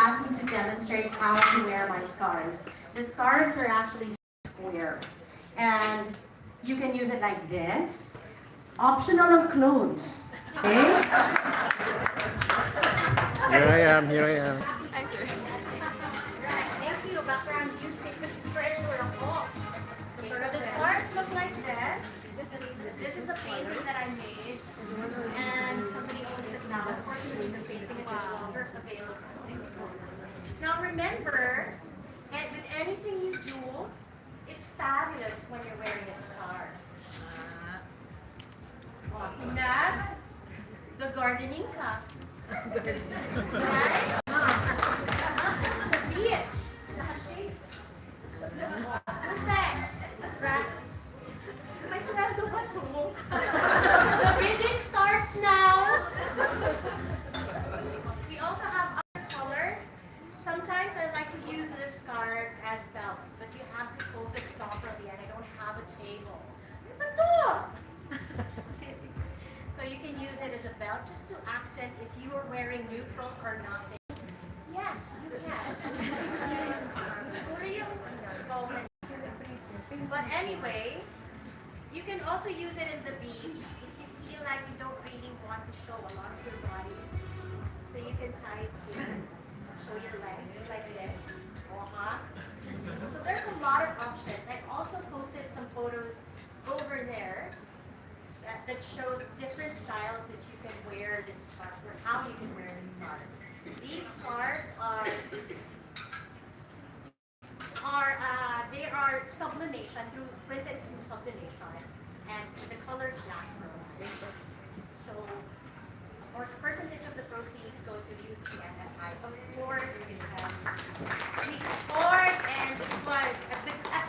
asked me to demonstrate how to wear my scarves. The scarves are actually square. And you can use it like this. Optional on clothes. Okay? Here I am. Right, thank you. Background music. Pressure off. Okay, so the scarves look like this. This is a painting that I made. And somebody owns it now. Unfortunately, the painting is no longer available. Now remember, and with anything you do, it's fabulous when you're wearing a scarf. Not the gardening cup. Right? Sa beach. Naka-shade. Perfect. Right? May sweldo ba to? The bidding starts now. We also have other colors. Sometimes I like to use the scarves as belts, but you have to fold it properly, and I don't have a table. Ito! So you can use it as a belt just to accent if you are wearing neutral or nothing. Yes, you can. But anyway, you can also use it in the beach if you feel like you don't really want to show a lot of your body. So you can tie it here, show your legs like this. So there's a lot of options. I also posted some photos over there that shows different styles that you can wear this scarf, or how you can wear this scarf. These scarves they are sublimation printed through sublimation, and the colors last for a while. So, of course, percentage of the proceeds go to youth and I. Of course, because we support, and it was a bit at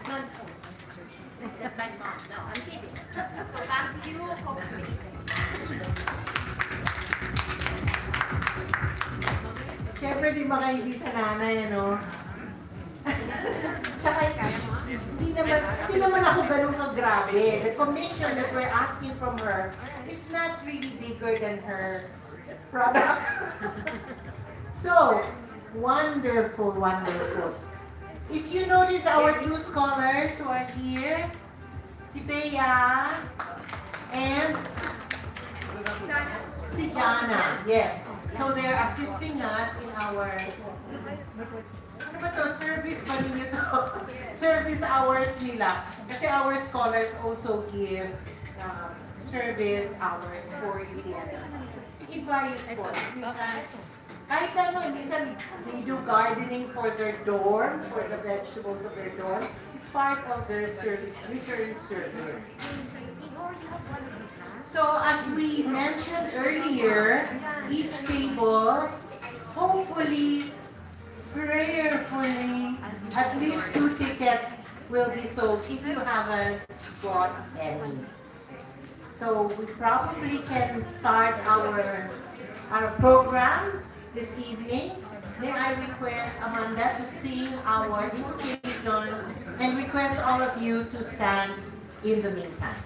my mom. No, I'm kidding. So back to you, hopefully. Siyempre, di hindi sa nanay, ano? Tsaka, hindi naman ako ganun kagrabe. The commission that we're asking from her is not really bigger than her product. So, wonderful, wonderful. If you notice our two scholars who are here, si Bea and si Jana, yes. So they're assisting us in our, ano ba to? Service ba ninyo to? Service hours nila. Kasi our scholars also give service hours for UTM. In various forms. Kahit ano, minsan they do gardening for their dorm, for the vegetables of their dorm. It's part of their service, return service. So as we mentioned earlier, each table, hopefully, prayerfully, at least 2 tickets will be sold if you haven't bought any. So we probably can start our program this evening. May I request Amanda to sing our invocation and request all of you to stand in the meantime.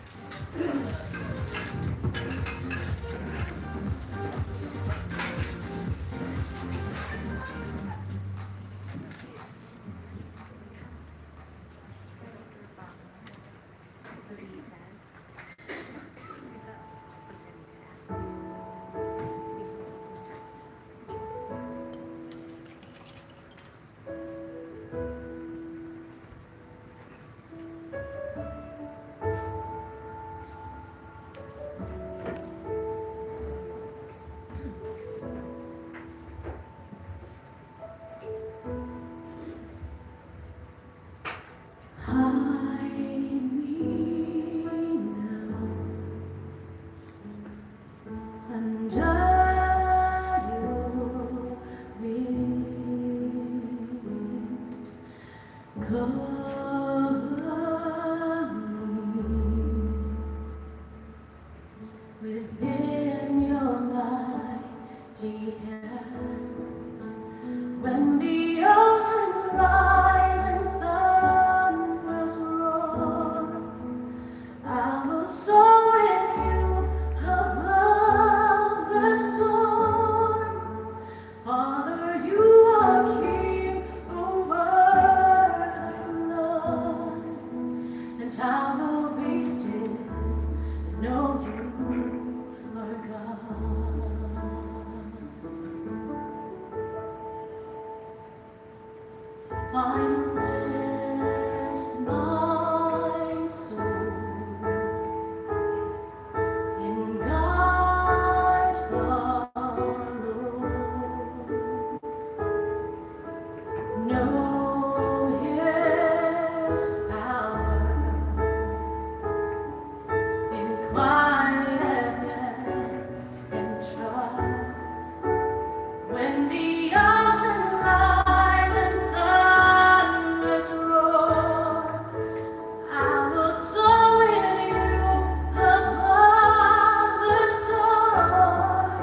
Find rest, my soul, in God alone. Know His power in quietness and trust. When the ocean lies and thunders roar, I will soar with you above the storm.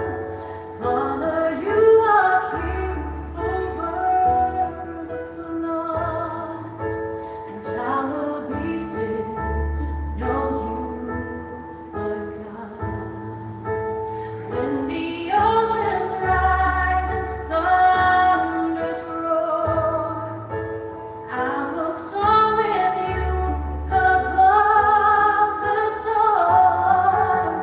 Father, you are King over the flood, and I will be still, know you are God. When the oceans rise and thunders roar, I will soar with you above the storm.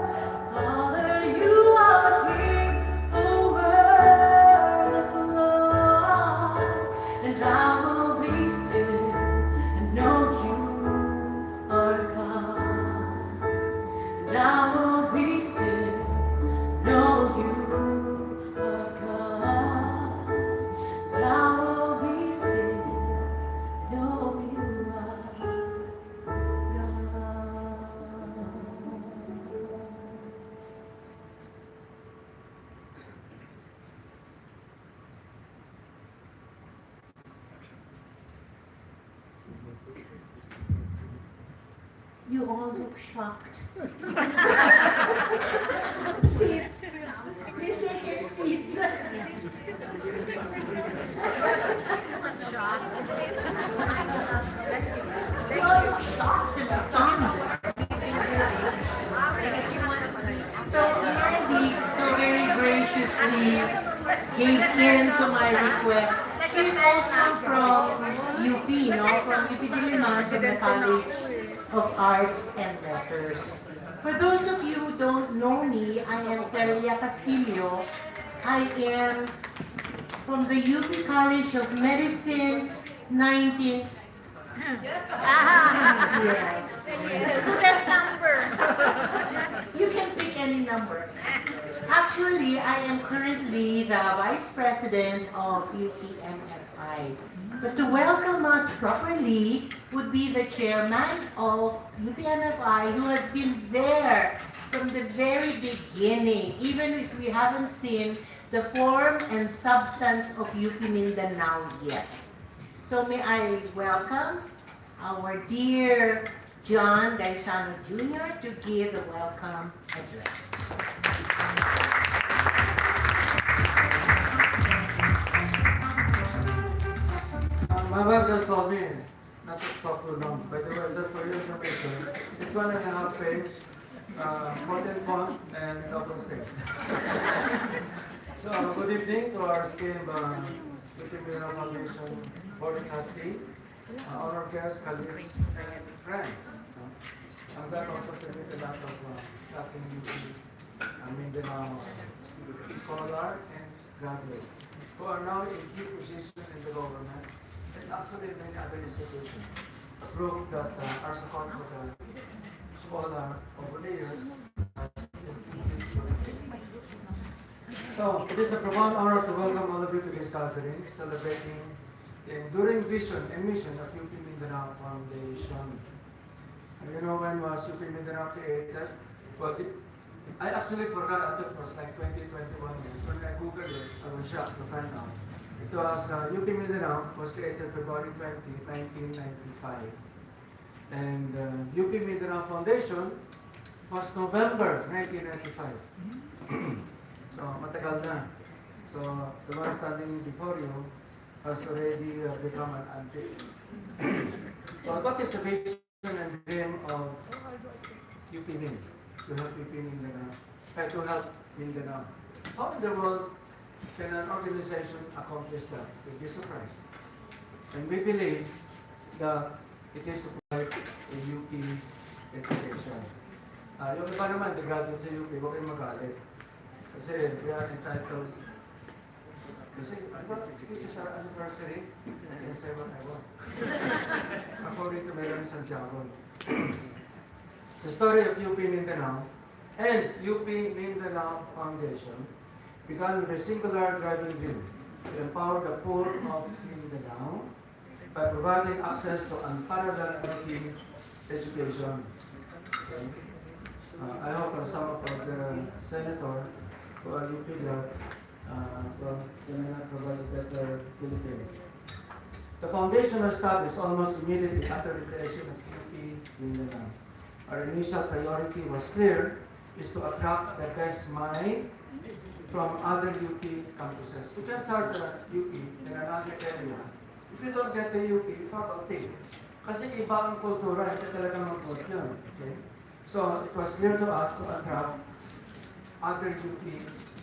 Father, you are King over the flood, and I will be still and know you are God. And I will be still, know you are God. And I will be still, know you are God. You all look shocked. Please, please take your seats. You all look shocked and stunned. So Mandy so very graciously gave in to my request. She's also from UP, no? From UP Diliman, from the College of Arts and Letters. For those of you who don't know me, I am Celia Castillo. I am from the UP College of Medicine, 19... Yes. Student number. You can pick any number. Actually, I am currently the Vice President of UPMFI. But to welcome us properly would be the Chairman of UPMFI, who has been there from the very beginning, even if we haven't seen the form and substance of UP Mindanao yet. So may I welcome our dear John Gaisano Jr. to give the welcome address. My wife just told me not to talk too long. By the way, just for your information, it's 1.5 page, 14 font, and double space. So, good evening to our esteemed Philippines Foundation Board Trustee, honored guests, colleagues, and friends. I'm glad also to meet a lot of Latin Mindanao scholar and graduates who are now in key positions in the government and actually in many other institutions. Prove that our support for the scholar over the years has so it is a profound honor to welcome all of you to this gathering celebrating the enduring vision and mission of UP Mindanao Foundation. And you know when was UP Mindanao created? Well, I actually forgot. I thought it was like 2021 years. When I Googled it, I was shocked to find out. It was UP Mindanao was created February 20, 1995. And UP Mindanao Foundation was November 1995. So, matagal na. So, the one standing before you has already become an antique. Well, what is the vision and dream of UP Min? To help UP Mindanao, to help Mindanao. How in the world can an organization accomplish that? You'd be surprised. And we believe that it is to provide a UP education. Yung iba naman, the graduate sa UP, huwag kayong magalit. Kasi we are entitled Kasi this is our anniversary, I can say what I want. According to Mayor Santiago. The story of UP Mindanao and UP Mindanao Foundation began with a singular driving view to empower the poor of Mindanao by providing access to unparalleled quality education. Okay. I hope some of the senator who are UP that can provide better Philippines. The foundation was established almost immediately after the creation of UP Mindanao. Our initial priority was clear, is to attract the best mind from other UP campuses. You can start the UP in another area. If you don't get the UP, faculty. Kasi iba ang kultura, hindi talaga mag-good yun. Okay? So it was clear to us to attract other UP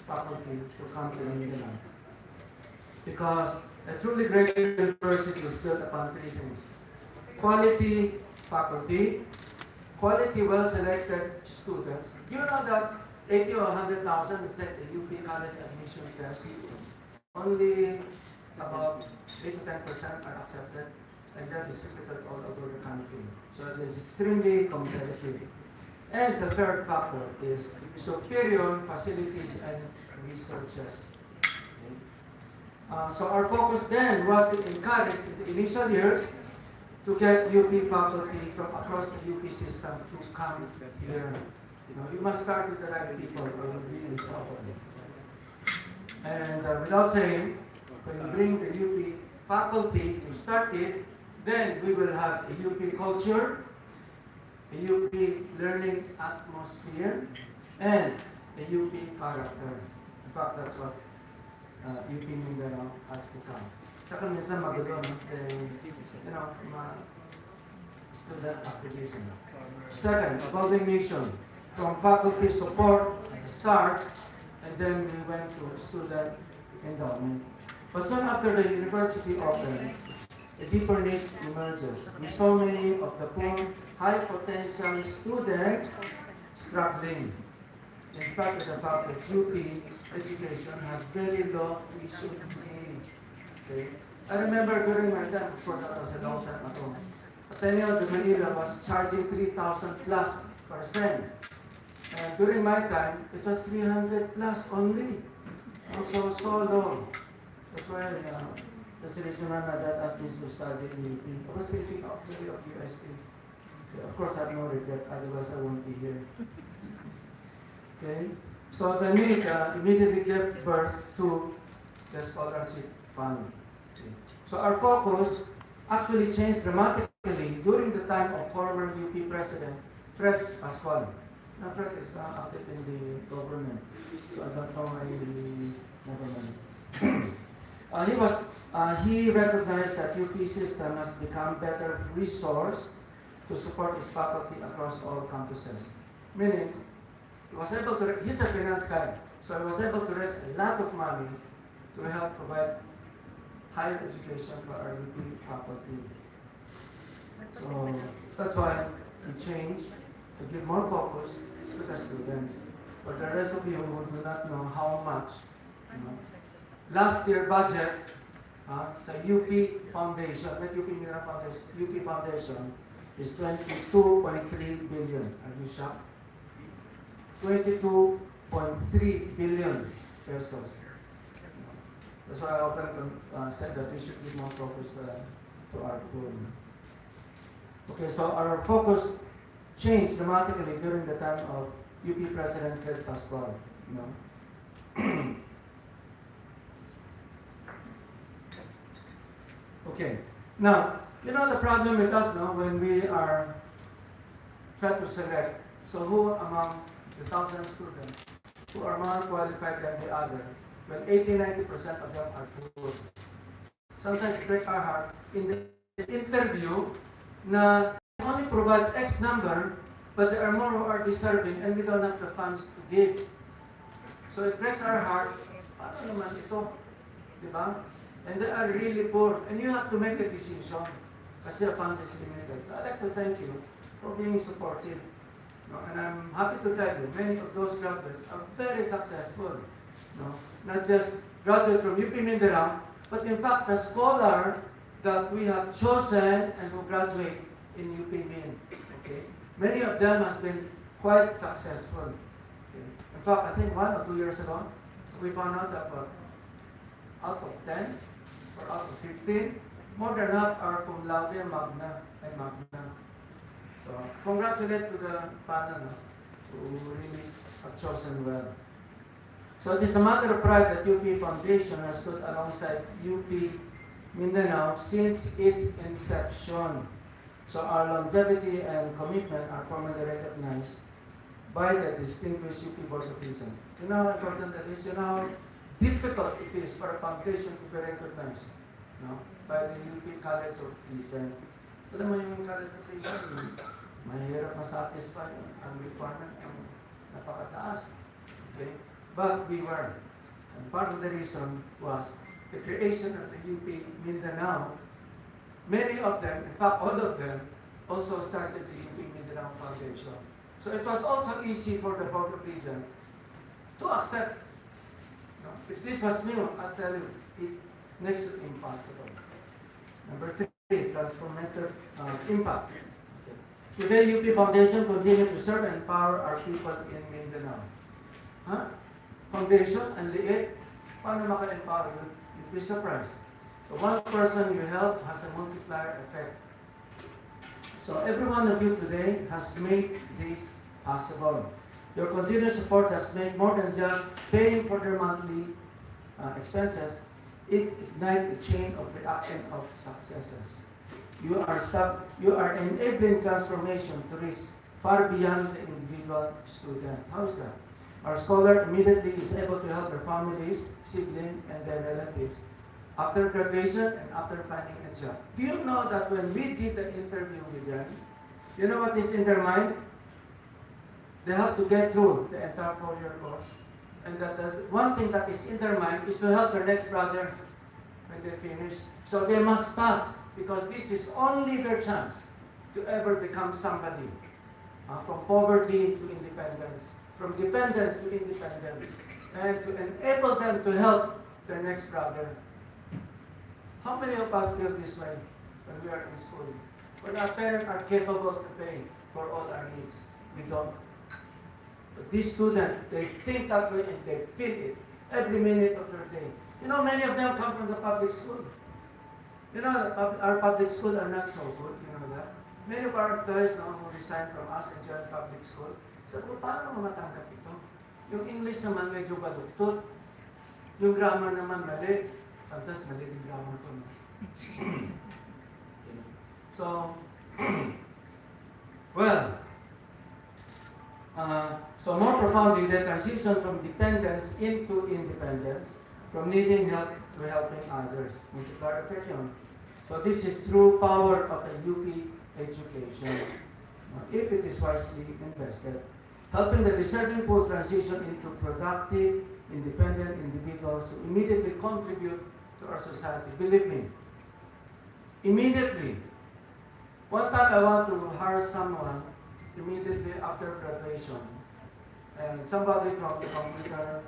faculty to come to Mindanao. Because a truly great university is built upon three things. Quality faculty, quality well-selected students. Do you know that 80 or 100,000 is like the UP college admission test? Only about 8 to 10% are accepted, and that is distributed all over the country. So it is extremely competitive. And the third factor is superior facilities and researches. Okay. So our focus then was to encourage in the initial years to get UP faculty from across the UP system to come here. You must start with the right people or you'll be in trouble. And without saying, when you bring the UP faculty to start it, then we will have a UP culture, a UP learning atmosphere, and a UP character. In fact, that's what UP Mindanao has become. Saka minsan magulo, no? Student activism. Second, evolving mission. From faculty support at the start, and then we went to student endowment. But soon after the university opened, a deeper need emerges. With so many of the poor, high potential students struggling. In spite of the fact that UP education has very low tuition fee. Okay? I remember during my time, of course that was a long time ago, Ateneo de Manila was charging 3,000 plus %. And during my time, it was 300 plus only. So low. That's why that's the reason why my dad asked me to study in UP. I was thinking actually of UST. Okay, of course, I have no regret, otherwise I won't be here. Okay? So the need immediately gave birth to the scholarship fund. Okay. So our focus actually changed dramatically during the time of former UP President Fred Pascual. Now Fred is active in the government, so I don't know why never mind. He recognized that UP system has become better resource to support his faculty across all campuses. Meaning, he was able to, he's a finance guy, so he was able to raise a lot of money to help provide higher education for our UP faculty. So that's why he changed to give more focus to the students. For the rest of you who do not know how much, last year budget sa UP Foundation, not UP Mindanao Foundation, UP Foundation is 22.3 billion. Are you shocked? 22.3 billion pesos. That's why I often said that we should give more focus to our poor. Okay, so our focus changed dramatically during the time of UP President Fred Pascual. Okay, now, the problem with us now when we are trying to select, so who among the 1,000 students who are more qualified than the other, when 80-90% of them are poor. Sometimes it breaks our heart in the interview na only provide X number, but there are more who are deserving and we don't have the funds to give. So it breaks our heart, paano naman ito? Diba? And they are really poor. And you have to make a decision kasi the funds is limited. So I'd like to thank you for being supportive. And I'm happy to tell you, many of those graduates are very successful. Not just graduate from UP Mindanao, but in fact, the scholar that we have chosen and who graduate in UP Min, okay, many of them has been quite successful. Okay. In fact, I think 1 or 2 years ago, we found out that out of 10 or out of 15, more than half are cum laude, magna, and magna. So, congratulate to the panel who really have chosen well. So, it is a matter of pride that UP Foundation has stood alongside UP Mindanao since its inception. So, our longevity and commitment are formally recognized by the distinguished UP Board of Regents. You know how important that is? You know how difficult it is for a foundation to be recognized, no, by the UP College of Regents. Alam mo yung College of Regents, mahirap ma-satisfy ang requirement, ang napakataas. Okay? But we were. And part of the reason was the creation of the UP Mindanao. Many of them, in fact all of them, also started the UP Mindanao Foundation. So it was also easy for the Board of Regents to accept. No? If this was new, I'll tell you, it makes it impossible. Number 3, transformative impact. Okay. Today, UP Foundation continue to serve and empower our people in Mindanao. Huh? Foundation, and liit, paano maka-empower you? You'd be surprised. So one person you help has a multiplier effect. So every one of you today has made this possible. Your continued support has made more than just paying for their monthly expenses. It ignites a chain of reaction of successes. You are enabling transformation to reach far beyond the individual student. How is that? Our scholar immediately is able to help their families, siblings, and their relatives after graduation and after finding a job. Do you know that when we did the interview with them, you know what is in their mind? They have to get through the entire 4-year course. And that the one thing that is in their mind is to help their next brother when they finish. So they must pass, because this is only their chance to ever become somebody. From poverty to independence, from dependence to independence, and to enable them to help their next brother. How many of us feel this way when we are in school? When our parents are capable to pay for all our needs, we don't. But these students, they think that way and they feel it every minute of their day. You know, many of them come from the public school. You know, our public schools are not so good, you know that. Many of our employees now who resign from us and join public school, sabi ko, paano matanggap ito? Yung English naman medyo baluktot. Yung grammar naman mali. Sometimes mali yung grammar ko. So, well, so more profoundly, the transition from dependence into independence, from needing help to helping others. Multiplier effect yun. So this is true power of a UP education, if it is wisely invested, helping the deserving pool transition into productive, independent individuals who immediately contribute to our society. Believe me, immediately. One time I want to hire someone immediately after graduation, and somebody from the computer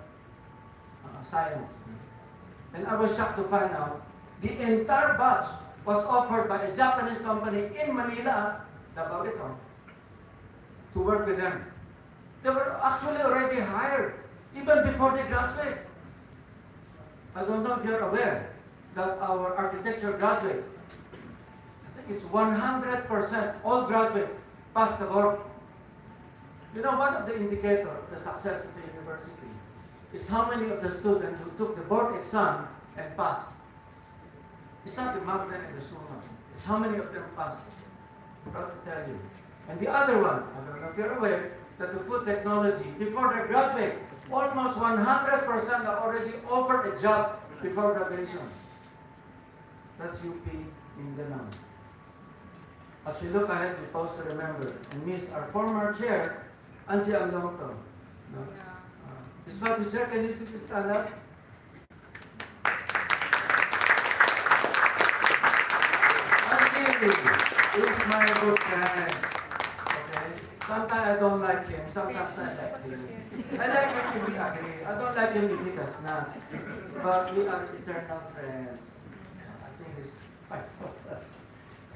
science. And I was shocked to find out the entire batch was offered by a Japanese company in Manila, Davao ito, to work with them. They were actually already hired, even before they graduate. I don't know if you're aware that our architecture graduate, I think it's 100% all graduate pass the board. You know, one of the indicators of the success of the university is how many of the students who took the board exam and passed. It's not the Magna and the Summa. It's how many of them passed. I'm proud to tell you. And the other one, I don't know if you're aware, that the food technology, before they graduate, almost 100% are already offered a job before graduation. That's UP Mindanao. As we look ahead, we pause to remember and miss our former chair, Angie Alonto. No? Ms. Fabi, sir, can you sit and stand up? He's my good friend. Okay? Sometimes I don't like him, sometimes I like him. I like him if he agree. I don't like him if he does not. but we are eternal friends. I think it's quite that.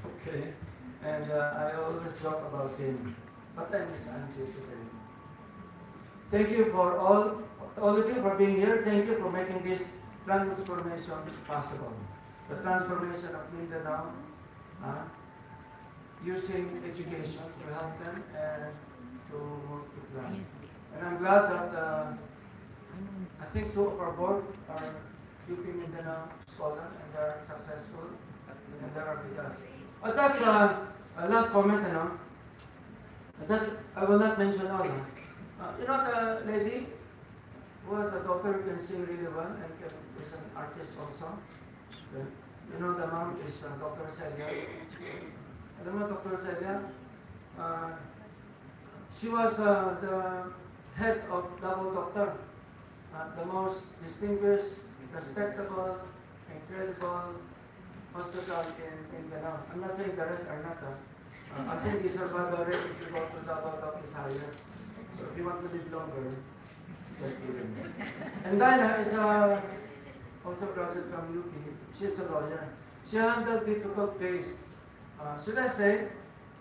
Okay. And I always joke about him, but I miss Angie today. Thank you for all of you for being here. Thank you for making this transformation possible. The transformation of Mindanao, uh, using education to help them and to multiply. And I'm glad that I think two of our board are UP Mindanao scholar and they are successful and they are with us. Just a last comment, I will not mention all. You know the lady who was a doctor who can sing really well and is an artist also. You know the mom is Dr. Celia. Alam mo Dr. Celia? She was the head of double doctor, the most distinguished, respectable, incredible hospital in Mindanao. I'm not saying the rest are not. I think the survival rate if you go to double doctor is higher. So if you want to live longer, just do it. And Dinah is also graduate from UP. She's a lawyer. She handled difficult case. Should I say,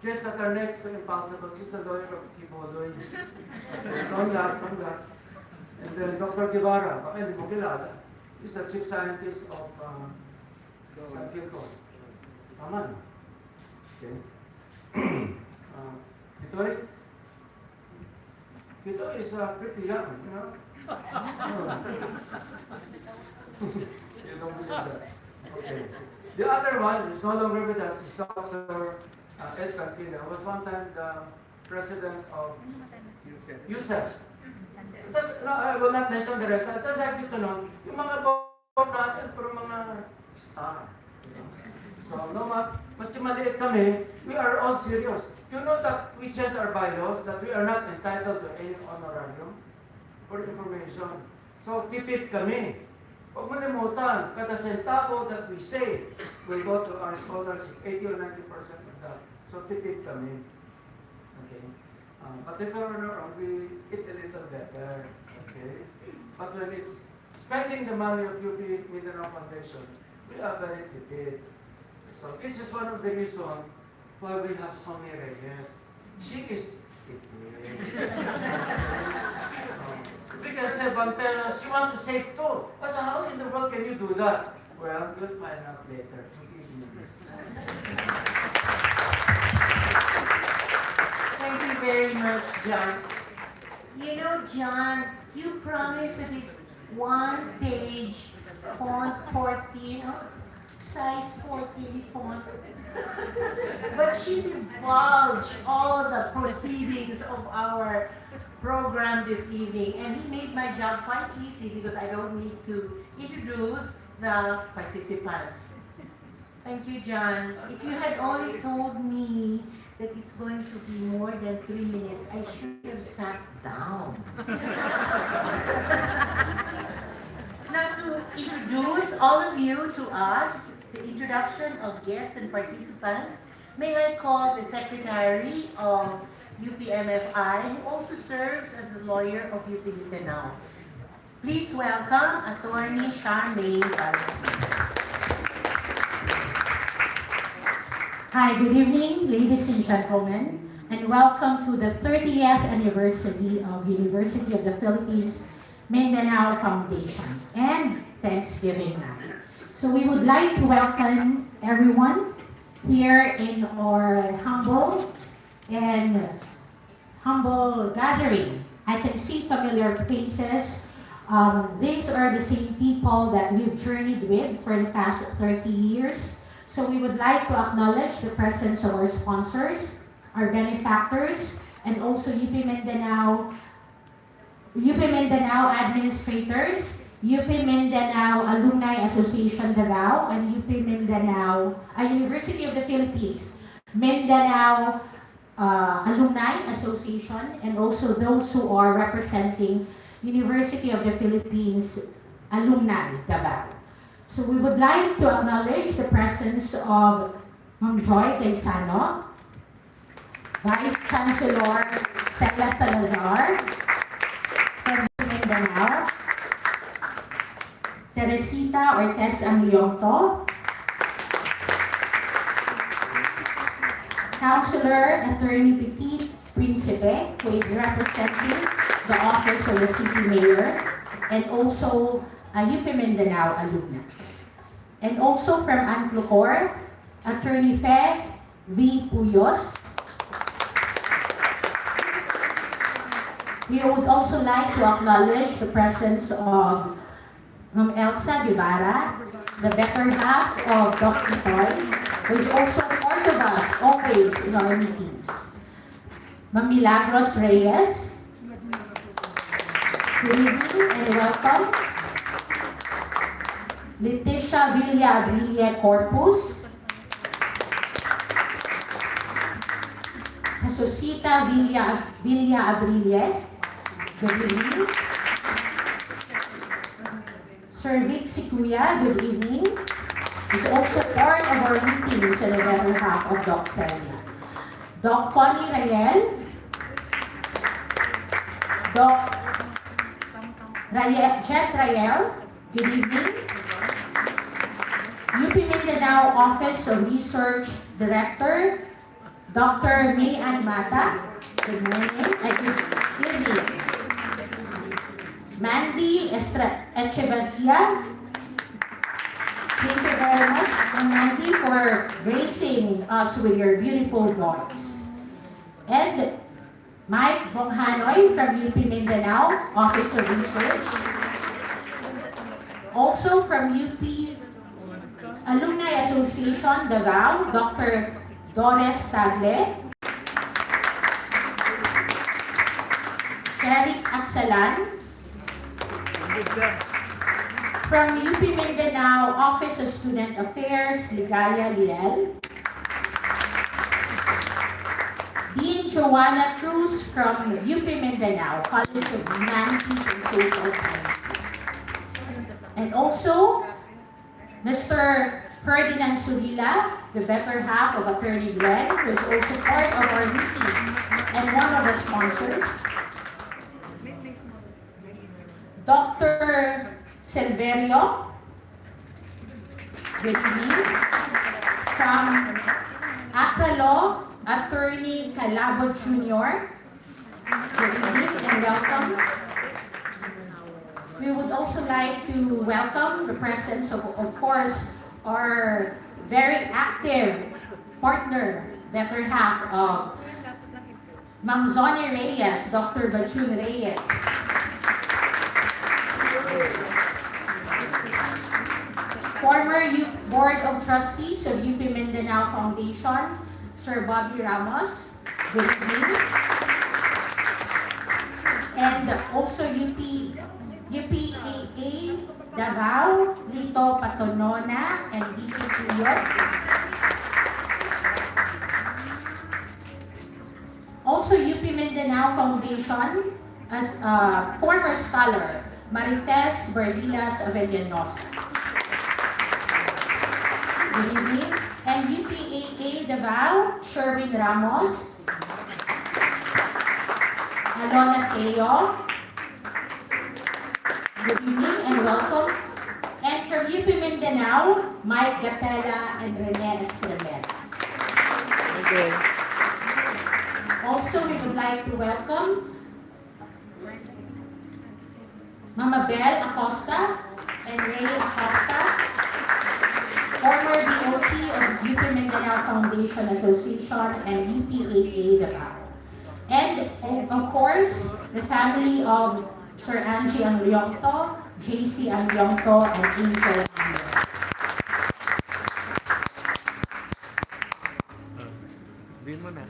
case that are next to impossible. She's a lawyer of Kibodoy. Don't laugh. And then Dr. Guevara, baka hindi mo kilala. He's a chief scientist of San Kilco. Tama no? Okay. Kito is pretty young, you know? You don't believe that. Okay. The other one is no longer with us. Is Dr. Ed Campina, who was one time the president of USEF. Just, no, I will not mention the rest. I just like you to know, yung mga board natin, pero mga star. So, no, maski maliit kami, we are all serious. You know that we change our bylaws, that we are not entitled to any honorarium for information. So, tipid kami. Huwag malimutan, kada centavo that we say will go to our scholars, 80 or 90% of that. So, tipid kami. Okay? But if we're around, we eat a little better. Okay? But when it's spending the money of UP Mindanao Foundation, we are very tipid. So, this is one of the reasons why we have Sonia Reyes. She is tipid. Because Bantero, she wants to save too. But how in the world can you do that? Well, you'll find out later. Thank you very much, John. You know, John, you promised that it's one page, font 14, size 14 font. But she divulged all the proceedings of our program this evening, and he made my job quite easy because I don't need to introduce the participants. Thank you, John. If you had only told me that it's going to be more than 3 minutes, I should have sat down. Now, to introduce all of you to us, the introduction of guests and participants, may I call the Secretary of UPMFI, who also serves as the lawyer of UP Mindanao. Please welcome Attorney Charmaine Valentin. Hi, good evening, ladies and gentlemen, and welcome to the 30th anniversary of University of the Philippines Mindanao Foundation and Thanksgiving night. So we would like to welcome everyone here in our humble gathering. I can see familiar faces. These are the same people that we've journeyed with for the past 30 years. So we would like to acknowledge the presence of our sponsors, our benefactors, and also UP Mindanao administrators, UP Mindanao Alumni Association Davao, and UP Mindanao, University of the Philippines, Mindanao Alumni Association, and also those who are representing University of the Philippines Alumni Davao. So we would like to acknowledge the presence of Ma'am Joy Gaisano, Vice Chancellor Stella Salazar from Mindanao. Teresita Ortez Anglionto, Councilor Attorney Petit Principe, who is representing the office of the city mayor, and also a UP Mindanao alumna. And also from Anflocor, Attorney Fe V. Puyos. We would also like to acknowledge the presence of Ma'am Elsa Guevara, the better half of Dr. Toy, who is also part of us always in our meetings. Ma'am Milagros Reyes, good evening and welcome. Leticia Villa Abrille Corpus, Jesusita Villa Abrille, good evening. Sir Vic Sikuya, good evening. He's also part of our meetings in the better half of Doc Celia. Doc Connie Rayel, Doc Jet Rayel, good evening. UP Mindanao Office of Research Director, Dr. May Ann Mata, good morning. Good evening. Mandy Echevarria, thank you very much, Mandy, for gracing us with your beautiful voice. And Mike Bonghanoy from UP Mindanao Office of Research. Also from UP Alumni Association, Davao, Dr. Doris Tagle. Sherik Aksalan. From UP Mindanao Office of Student Affairs, Ligaya Liel. Dean Joanna Cruz from UP Mindanao College of Humanities and Social Sciences. And also, Mr. Ferdinand Surila, the better half of Attorney Glenn, who is also part of our meetings and one of our sponsors. Dr. Silverio, good evening. From Accra Law, Attorney Calabo Jr., good evening and welcome. We would also like to welcome the presence of course, our very active partner, better half of Ma'am Zonny Reyes, Dr. Bachun Reyes. Former Board of Trustees of UP Mindanao Foundation, Sir Bobby Ramos, good evening. And also UPAA Davao, Lito Patonona, and DP Tuyot. Also UP Mindanao Foundation as former scholar, Marites Berdilas Avellanosa. Good evening. And UPAA Davao, Sherwin Ramos, Alona Teo. Good evening and welcome. And from UP Mindanao, Mike Gatella and Rene Estremera. Okay. Also, we would like to welcome Mama Belle Acosta and Ray Acosta, former BOT of UP Mindanao Foundation Association and UPAA Davao. And of course, the family of Sir Angie Anglionto, JC Anglionto, and Angel Anglionto.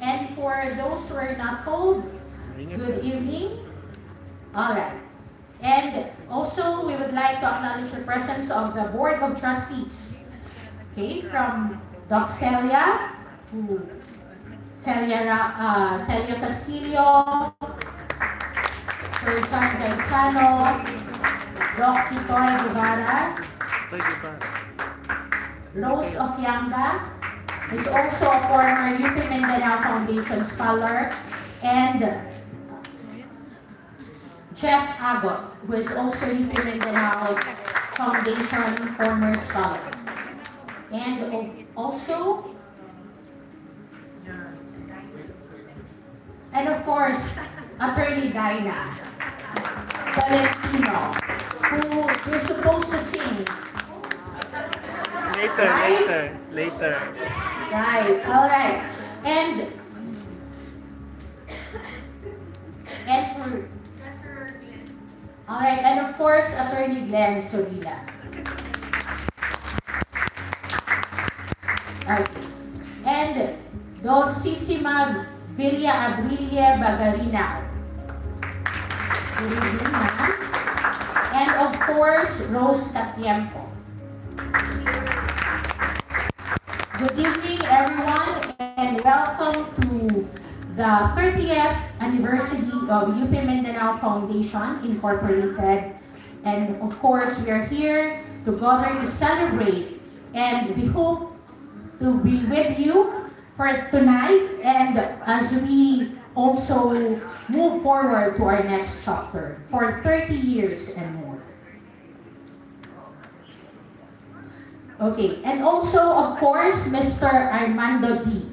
And for those who are not told, good evening. All right. And also, we would like to acknowledge the presence of the Board of Trustees. Okay, from Doc Celia, to Celia Castillo, Sir John Gaisano, Doc Titoy Guevara, Rose Okianga is also a former UP Mindanao Foundation scholar, and Jeff Agot, who is also UP Mindanao Foundation former scholar. Also, and of course, Attorney Dinah Valentino, who is supposed to sing. Later, Right? later. Right, all right. And for all right, and of course, Attorney Glenn Sorila. Okay. And Dosissima Villa Adrilia Bagarina. Good evening, ma'am. And of course, Rose Catiempo. Good evening, everyone, and welcome to the 30th anniversary of UP Mindanao Foundation Incorporated. And of course, we are here together to celebrate, and we hope to be with you for tonight and as we also move forward to our next chapter for 30 years and more. Okay, and also, of course, Mr. Armando D.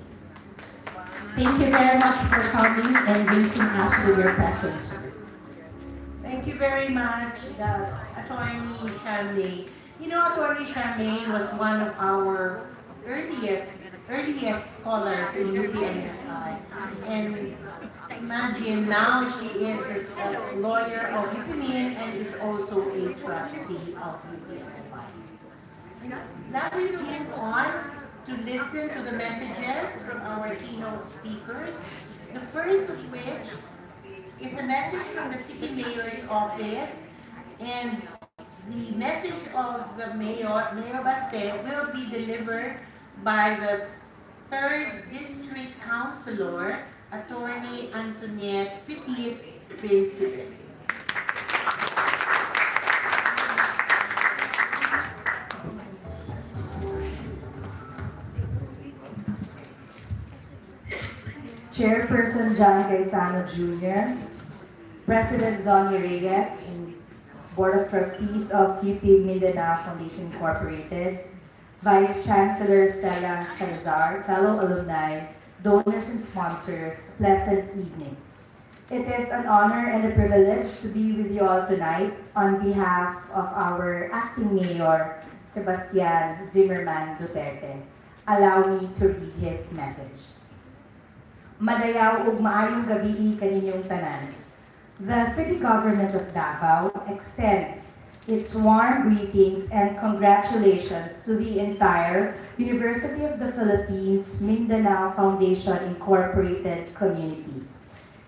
Thank you very much for coming and gracing us with your presence. Thank you very much, Attorney Shamley. You know, Attorney Shamley was one of our earliest earliest scholars in UPNSI. And imagine now she is a lawyer of UPMIN and is also a trustee of UPNSI. Now we will move on to listen to the messages from our keynote speakers. The first of which is a message from the city mayor's office, and the message of the Mayor Baste, will be delivered by the 3rd District Councilor, Attorney Antoinette Petit Principe. Chairperson John Gaisano Jr., President Zonny Reyes, and Board of Trustees of UP Mindanao Foundation Incorporated, Vice Chancellor Stella Salazar, fellow alumni, donors and sponsors, pleasant evening. It is an honor and a privilege to be with you all tonight on behalf of our acting mayor, Sebastian Zimmerman Duterte. Allow me to read his message. Madayaw ug maayong gabi kaninyong tanan. The City Government of Davao extends its warm greetings and congratulations to the entire University of the Philippines Mindanao Foundation Incorporated community,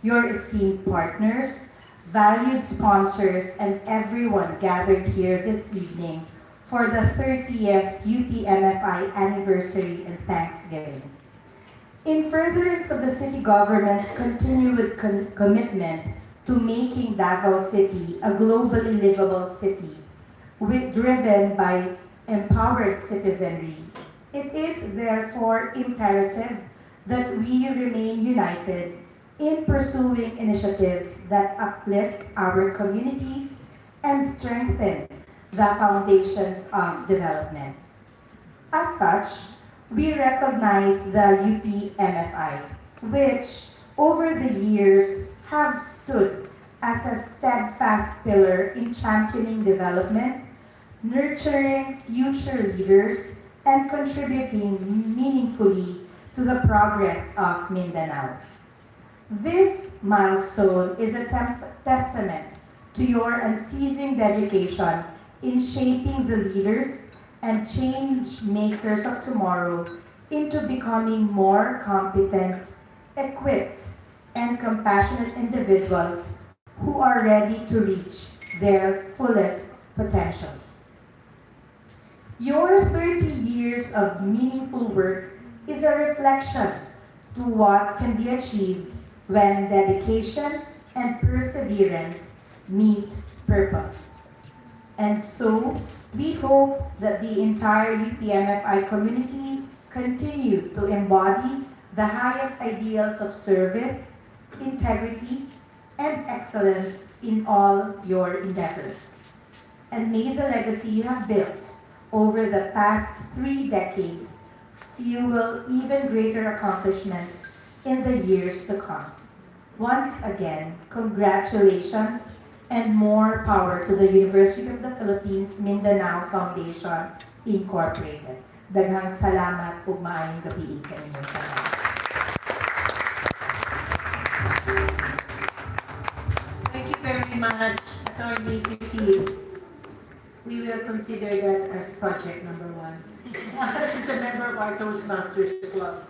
your esteemed partners, valued sponsors, and everyone gathered here this evening for the 30th UPMFI anniversary and Thanksgiving. In furtherance of the city government's continued commitment to making Davao City a globally livable city, driven by empowered citizenry, it is therefore imperative that we remain united in pursuing initiatives that uplift our communities and strengthen the foundations of development. As such, we recognize the UPMFI, which over the years have stood as a steadfast pillar in championing development, nurturing future leaders, and contributing meaningfully to the progress of Mindanao. This milestone is a testament to your unceasing dedication in shaping the leaders and change makers of tomorrow into becoming more competent, equipped, and compassionate individuals who are ready to reach their fullest potentials. Your 30 years of meaningful work is a reflection to what can be achieved when dedication and perseverance meet purpose. And so, we hope that the entire UPMFI community continue to embody the highest ideals of service, integrity, and excellence in all your endeavors. and may the legacy you have built over the past 3 decades fuel even greater accomplishments in the years to come. Once again, congratulations and more power to the University of the Philippines Mindanao Foundation Incorporated. Daghang salamat ug maayong gabi kaninyong tanan. Thank you very much, Attorney Titi. We will consider that as project number 1. She's a member of our Toastmasters Club.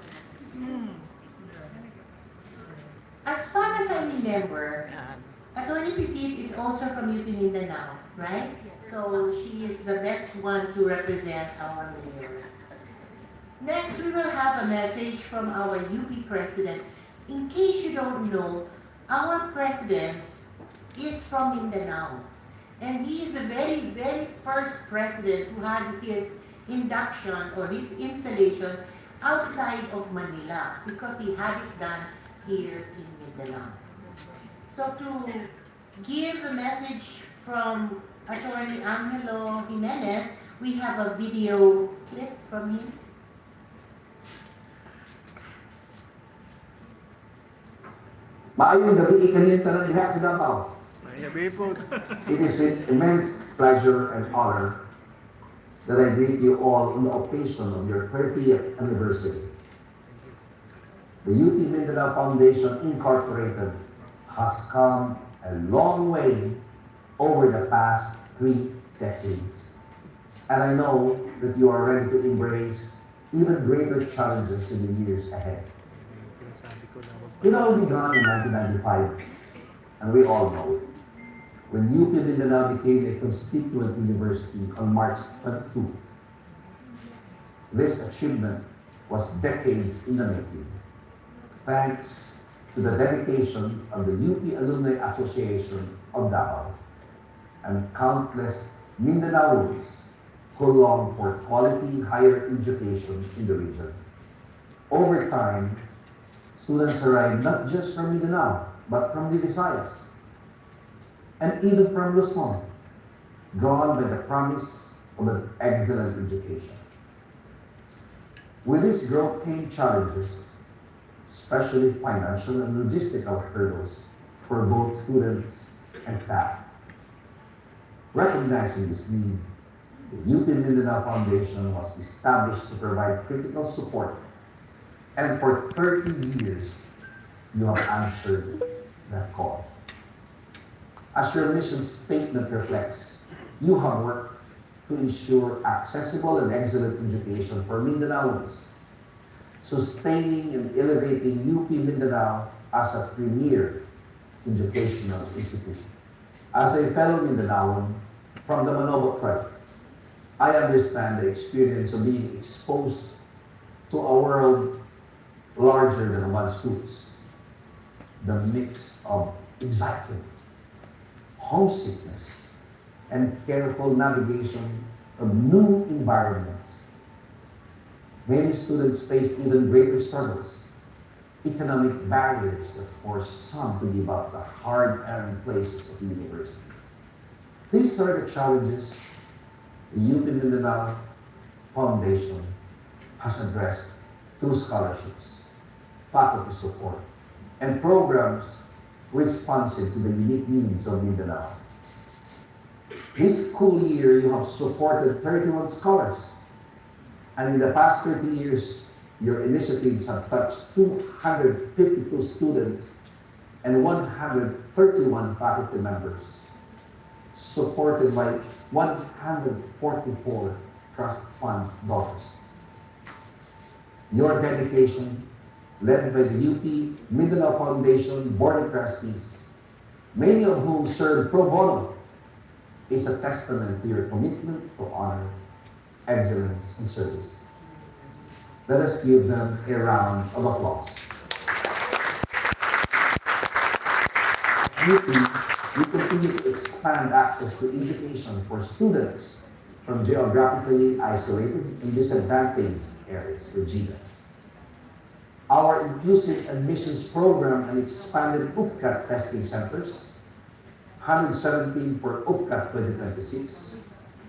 As far as I remember, Attorney Petit is also from UP Mindanao, right? So she is the best one to represent our mayor. Next, we will have a message from our UP president. In case you don't know, our president is from Mindanao. And he is the very, very first president who had his induction or his installation outside of Manila because he had it done here in Mindanao. So to give the message from Attorney Angelo Jimenez, we have a video clip from him. Maayong gabi kanin tanan diha sa Davao. Mayabipod. It is with immense pleasure and honor that I greet you all on the occasion of your 30th anniversary. The UP Mindanao Foundation Incorporated has come a long way over the past 3 decades. And I know that you are ready to embrace even greater challenges in the years ahead. It all began in 1995, and we all know it, when UP Mindanao became a constituent university on March 22. This achievement was decades in the making, thanks to the dedication of the UP Alumni Association of Davao and countless Mindanaoans who long for quality higher education in the region. Over time, students arrived not just from Mindanao, but from the Visayas, and even from Luzon, drawn by the promise of an excellent education. With this growth came challenges, especially financial and logistical hurdles for both students and staff. Recognizing this need, the UP Mindanao Foundation was established to provide critical support. And for 30 years, you have answered that call. As your mission statement reflects, you have worked to ensure accessible and excellent education for Mindanaoans, sustaining and elevating UP Mindanao as a premier educational institution. As a fellow Mindanaoan from the Manobo tribe, I understand the experience of being exposed to a world larger than one's suits. The mix of excitement, homesickness, and careful navigation of new environments. Many students face even greater struggles, economic barriers that force some to give up the hard-earned places of the university. These are the challenges the UP Mindanao Foundation has addressed through scholarships, faculty support, and programs responsive to the unique needs of Mindanao. This school year, you have supported 31 scholars, and in the past 30 years, your initiatives have touched 252 students and 131 faculty members, supported by 144 trust fund dollars. Your dedication, led by the UP Mindanao Foundation Board of Trustees, many of whom serve pro bono, is a testament to your commitment to honor, excellence, and service. Let us give them a round of applause. We continue to expand access to education for students from geographically isolated and disadvantaged areas, or GIDA. Our inclusive admissions program and expanded UPCAT testing centers 117 for UPCA 2026,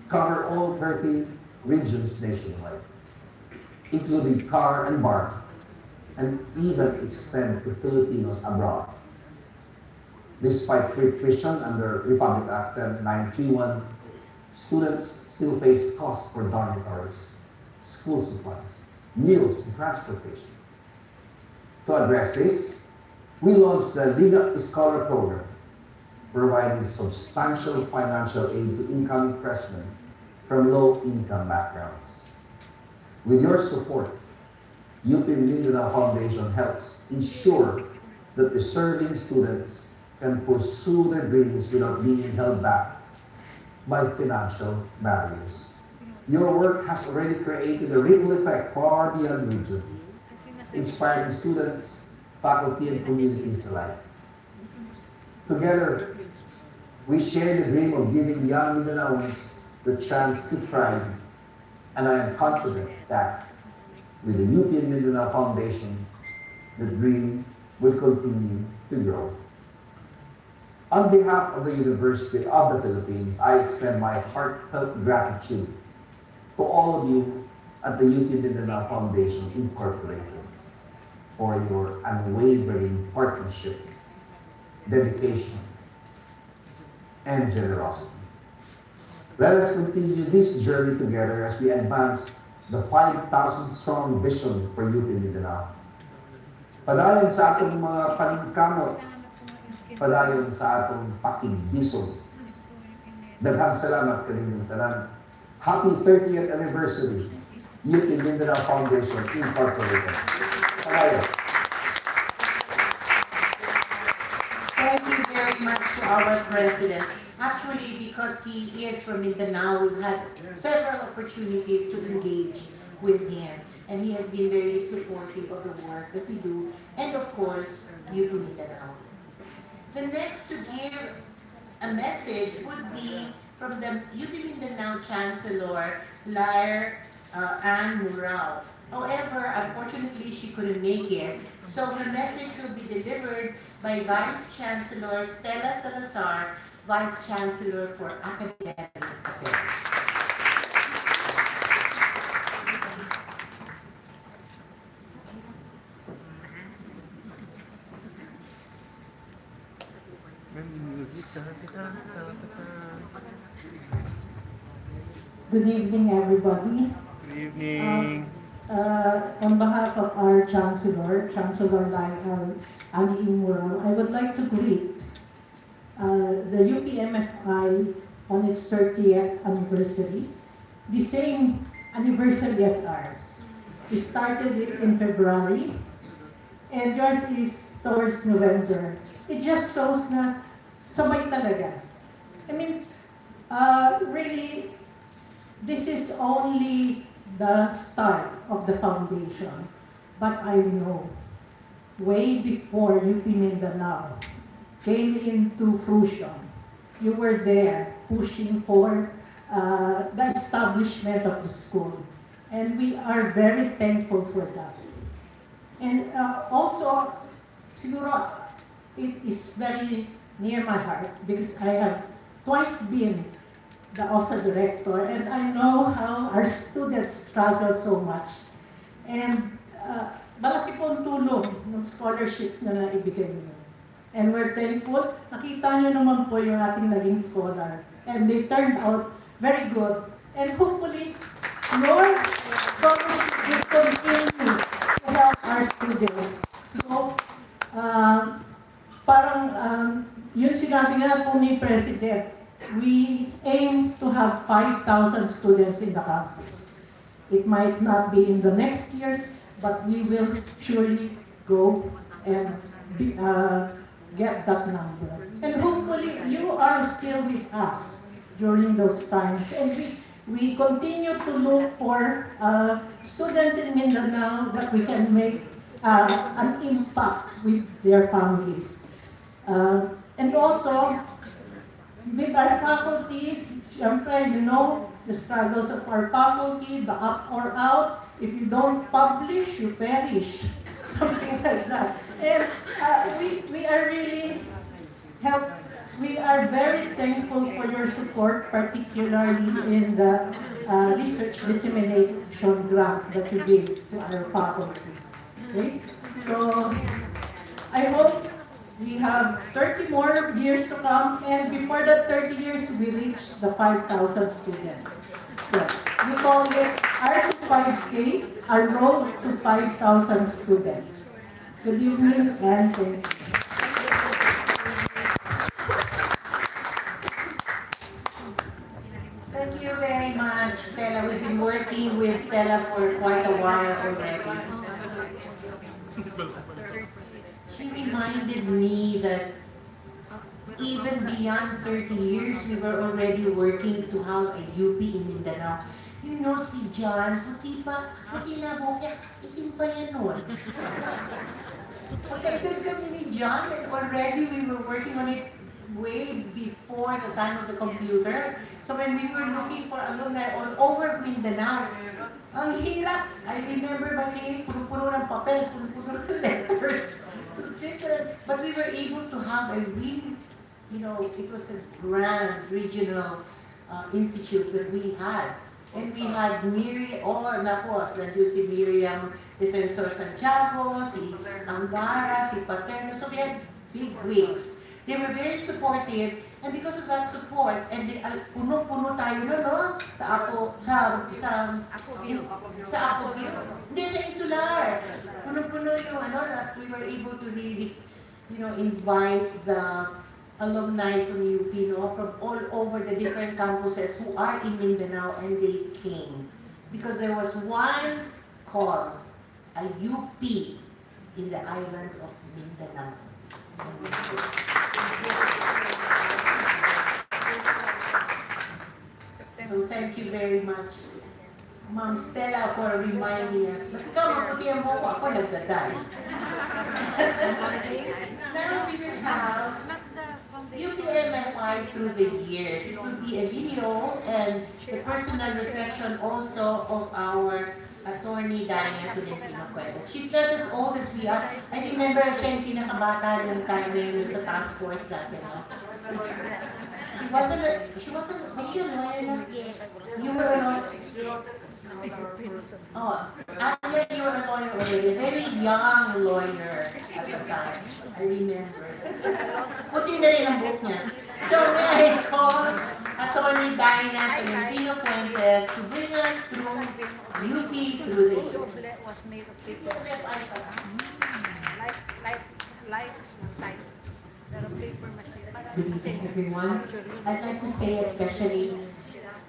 cover all 30 regions nationwide, including car and bar, and even extend to Filipinos abroad. Despite free tuition under Republic Act 931, students still face costs for dormitories, school supplies, meals, and transportation. To address this, we launched the Liga Scholar Program, providing substantial financial aid to incoming freshmen from low-income backgrounds. With your support, UP Mindanao Foundation helps ensure that deserving students can pursue their dreams without being held back by financial barriers. Your work has already created a ripple effect far beyond region, inspiring students, faculty, and communities alike. Together, we share the dream of giving young Mindanaoans the chance to thrive, and I am confident that with the UP Mindanao Foundation, the dream will continue to grow. On behalf of the University of the Philippines, I extend my heartfelt gratitude to all of you at the UP Mindanao Foundation Incorporated for your unwavering partnership, dedication, and generosity. Let us continue this journey together as we advance the 5,000-strong vision for UP Mindanao. Padayon sa atong mga paningkamot, padayon sa atong pakigbisog. Daghang salamat kaninyong tanan. Happy 30th anniversary, UP Mindanao Foundation Incorporated. Padayon. Thank you very much to our president. Actually, because he is from Mindanao, we've had several opportunities to engage with him. And he has been very supportive of the work that we do. And of course, UP Mindanao. The next to give a message would be from the UP Mindanao Chancellor, Lair Ann Murao. However, unfortunately, she couldn't make it. So her message will be delivered by Vice Chancellor Stella Salazar, Vice Chancellor for Academic Affairs. Good evening, everybody. Good evening. On behalf of our Chancellor, Chancellor Ali Imurao, I would like to greet the UPMFI on its 30th anniversary, the same anniversary as ours. We started it in February, and yours is towards November. It just shows na sabay talaga. I mean, really, this is only the start of the foundation. But I know, way before UP Mindanao came into fruition, you were there pushing for the establishment of the school. And we are very thankful for that. And also, siguro, it is very near my heart because I have twice been the OSA director, and I know how our students struggle so much. And malaki pong tulong ng scholarships na naibigay niyo. And we're thankful. Nakita niyo naman po yung ating naging scholar. And they turned out very good. And hopefully, your scholarship will continue to help our students. So, yun sinabi nga po ni President, we aim to have 5,000 students in the campus. It might not be in the next years, but we will surely go and get that number. And hopefully, you are still with us during those times. And we continue to look for students in Mindanao that we can make an impact with their families. And also, with our faculty, siyempre, you know, the struggles of our faculty, the up or out. If you don't publish, you perish. Something like that. And we are really We are very thankful for your support, particularly in the research dissemination grant that you gave to our faculty. Okay? So, I hope we have 30 more years to come, and before that 30 years, we reach the 5,000 students. Yes, we call it R to 5K, our road to 5,000 students. Good evening, and thank you. Thank you very much, Stella. We've been working with Stella for quite a while already. She reminded me that even beyond 30 years, we were already working to have a UP in Mindanao. You know, si John, puti na buhok niya, itim pa yan nun. Pagkaitan kami ni John, and already we were working on it way before the time of the computer. So when we were looking for alumni all over Mindanao, ang hirap. I remember Bakiling, puno-puno ng papel, puno-puno ng letters. Different, but we were able to have a really, it was a grand regional institute that we had. And we had nandun si Miriam Defensor Santiago, si Angara, si Paterno. So we had big wigs. They were very supportive, and because of that support, and puno-puno tayo na, no? Sa Apogeo. Hindi, sa Insular. Puno-puno yung that we were able to really, invite the alumni from UP, from all over the different campuses who are in Mindanao, and they came. Because there was one call, a UP in the island of Mindanao. So thank you very much, Ma'am Stella, for reminding us. But ikaw, maputi ang buhok, ako nagdaday. Now we will have UPMFI through the years. It will be a video and a personal reflection also of our attorney Diana Tolentino Cuevas. She's not as old as we are. I remember siya yung sinakabata ng time na yun sa task force natin. No? Was she a lawyer na? You were a lawyer? Oh, yeah, you were a lawyer already. A very young lawyer at the time. I remember. Puti na rin ang book niya. So, may I call Attorney Diana Tolentino Cuevas to bring us through UP through the years. Was made of paper. Like size. Pero paper machine. Good evening, everyone. I'd like to say especially,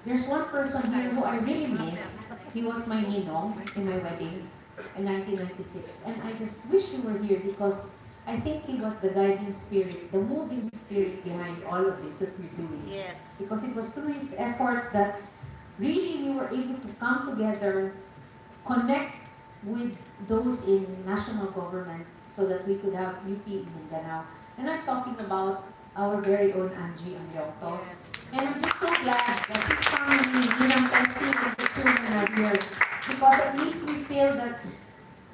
there's one person here who I really miss. He was my ninong in my wedding in 1996. And I just wish he were here because I think he was the guiding spirit, the moving spirit behind all of this that we're doing. Yes. Because it was through his efforts that really we were able to come together, connect with those in national government so that we could have UP in Mindanao. And I'm talking about our very own Angie Angyokto. Yes. And I'm just so glad that his family, Ninang Tansi, and the children are here. Because at least we feel that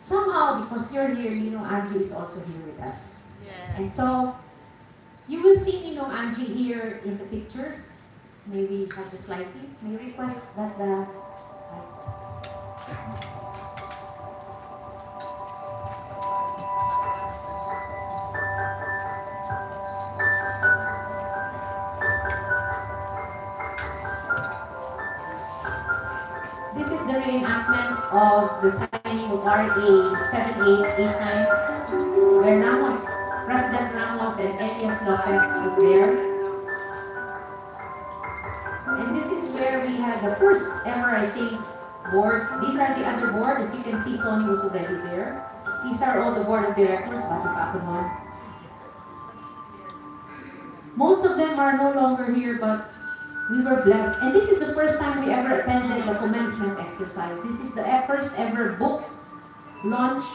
somehow, because you're here, Angie is also here with us. Yeah. And so, you will see Angie here in the pictures. Maybe have the slide, please. May I request that the lights. This is the reenactment of the signing of RA 7889, where President Ramos and Elias Lopez was there. And this is where we had the first ever, I think, board. These are the other board. As you can see, Sonny was already there. These are all the board of directors. Bati pa ako nun. Most of them are no longer here, but we were blessed. And this is the first time we ever attended the commencement exercise. This is the first ever book launch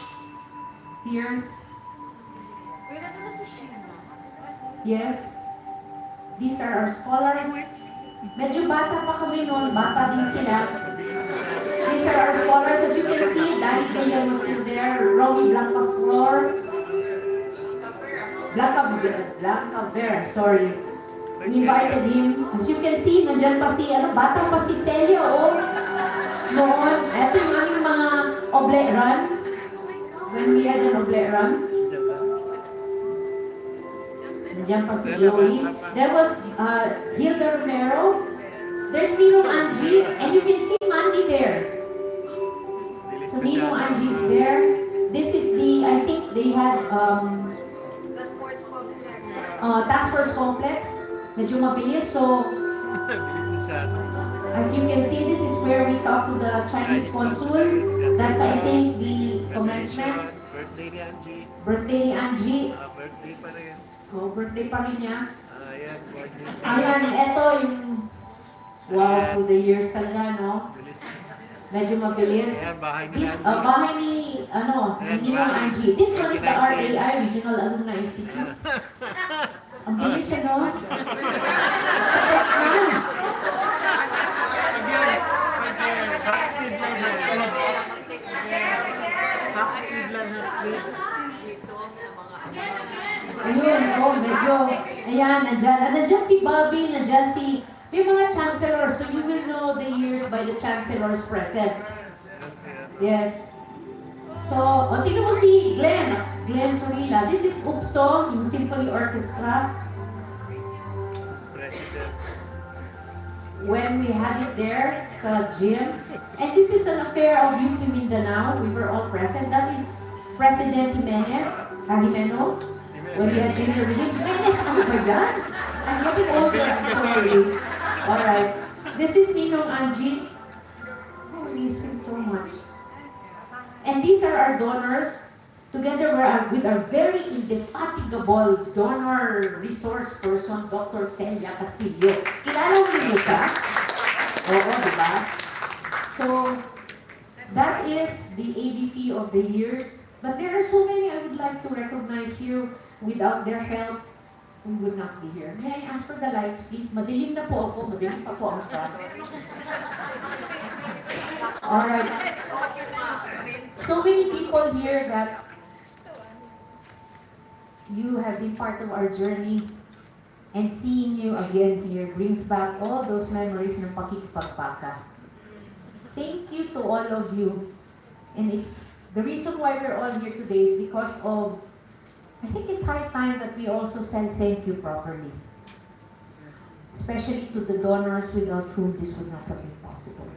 here. Yes. These are our scholars. Medyo bata pa kami noon, bata din sila. These are our scholars. As you can see, Danny Villan was still there. Romy Blanca Vera, sorry. We invited him. As you can see, nandyan pa si, bata pa si Celia, oh. Noon, eto yung aming mga oblate run. When we had an oblate run. Nandiyan pa si Joey. There was Hilda Romero. There's Ninong Angie. And you can see Mandy there. So Ninong Angie's there. This is the, I think they had The sports complex. task force complex. Medyo mabilis. So, as you can see, this is where we talk to the Chinese consul. That's, I think, the commencement. Birthday ni Angie. Birthday ni Angie. Birthday pa rin. Oh, birthday pa rin niya. Ayan, birthday. Ayan, eto yung, wow, through the years talaga, no? Bilis. Medyo mabilis. Ayan, bahay ni This, Angie. bahay ni, ni Ninong Angie. This one is the 19. RAI, Regional Alumni Institute. Ang bilis siya, no? Yes, ma'am. Half-speed lang, half-speed. Ayun, oh, medyo, ayan, nandyan si Bobby, nandyan si, yung mga chancellors, so you will know the years by the chancellors present. Yes. So, tingnan mo si Glenn Sorila. This is UPSO, yung Symphony Orchestra. President. When we had it there sa gym. And this is an affair of UP Mindanao. We were all present. That is President Jimeno. When we had dinner with him. Jimenez, ano ba yan? I'm getting older. Sorry. Alright. This is Ninong Angie's. Oh, we miss him so much. And these are our donors. Together with our very indefatigable donor resource person, Dr. Celia Castillo. Kilala mo niyo siya? Oo, di ba? So, that is the AVP of the years. But there are so many I would like to recognize here. Without their help, we would not be here. May I ask for the lights, please? Madilim na po ako. Madilim pa po ang front. Alright. So many people here that you have been part of our journey, and seeing you again here brings back all those memories ng pakikipagpaka. Thank you to all of you. And it's the reason why we're all here today is because of, I think it's high time that we also say thank you properly. Especially to the donors without whom this would not have been possible.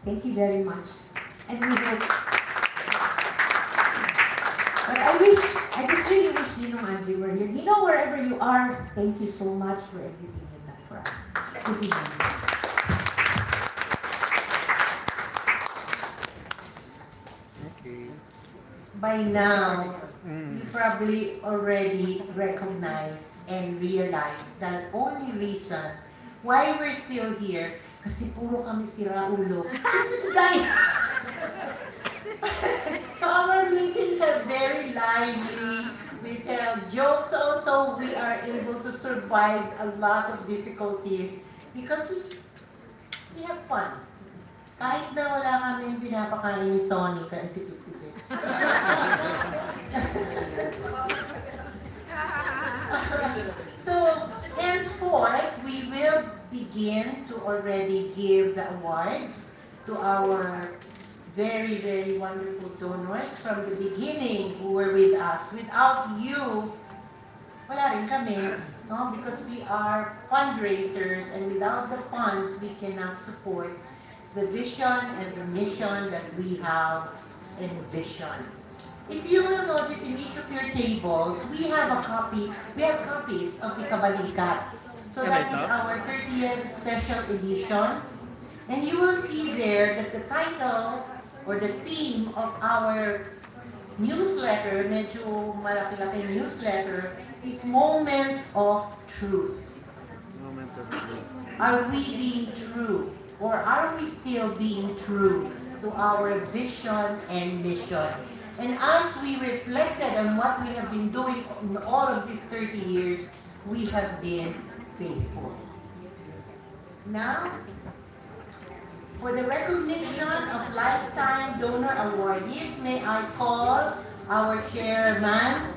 Thank you very much. And we hope. But I just really wish Ninong Angie were here. Nino, wherever you are, thank you so much for everything you've done for us. Good evening. Okay. By now, you probably already recognize and realize that only reason why we're still here, kasi puro kami sira ulo. Guys! So our meetings are very lively. We tell jokes also. We are able to survive a lot of difficulties because we have fun. Kahit na wala kami pinapakain ni Sony, kahit tipid-tipid. So, henceforth, we will begin to already give the awards to our very, very wonderful donors from the beginning who were with us. Without you, wala rin kami, no? Because we are fundraisers, and without the funds, we cannot support the vision and the mission that we have envisioned. If you will notice in each of your tables, we have copies of the Kabalikat. So that is our 30th special edition. And you will see there that the title or the theme of our newsletter, medyo malaki-laki newsletter, is Moment of Truth. Moment of truth. Are we being true? Or are we still being true to our vision and mission? And as we reflected on what we have been doing in all of these 30 years, we have been faithful. Now, for the recognition of Lifetime Donor Awardees, may I call our chairman,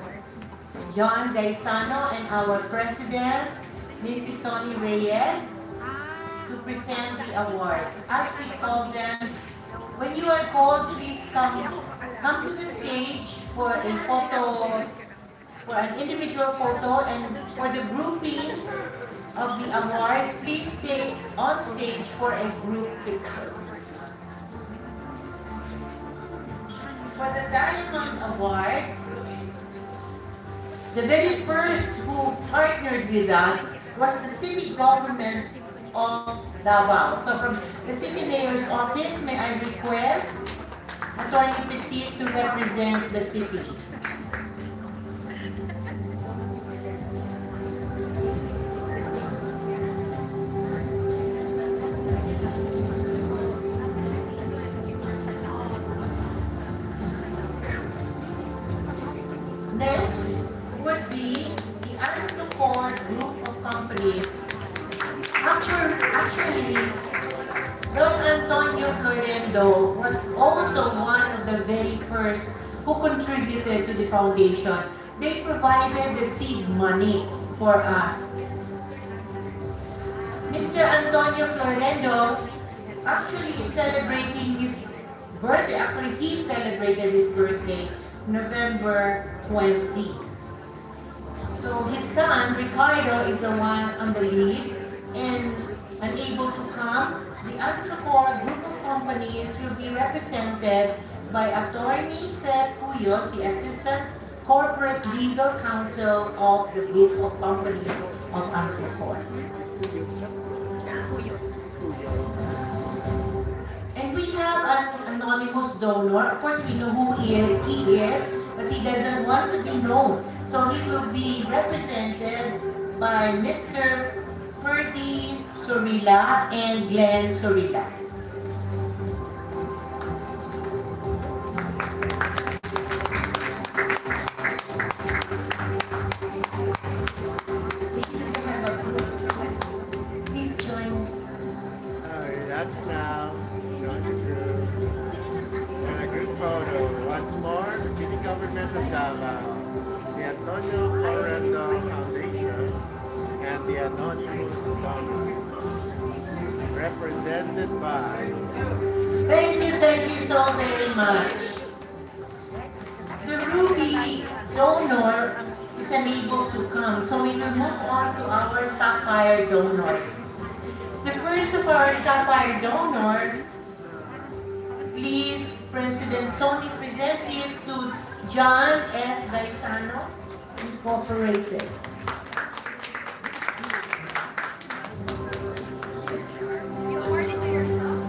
John Gaisano, and our president, Mrs. Sonny Reyes to present the award. As we call them, when you are called, please come to the stage for a photo, for an individual photo, and for the grouping of the awards, please stay on stage for a group picture. For the Diamond Award, the very first who partnered with us was the city government of Davao. So from the city mayor's office, may I request Attorney Petit to represent the city. Next would be the Antocor group of companies. Actually, Don Antonio Florendo was also one of the very first who contributed to the foundation. They provided the seed money for us. Mr. Antonio Florendo actually is celebrating his birthday. Actually, he celebrated his birthday November 20. So his son, Ricardo, is the one on the lead and unable to come. The other four group of companies will be represented by Attorney Fe Puyos, the Assistant Corporate Legal Counsel of the group of companies of Antocor. And we have an anonymous donor. Of course, we know who he is, but he doesn't want to be known. So he will be represented by Mr. Ferdy Sorila and Glenn Sorila. Please join. Alright, that's now. Join the group. And a group photo. Once more, the City Government of Davao, the Antonio Florendo Foundation, and the Anonymous Donor. Represented by Thank you so very much. The Ruby donor is unable to come, so we will move on to our Sapphire donor. The first of our Sapphire donor, please, President Sony, present it to John S. Gaisano, Incorporated. You award it to yourself.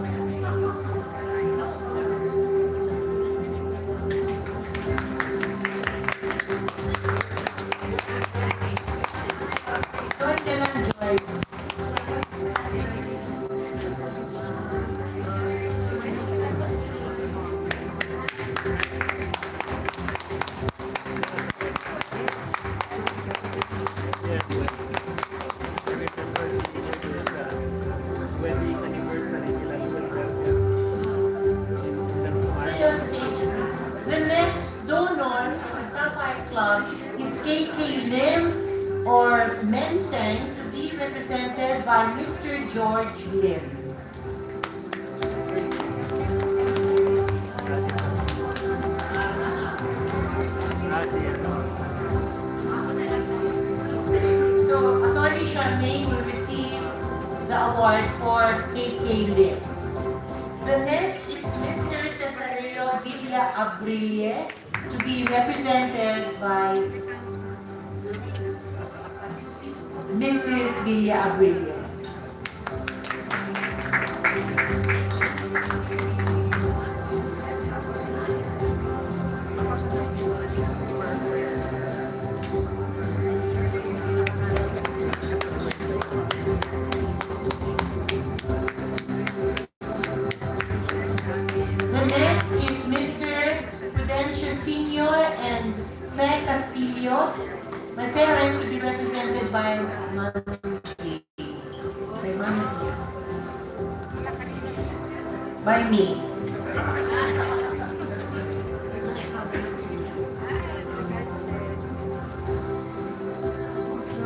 Join them and join. yeah, remember the wedding anniversary nila The next donor of the Sapphire Club is KK Lim or Menseng, to be represented by Mr. George Lim. So, Attorney Charmaine will receive the award for KK Lim. The next is Mr. Cesareo Villa Abrilie, to be represented by Mrs. Villa Abrilie. The next is Mr. Prudential Senior and Fe Castillo. My parents will be represented by by me.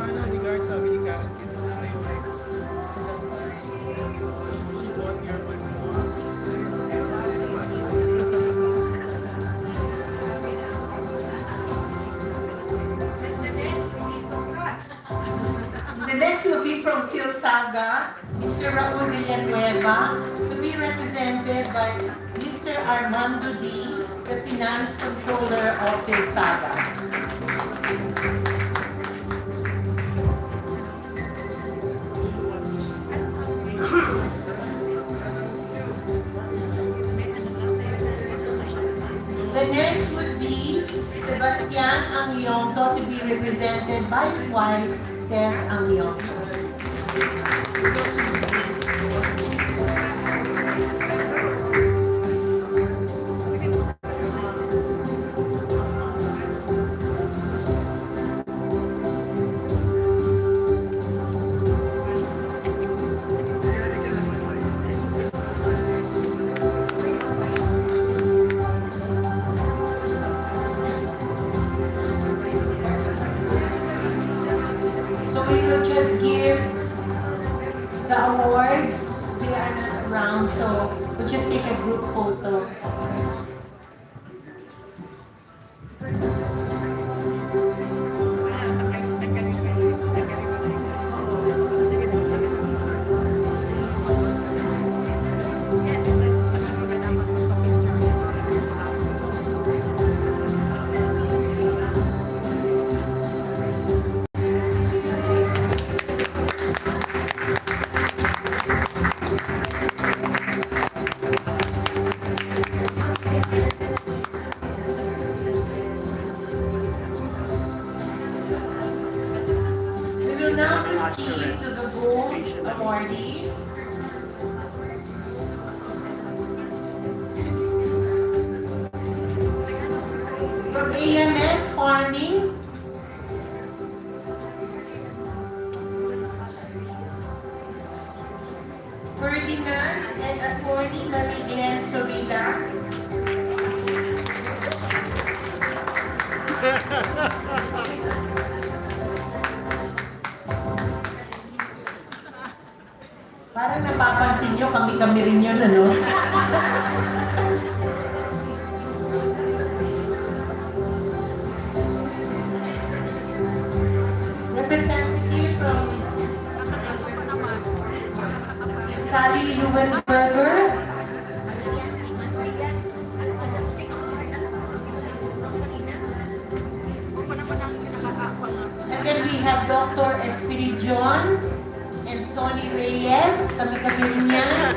Ano, regards sa Amerika. next will be from Philsaga, Mr. Raul Villanueva, to be represented by Mr. Armando D., the Finance Controller of Philsaga. The next would be Sebastian Anglionto, to be represented by his wife, Tess Anglionto. So we will just give the awards. We are not around, so we'll just take a group photo. We will now proceed to the gold awardee. From AMS Farming, Ferdinand and Attorney Marie Glenn Sorila. Parang napapansin nyo, kami-kami rin yun, ano? Representative from Sally Leuenberger. And then we have Dr. Espiridion and Sonny Reyes. Kami-kami rin yan.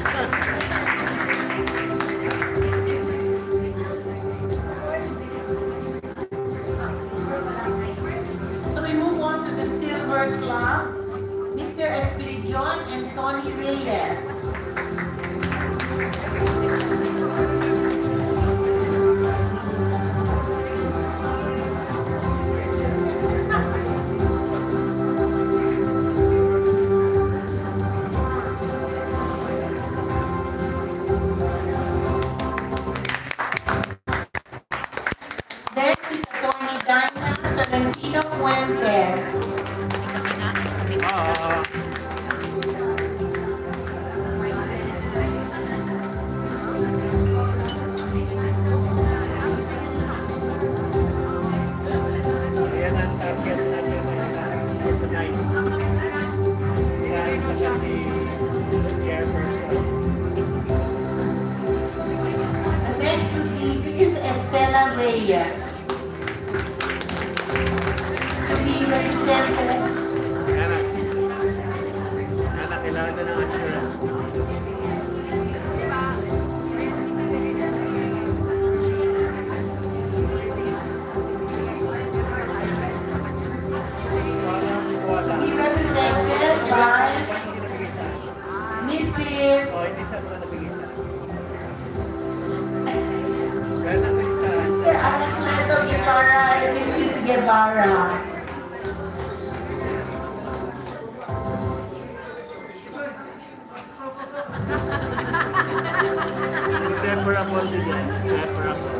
So we move on to the Silver Club. Mr. Espiridion and Sonny Reyes. Next is Attorney Dinah Tolentino Fuentes. Ayan ang target natin for tonight. Yan kasi si chairperson. The next would be Mrs. Estela Reyes. To be represented. Anak. Anak, kailangan na ng assurance. To be represented by Mrs. O, hindi sa mga nabigyan. Kaya nasa listahan. Mr. Anacleto Guevara and Mrs. Guevara. Separable din yan. Separable.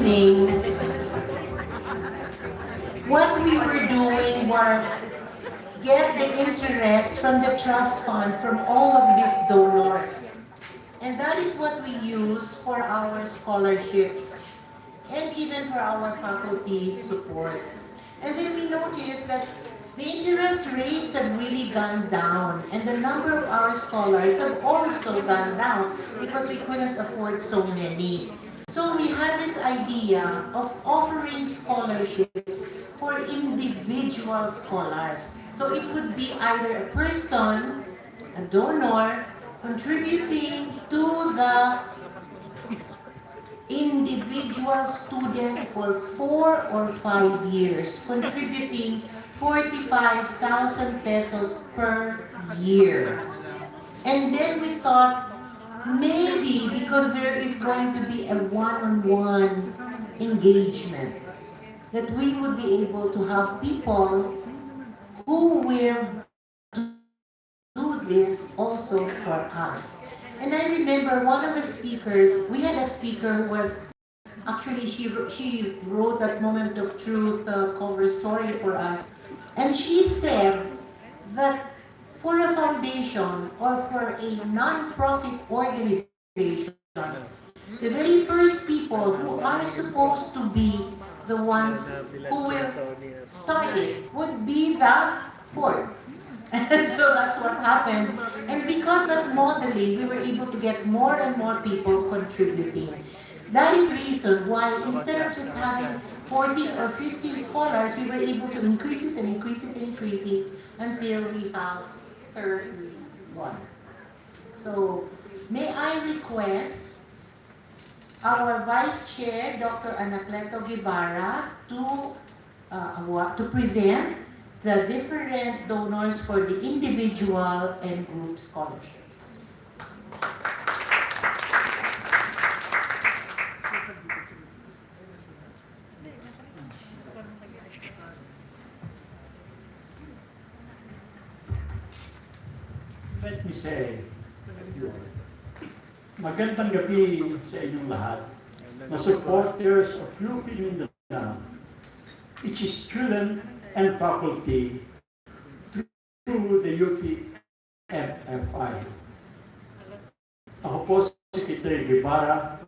beginning, what we were doing was get the interest from the trust fund from all of these donors. And that is what we use for our scholarships and even for our faculty support. And then we noticed that the interest rates have really gone down and the number of our scholars have also gone down because we couldn't afford so many. So we had this idea of offering scholarships for individual scholars. So it would be either a person, a donor, contributing to the individual student for 4 or 5 years, contributing 45,000 pesos per year. And then we thought, maybe because there is going to be a one-on-one engagement, that we would be able to have people who will do this also for us. And I remember one of the speakers, we had a speaker who was, actually she wrote that Moment of Truth cover story for us. And she said that for a foundation or for a non-profit organization, the very first people who are supposed to be the ones who will start it would be the poor. And so that's what happened. And because of that modeling, we were able to get more and more people contributing. That is the reason why instead of just having 14 or 15 scholars, we were able to increase it and increase it and increase it until we have 31. So may I request our Vice Chair, Dr. Anacleto Guevara, to present the different donors for the individual and group scholarships. Let me say, magandang gabi sa inyong lahat, na supporters of UP Mindanao, its student and faculty through the UPMFI. Ako po si Secretary Guevara,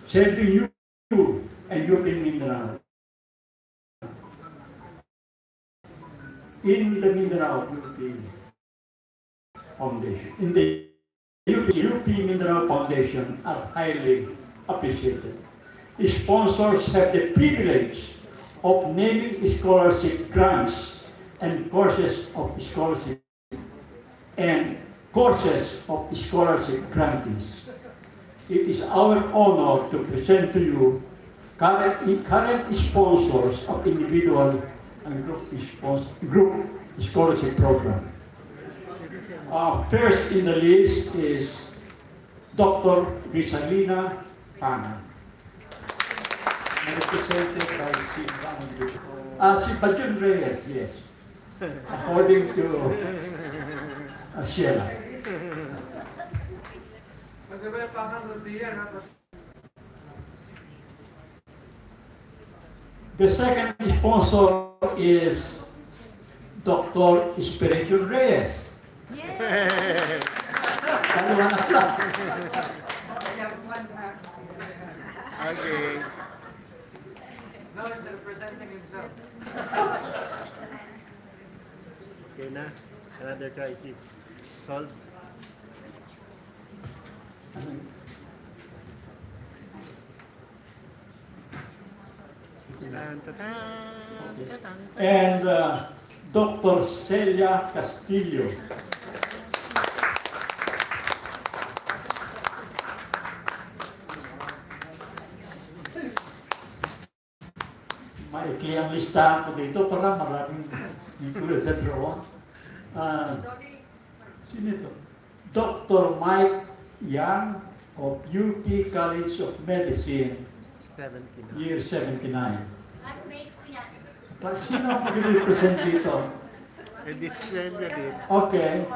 serving you and UP Mindanao in the Mindanao UP Foundation. In the UP Mindanao Foundation are highly appreciated. Sponsors have the privilege of naming scholarship grants and courses of scholarship grantees. It is our honor to present to you current sponsors of individual and group scholarship program. First in the list is Dr. Rizalina Pana, represented by si Bajun Reyes, yes, according to Sheila. The second sponsor is Dr. Espiritu Reyes. Okay. Now he's representing himself. Okay na. Another crisis. Solved. And Dr. Celia Castillo. Maikli ang listahan ko dito para maraming included sa draw. Sino ito? Dr. Mike Yang of UP College of Medicine, 79. year 79. Classmate ko yan. Sino ang mag-represent dito? Send you din. Okay.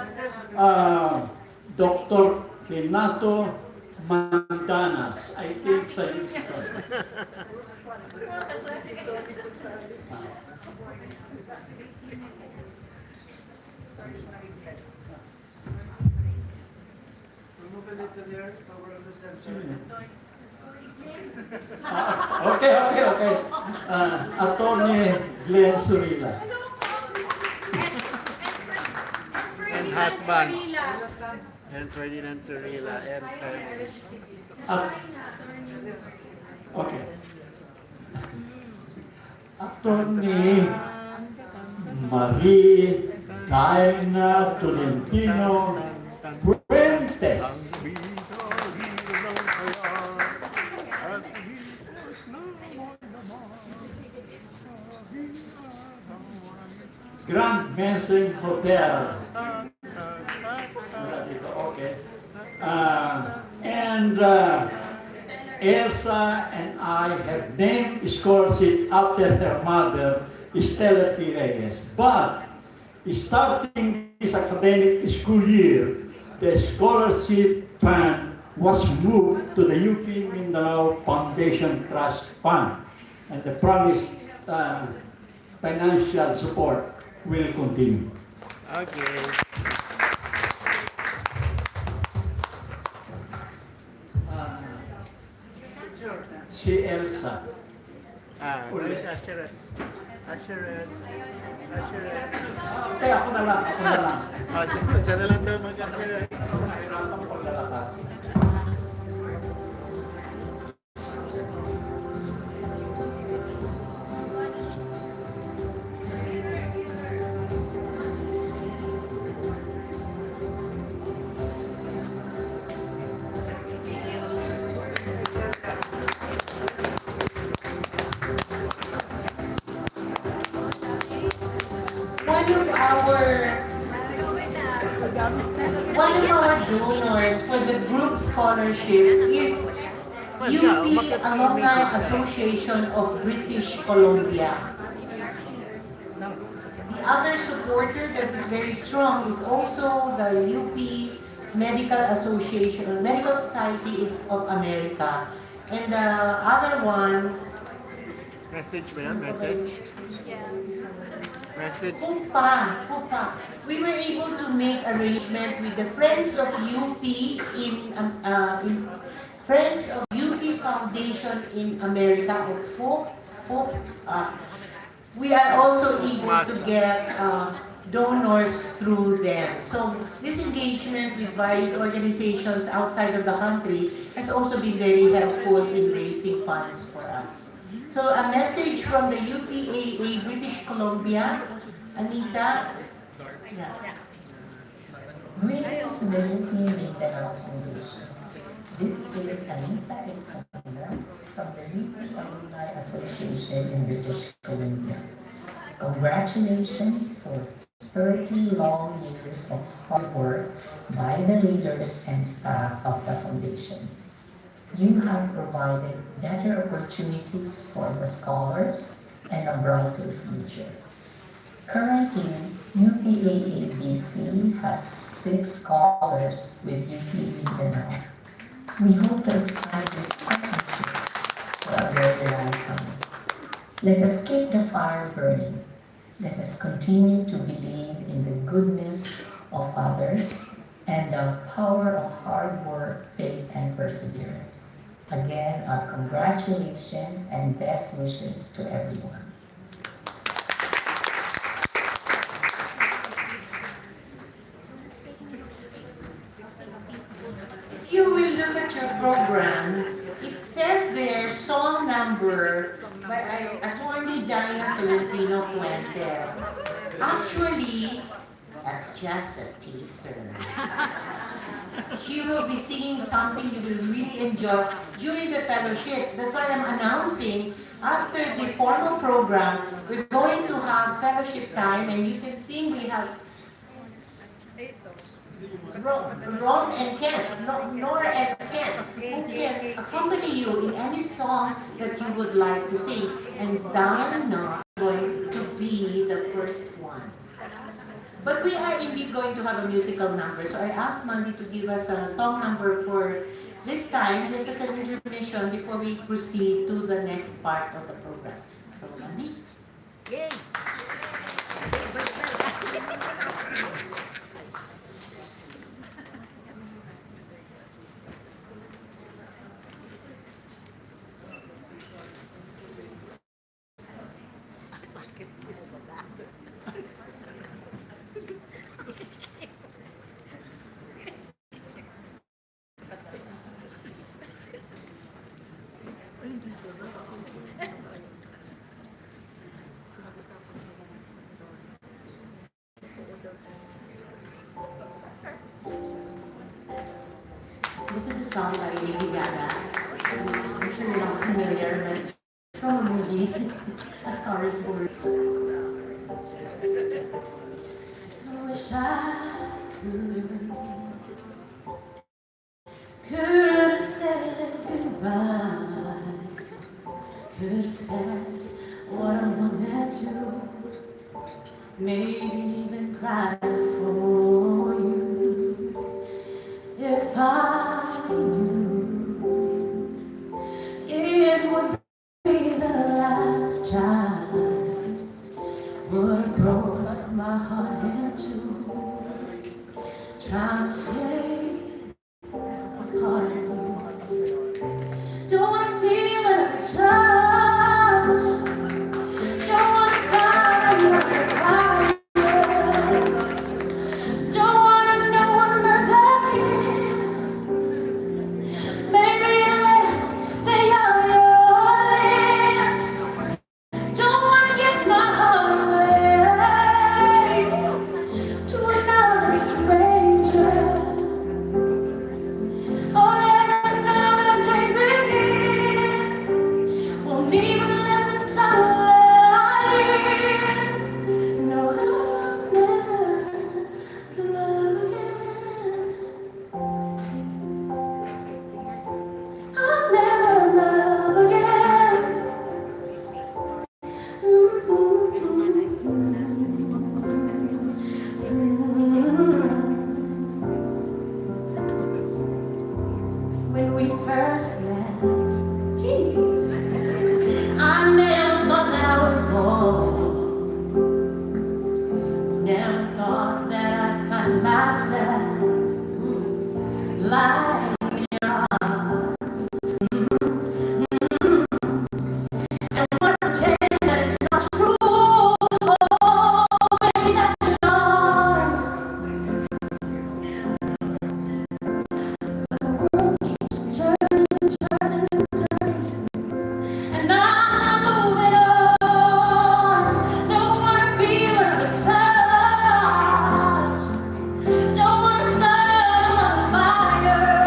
Dr. Renato Mandanas. I think sa Mexico. Remove it there, so we're on the center. Okay. Attorney Glenn Surila. And husband. And Ferdinand Surila and family. At, okay. Attorney Marie Daina Tolentino Fuentes. Grand Mensing Hotel. Okay. And Elsa and I have named scholarship after her mother, Estela P. Reyes. But starting this academic school year, the scholarship fund was moved to the UP Mindanao Foundation Trust Fund, and the promised financial support will continue. Okay. Si Elsa. No, it's Assurance. Assurance. Kaya ako na lang. Siya na lang daw mag-assurance. Mahirapan paglalakas. One of our donors for the group scholarship is UP Alumni Association of British Columbia. The other supporter that is very strong is also the UP Medical Association, Medical Society of America. And the other one, Message ba yan? Message? Message. Pupa. We were able to make arrangement with the Friends of UP in Friends of UP Foundation in America or we are also able to get donors through them. So this engagement with various organizations outside of the country has also been very helpful in raising funds for us. So a message from the UPAA British Columbia, Anita. Yeah. Greetings to the UP Mindanao Foundation. This is Anita Ecamila from the UP Alumni Association in British Columbia. Congratulations for 30 long years of hard work by the leaders and staff of the foundation. You have provided better opportunities for the scholars and a brighter future. Currently, UPAABC has 6 scholars with UP Mindanao. We hope to expand this partnership for a very long time. Let us keep the fire burning. Let us continue to believe in the goodness of others and the power of hard work, faith, and perseverance. Again, our congratulations and best wishes to everyone. If you will look at your program, it says there song number by Attorney Diana Filipino Fuentes. Actually, that's just a teaser. She will be singing something you will really enjoy during the fellowship. That's why I'm announcing after the formal program, we're going to have fellowship time, and you can sing. We have Ron and Ken, Nora and Ken, who can accompany you in any song that you would like to sing. And Diana is going to be the first one. But we are indeed going to have a musical number. So I asked Mandy to give us a song number this time, just as an intermission before we proceed to the next part of the program. So, Mandy? Yay! This is a song by Lady Gaga. I'm sure you're not familiar, but it's from a movie, A Star is Born. I wish I could have said goodbye, could have said what I wanted to, maybe even cried for you. If I knew it would be the last time, would have broke my heart in two, trying to save a part of you. Don't wanna feel every touch, don't wanna start another fire, don't wanna know what love is. Maybe unless they are your lips, don't wanna give my heart away to another stranger. Oh, let another day begin. Won't even let the sunlight in. No, I'll never love again. I'll never love again. When we first met, I never thought that I would fall. Never thought that I'd find myself lying in your arms. And what a pretend that it's not true. Oh, baby, that you're gone. But the world keeps turning, turning, turning. And I'm not moving on. Don't wanna feel another touch. Don't wanna start another fire.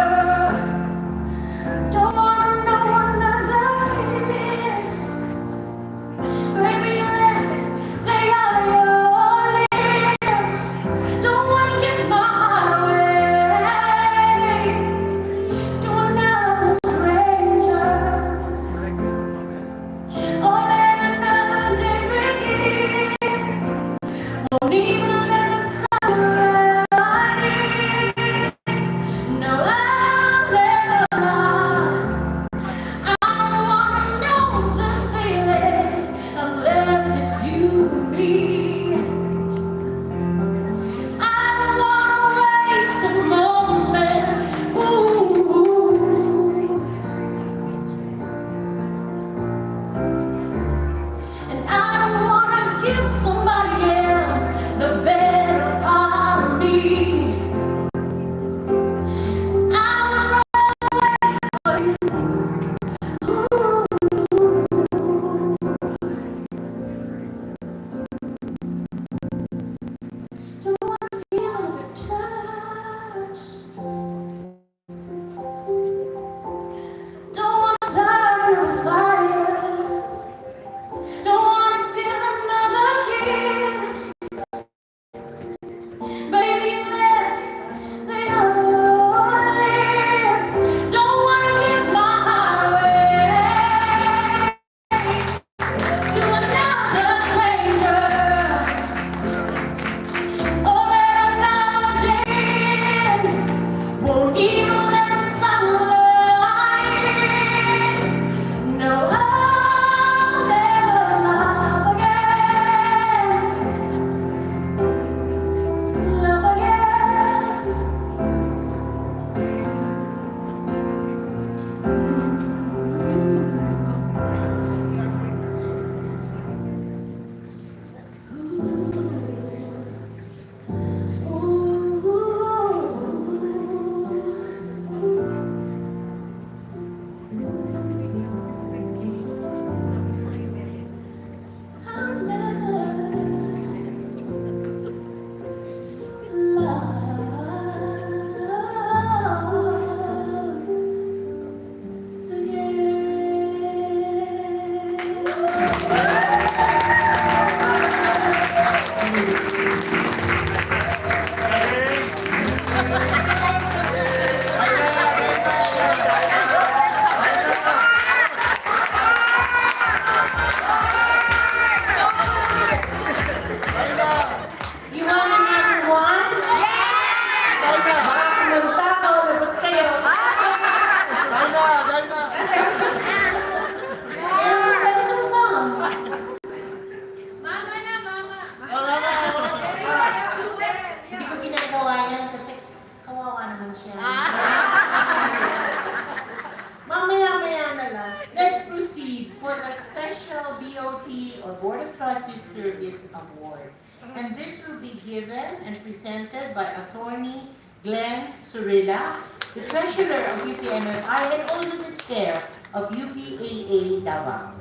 received for the Special BOT or Board of Trustees Service Award. And this will be given and presented by Attorney Glenn Surilla, the Treasurer of UPMFI and also the Chair of UPAA Davao.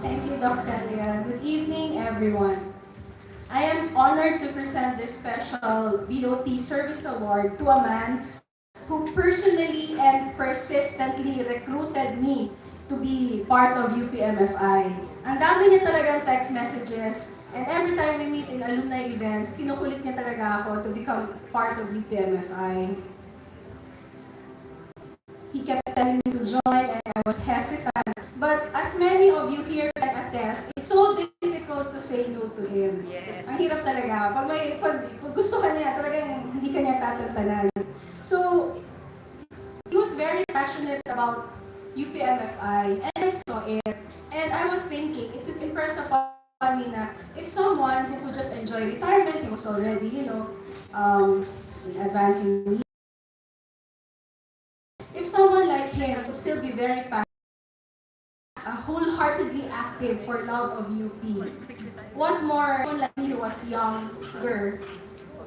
Thank you, Doc Celia. Good evening, everyone. I am honored to present this special BOT Service Award to a man who personally and persistently recruited me to be part of UPMFI. Ang dami niya talagang text messages, and every time we meet in alumni events, kinukulit niya talaga ako to become part of UPMFI. He kept telling me to join and I was hesitant. But as many of you here can attest, it's so difficult to say no to him. Yes. Ang hirap talaga. Pag gusto ka niya, talagang hindi ka niya tatantanan. So, he was very passionate about UPMFI and I saw it. And I was thinking, it would impress upon me na if someone who could just enjoy retirement, he was already, in advancing. If someone like him would still be very passionate, wholeheartedly active for love of UP, what more someone like me who was younger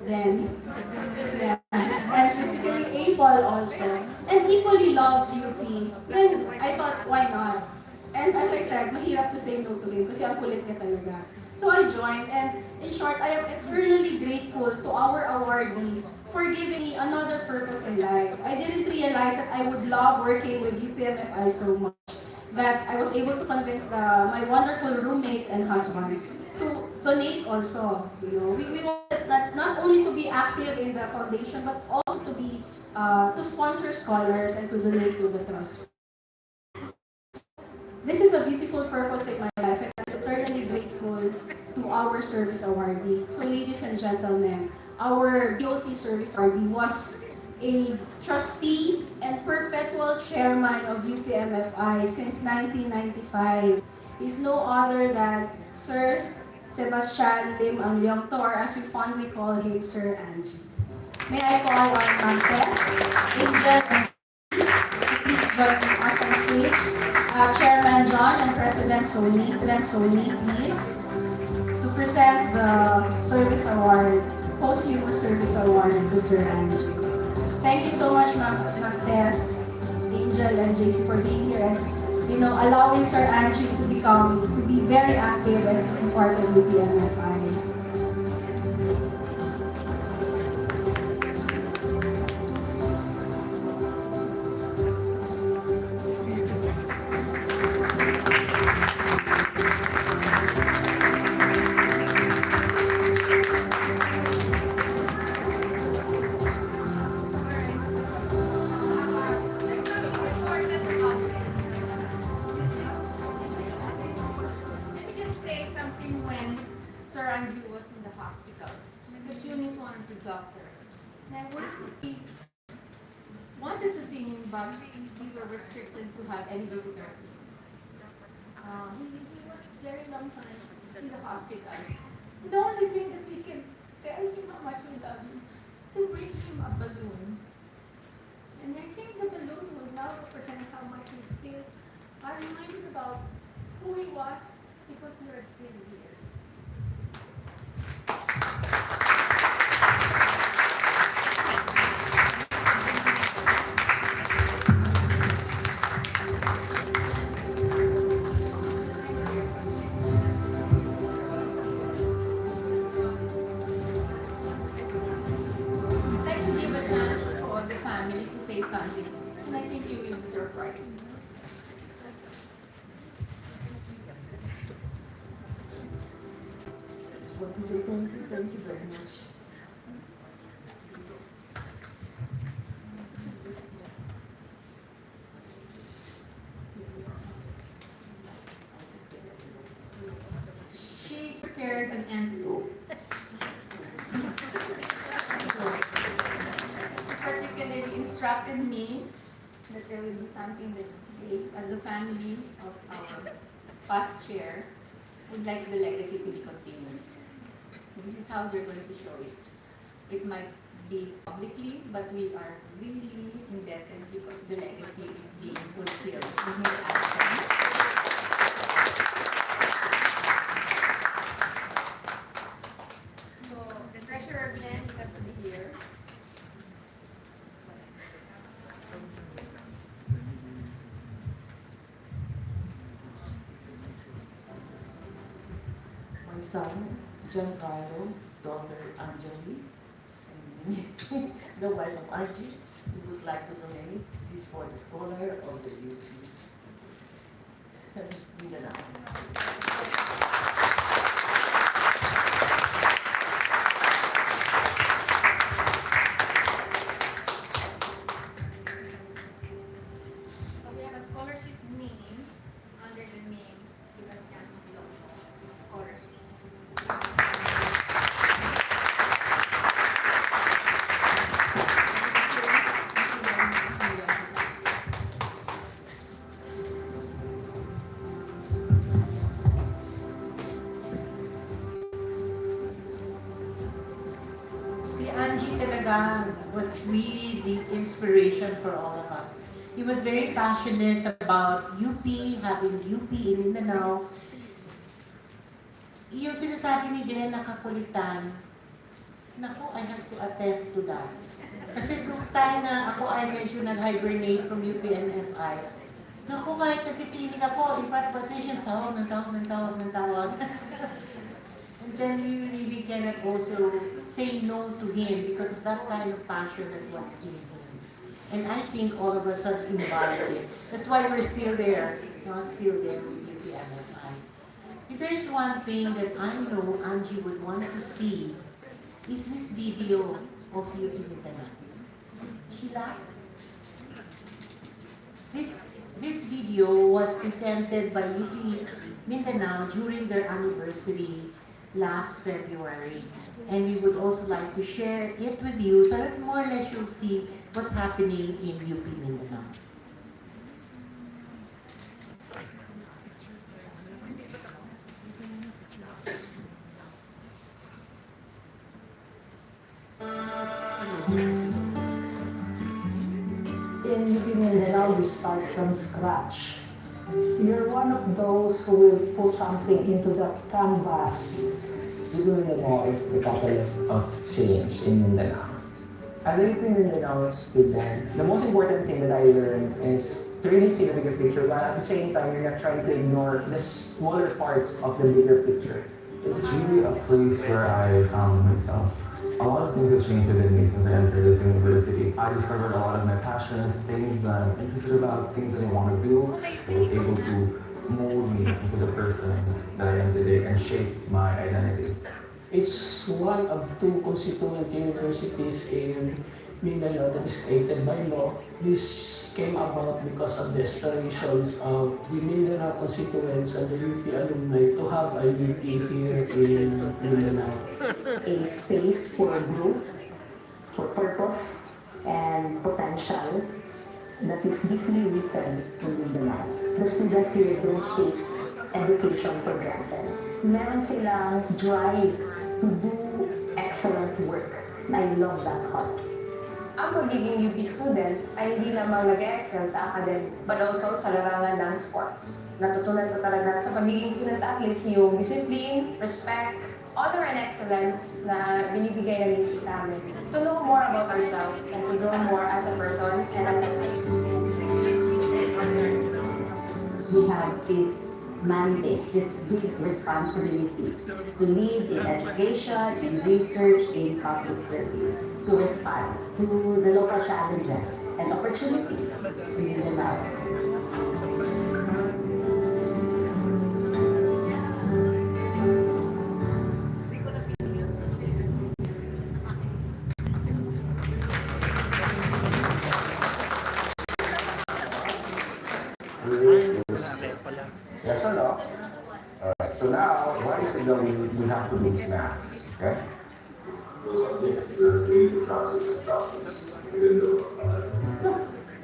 then, yes, and physically able also, and equally loves UP, then I thought, why not? And as I said, mahirap to say no to him kasi ang kulit niya talaga. So I joined, and in short, I am eternally grateful to our awardee for giving me another purpose in life. I didn't realize that I would love working with UPMFI so much that I was able to convince my wonderful roommate and husband to donate also. We wanted not only to be active in the foundation, but also to be to sponsor scholars and to donate to the trust. This is a beautiful purpose in my life, and I'm eternally grateful to our service awardee. So, ladies and gentlemen, our BOT service awardee was a trustee and perpetual chairman of UPMFI since 1995. He's no other than Sir Sebastian Lim Angyongto, or as we fondly call him, Sir Angie. May I call our Mantes, Angel, and please join us on stage. Chairman John and President Sony, please, to present the service award, posthumous service award to Sir Angie. Thank you so much, Mantes, Angel, and JC for being here and allowing Sir Angie to be very active and be part of UPMFI. Sir Andrew was in the hospital. The Tunis wanted the doctors. And I wanted to see him, but we were restricted to have any visitors. He was very long time in the hospital. The only thing that we can tell him how much we love him is to bring him a balloon. And I think the balloon will now represent how much we still are reminded about who he was because we are still here. Something, and I think you will be surprised. I just want to say thank you very much. She prepared an envelope. Particularly instructed me that there will be something that they, as a family of our past chair, would like the legacy to be continued. This is how they're going to show it. It might be publicly, but we are really indebted because the legacy is being fulfilled in his absence. So the treasurer again, you have to be here. My son, Giancarlo, daughter Anjali, and the wife of Angie, who would like to donate this for the scholar of the UP Mindanao. So we have a scholarship name under the name Sebastian Longo Scholarship. Si Angie talaga was really the inspiration for all of us. He was very passionate about UP, having UP in Mindanao. Yung sinasabi ni Glenn na kakulitan, naku, I have to attest to that. Kasi kung time na ako ay medyo nag-hibernate from UPNFI, naku, kahit nagtitinig ako, in front of a patient, tawag ng tawag ng tawag ng tawag. And then we really cannot also say no to him because of that kind of passion that was in him. And I think all of us has imbibed it. That's why we're still there, still there with UPNFI. If there's one thing that I know Angie would want to see, is this video of UP Mindanao. Sheila? This video was presented by UP Mindanao during their anniversary last February. And we would also like to share it with you so that more or less you'll see what's happening in UP Mindanao. In UP Mindanao, we start from scratch. You're one of those who will put something into that canvas. UP Mindanao is the capital of change in Mindanao. As a UP Mindanao student, the most important thing that I learned is to really see the bigger picture, but at the same time, you're not trying to ignore the smaller parts of the bigger picture. It's really a place where I found myself. A lot of things have changed within me since I entered this university. I discovered a lot of my passions, things I'm interested about, things that I want to do, that were able to mold me into the person that I am today and shape my identity. It's one of two constituent universities in Mindanao that is created by law. This came about because of the aspirations of the Mindanao constituents and the UP alumni to have a UP here in Mindanao. A space for growth, for purpose, and potential that is deeply rooted in Mindanao. The students here don't take education for granted. Meron silang drive to do excellent work. And I love that part. Ang pagiging UP student ay hindi lamang nag-excel sa academic, but also sa larangan ng sports. Natutunan ko talaga sa pagiging student athlete yung discipline, respect, honor and excellence na binibigay ng UP namin. To know more about ourselves and to grow more as a person and as a We have this mandate, this big responsibility to lead in education, in research, in public service, to respond to the local challenges and opportunities in Mindanao. Yes or no? Alright, so now, what is it that we have to do next? Okay? You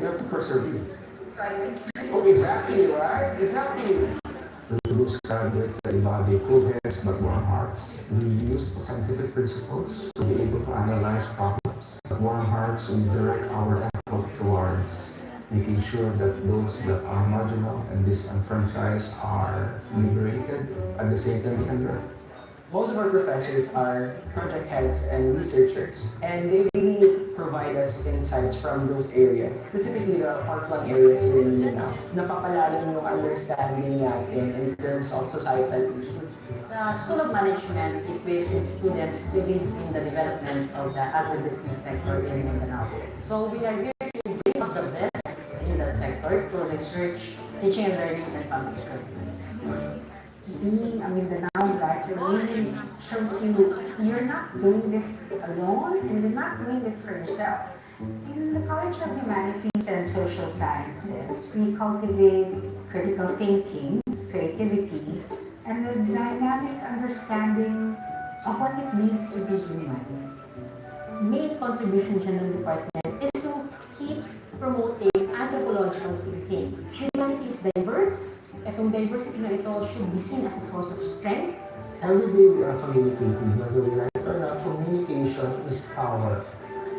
have to persevere. Oh, exactly, right? Exactly. Those graduates that embody cool heads but warm hearts. We use scientific principles to be able to analyze problems jobs. Warm hearts will direct our efforts towards making sure that those that are marginal and disenfranchised are liberated at the same time we can learn. Most of our professors are project heads and researchers, and they really provide us insights from those areas, specifically the far-flung areas here in Mindanao. Napapalalim yung understanding natin in terms of societal issues. The School of Management equips its students to lead in the development of the agribusiness sector in Mindanao. So we are here to bring out the best in that sector through research, teaching and learning, and public service. Being a Mindanao graduate really shows you you're not doing this alone and you're not doing this for yourself. In the College of Humanities and Social Sciences, we cultivate critical thinking, creativity, and the dynamic understanding of what it means to be human. Main contribution dyan ng department is to keep promoting anthropological thinking. Humanity is diverse. Itong diversity na ito should be seen as a source of strength. Every day we are communicating, whether we like it or not, communication is power.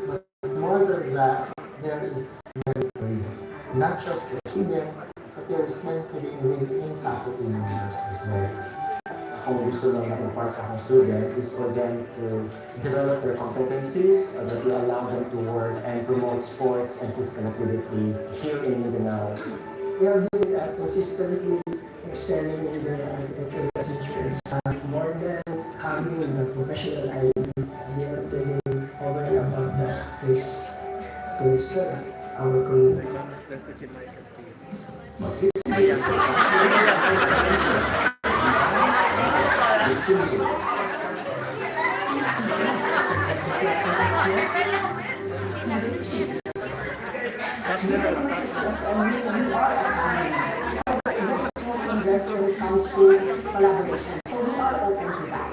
But more than that, there is mentoring. Not just for students, but there is mentoring within faculty members as well. Kung gusto lang natin para sa aking students is for them to develop their competencies that will allow them to work and promote sports and physical activity here in Mindanao. We have been consistently excelling in the architectural teachers. More than having the professional ID, at the end of the day, over and above that is to serve our community. When it comes to collaboration. So we are open to that.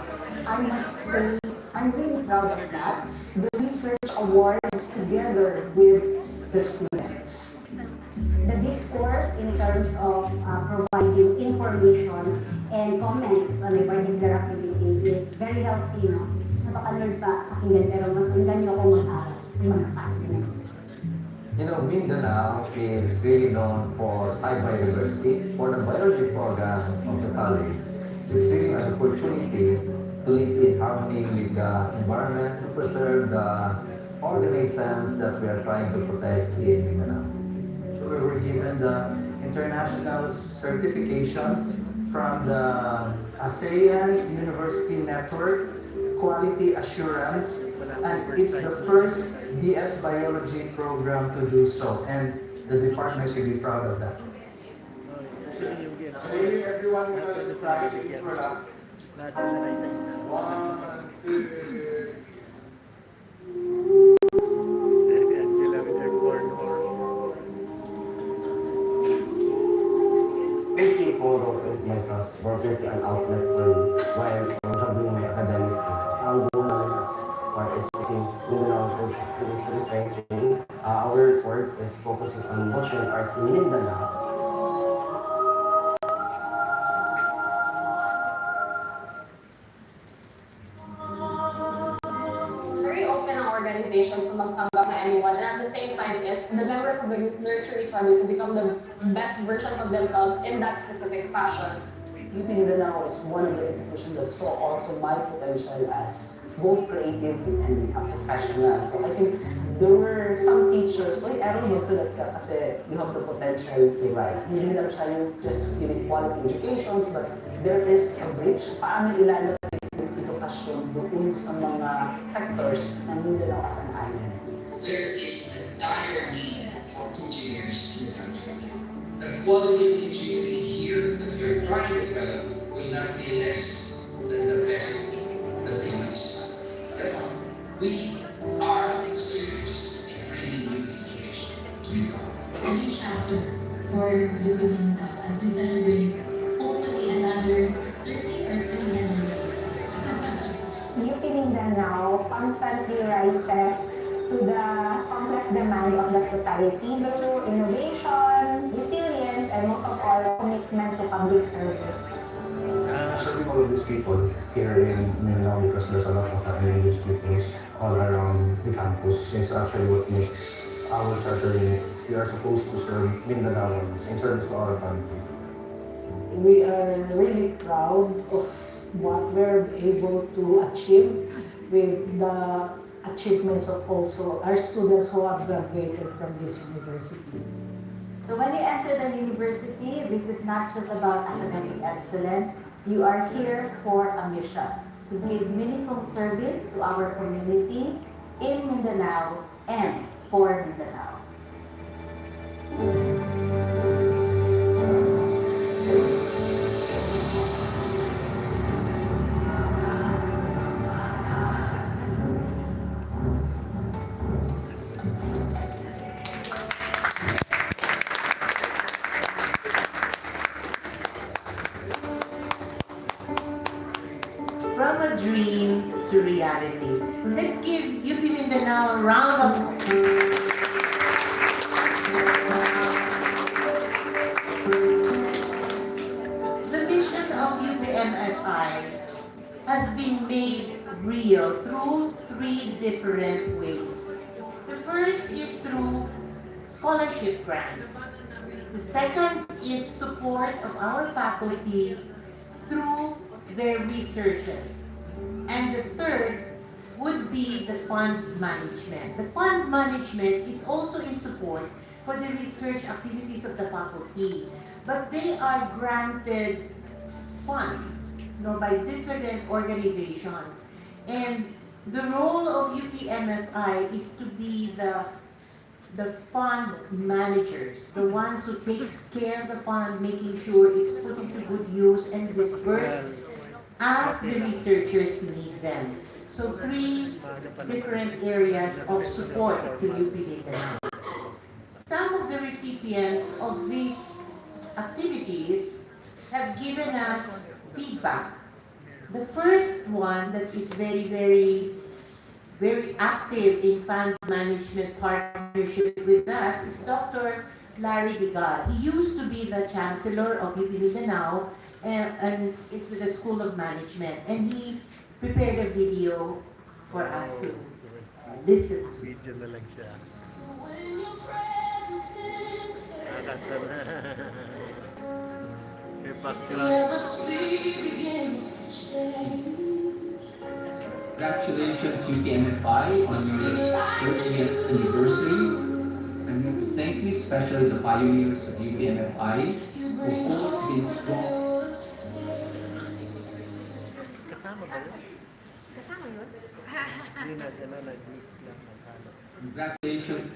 I must say, I'm really proud of that. The research awards together with the students. The discourse in terms of providing information and comments on a particular activity is very healthy, no? Napaka-learn pa pakinggan, pero mas hanggang nyo akong mag-aaral. You know, Mindanao is really known for Thai Biodiversity. For the biology program of the college, it's really an opportunity to live in harmony with the environment, to preserve the organisms that we are trying to protect in Mindanao. So we were given the international certification from the ASEAN University Network Quality Assurance, and it's the first BS Biology program to do so, and the department should be proud of that. Maybe everyone will try to for that. 1, 2. Basically, for myself, work with an outlet for while juggling my academics. Ang goal namin is practicing Mindanao culture. Our report is focusing on culture and arts in Mindanao. Very open ang organization to magtanggap na anyone, and at the same time is the members of the group nurture each other to become the best versions of themselves in that specific passion. UP Mindanao is one of the institutions that saw also my potential as both creative and professional. So I think there were some teachers, oy, Aaron, magsulat ka kasi you have the potential to write. Hindi lang siya yung just giving quality education, but there is a bridge. Paano ilalagay yung edukasyon doon sa mga sectors ng Mindanao as an island? There is a dire need for engineers in the country. The quality of engineering here that we are trying to develop will not be less than the best that they use. Therefore, we are serious in bringing new education to Mindanao. A new chapter for UP Mindanao as we celebrate hopefully another 30 or 300 years. UP Mindanao constantly rises to the complex demand of the society through innovation, resilience, and most of all, commitment to public service. serving all of these people here in Mindanao, because there's a lot of indigenous peoples all around the campus, is actually what makes our charter unique. We are supposed to serve Mindanaoans in service to our country. We are really proud of what we're able to achieve with the achievements of also our students who have graduated from this university. So when you enter the university, this is not just about academic excellence. You are here for a mission to give meaningful service to our community in Mindanao and for Mindanao. From a dream to reality. Let's give UP Mindanao a round of The mission of UPMFI has been made real through three different ways. The first is through scholarship grants. The second is support of our faculty through their researches. And the third would be the fund management. The fund management is also in support for the research activities of the faculty, but they are granted funds, by different organizations. And the role of UPMFI is to be the fund managers, the ones who takes care of the fund, making sure it's put into good use and dispersed as the researchers need them. So three different areas of support to UP Mindanao. Some of the recipients of these activities have given us feedback. The first one that is very active in fund management partnership with us is Dr. Larry Degal. He used to be the Chancellor of UP Mindanao, and it's with the School of Management. And he prepared a video for us to listen to. Video na lang siya. Congratulations UPMFI on your 30th anniversary. I'm going to thank you, especially the pioneers of UPMFI who've always been strong. Kasama ba yun? Kasama yun? Hindi na, nag-mix lang ng halo. Congratulations.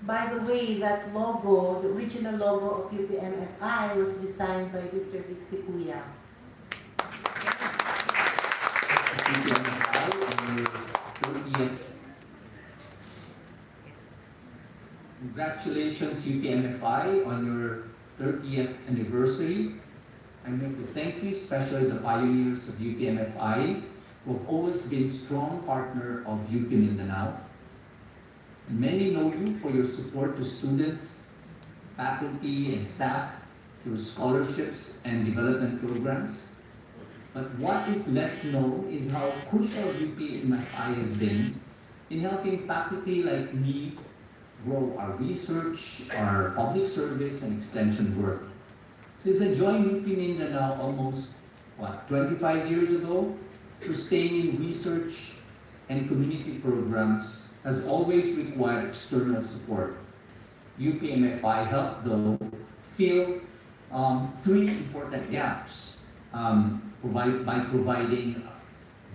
By the way, that logo, the original logo of UPMFI was designed by Mr. Vixie Kuya. Congratulations UPMFI on your 30th anniversary. I'm going to thank you, especially the pioneers of UPMFI who have always been strong partner of UP Mindanao. Many know you for your support to students, faculty, and staff through scholarships and development programs. But what is less known is how crucial UPMFI has been in helping faculty like me grow our research, our public service, and extension work. Since I joined UP Mindanao almost, 25 years ago, sustaining research and community programs has always required external support. UPMFI helped, though, fill three important gaps by providing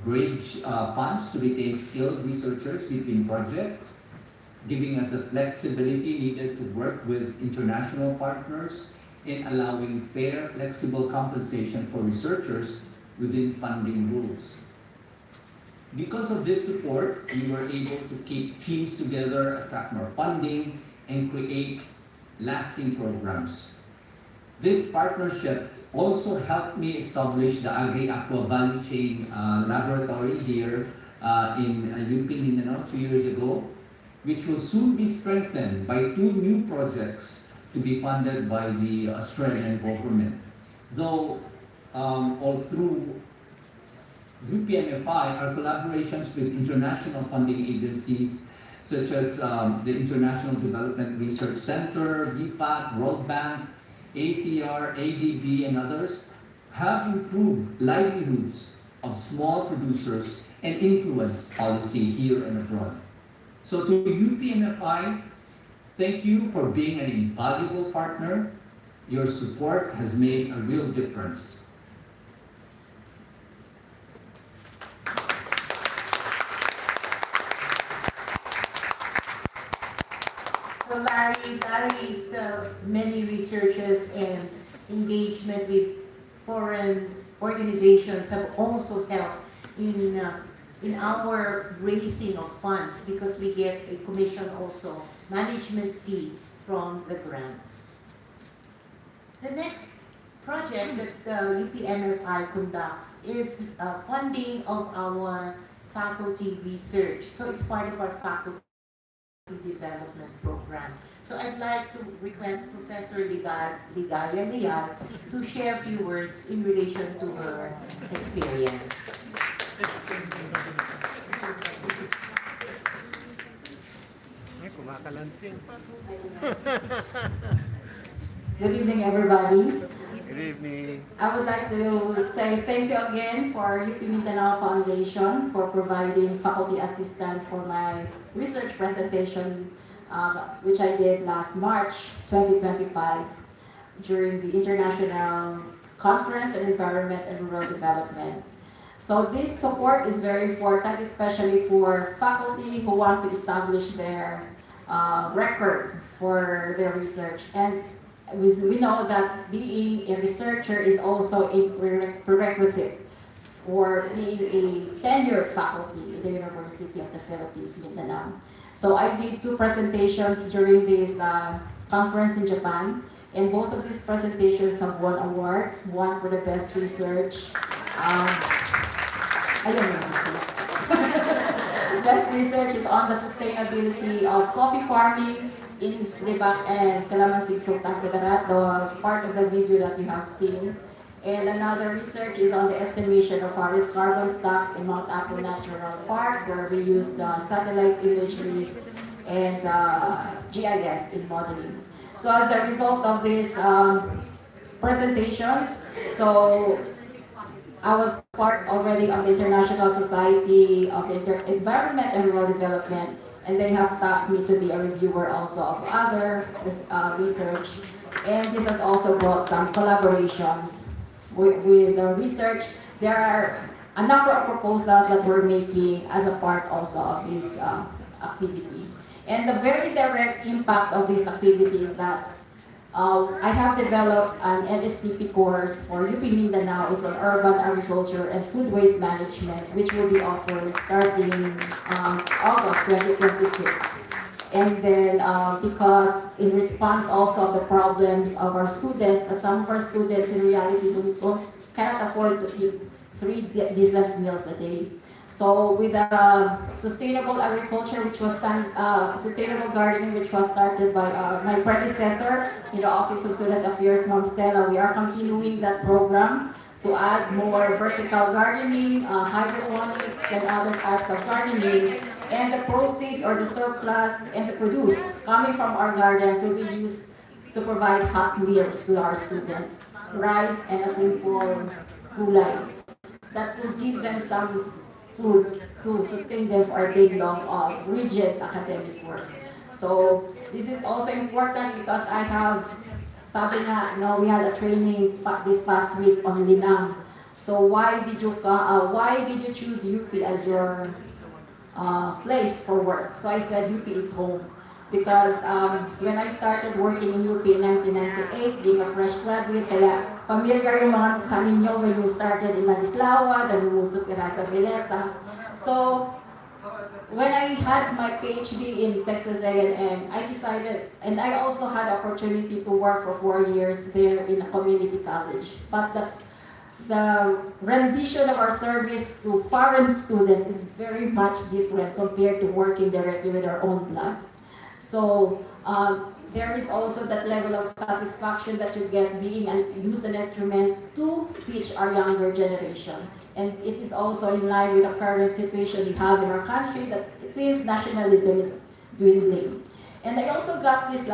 bridge funds to retain skilled researchers between projects, giving us the flexibility needed to work with international partners, and allowing fair, flexible compensation for researchers within funding rules. Because of this support, we were able to keep teams together, attract more funding, and create lasting programs. This partnership also helped me establish the Agri-Aqua Value Chain Laboratory here in UP Mindanao 2 years ago, which will soon be strengthened by 2 new projects to be funded by the Australian government. Though all through UPMFI, our collaborations with international funding agencies such as the International Development Research Center, BFAT, World Bank, ACR, ADB, and others have improved livelihoods of small producers and influenced policy here and abroad. So to UPMFI, thank you for being an invaluable partner. Your support has made a real difference. So Larry's many researches and engagement with foreign organizations have also helped in our raising of funds because we get a commission also, management fee from the grants. The next project that UPMFI conducts is funding of our faculty research. So it's part of our faculty development program. So I'd like to request Professor Ligaya Leal to share a few words in relation to her experience. Good evening, everybody. Good evening. I would like to say thank you again for UP Mindanao Foundation for providing faculty assistance for my research presentation, which I did last March 2025 during the International Conference on Environment and Rural Development. So this support is very important, especially for faculty who want to establish their record for their research. And we know that being a researcher is also a prerequisite for being a tenured faculty in the University of the Philippines Mindanao. So I did 2 presentations during this conference in Japan, and both of these presentations have won awards, one for the best research. Best research is on the sustainability of coffee farming in Libak and Calamansig, Sultan Kudarat, the part of the video that you have seen. And another research is on the estimation of forest carbon stocks in Mount Apo Natural Park, where we use the satellite imageries and GIS in modeling. So as a result of these presentations, so I was part already of the International Society of Environment and Rural Development, and they have tapped me to be a reviewer also of other research. And this has also brought some collaborations with the research. There are a number of proposals that we're making as a part also of this activity. And the very direct impact of this activity is that I have developed an NSTP course for UP Mindanao. It's on urban agriculture and food waste management, which will be offered starting August 2026. And then because in response also of the problems of our students, some of our students in reality cannot afford to eat 3 decent meals a day. So with sustainable agriculture, which was sustainable gardening, which was started by my predecessor in the Office of Student Affairs, Ma'am Stella, we are continuing that program to add more vertical gardening, hydroponics, and other types of gardening. And the proceeds or the surplus and the produce coming from our gardens will be used to provide hot meals to our students, rice and a simple gulay that will give them some food to sustain them for a day long of rigid academic work. So this is also important because I have, sabi nga, we had a training this past week on Linang. So why did you choose UP as your place for work? So I said UP is home. Because when I started working in UP in 1998, being a fresh graduate, kaya familiar yung mga mukha ninyo when you started in Ladislawa, then we moved to Terasa Vilesa. So when I had my PhD in Texas A&M, I decided, and I also had opportunity to work for 4 years there in a community college. But the rendition of our service to foreign students is very much different compared to working directly with our own blood. So there is also that level of satisfaction that you get being used an instrument to teach our younger generation. And it is also in line with the current situation we have in our country that it seems nationalism is dwindling. And I also got this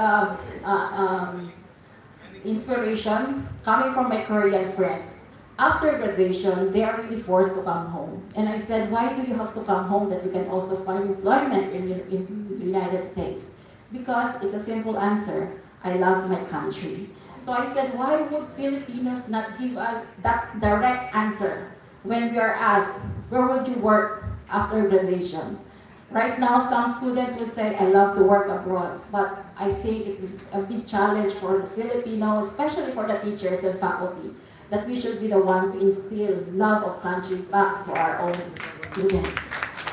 inspiration coming from my Korean friends. After graduation, they are really forced to come home. And I said, why do you have to come home that you can also find employment in the United States? Because it's a simple answer, I love my country. So I said, why would Filipinos not give us that direct answer when we are asked, where would you work after graduation? Right now, some students would say, I love to work abroad, but I think it's a big challenge for the Filipinos, especially for the teachers and faculty, that we should be the ones to instill love of country back to our own students.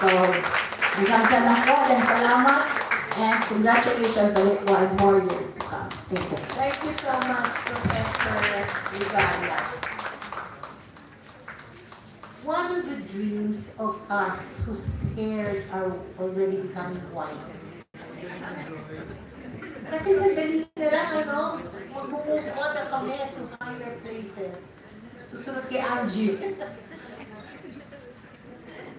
So, hanggang dyan lang po, and salamat, and congratulations ulit po and more years to come. Thank you. Thank you so much, Professor Ligaria. One of the dreams of us whose hairs are already becoming white. Kasi sandali na lang, ano, mag-move on na kami to higher places. Susunod kay Angie.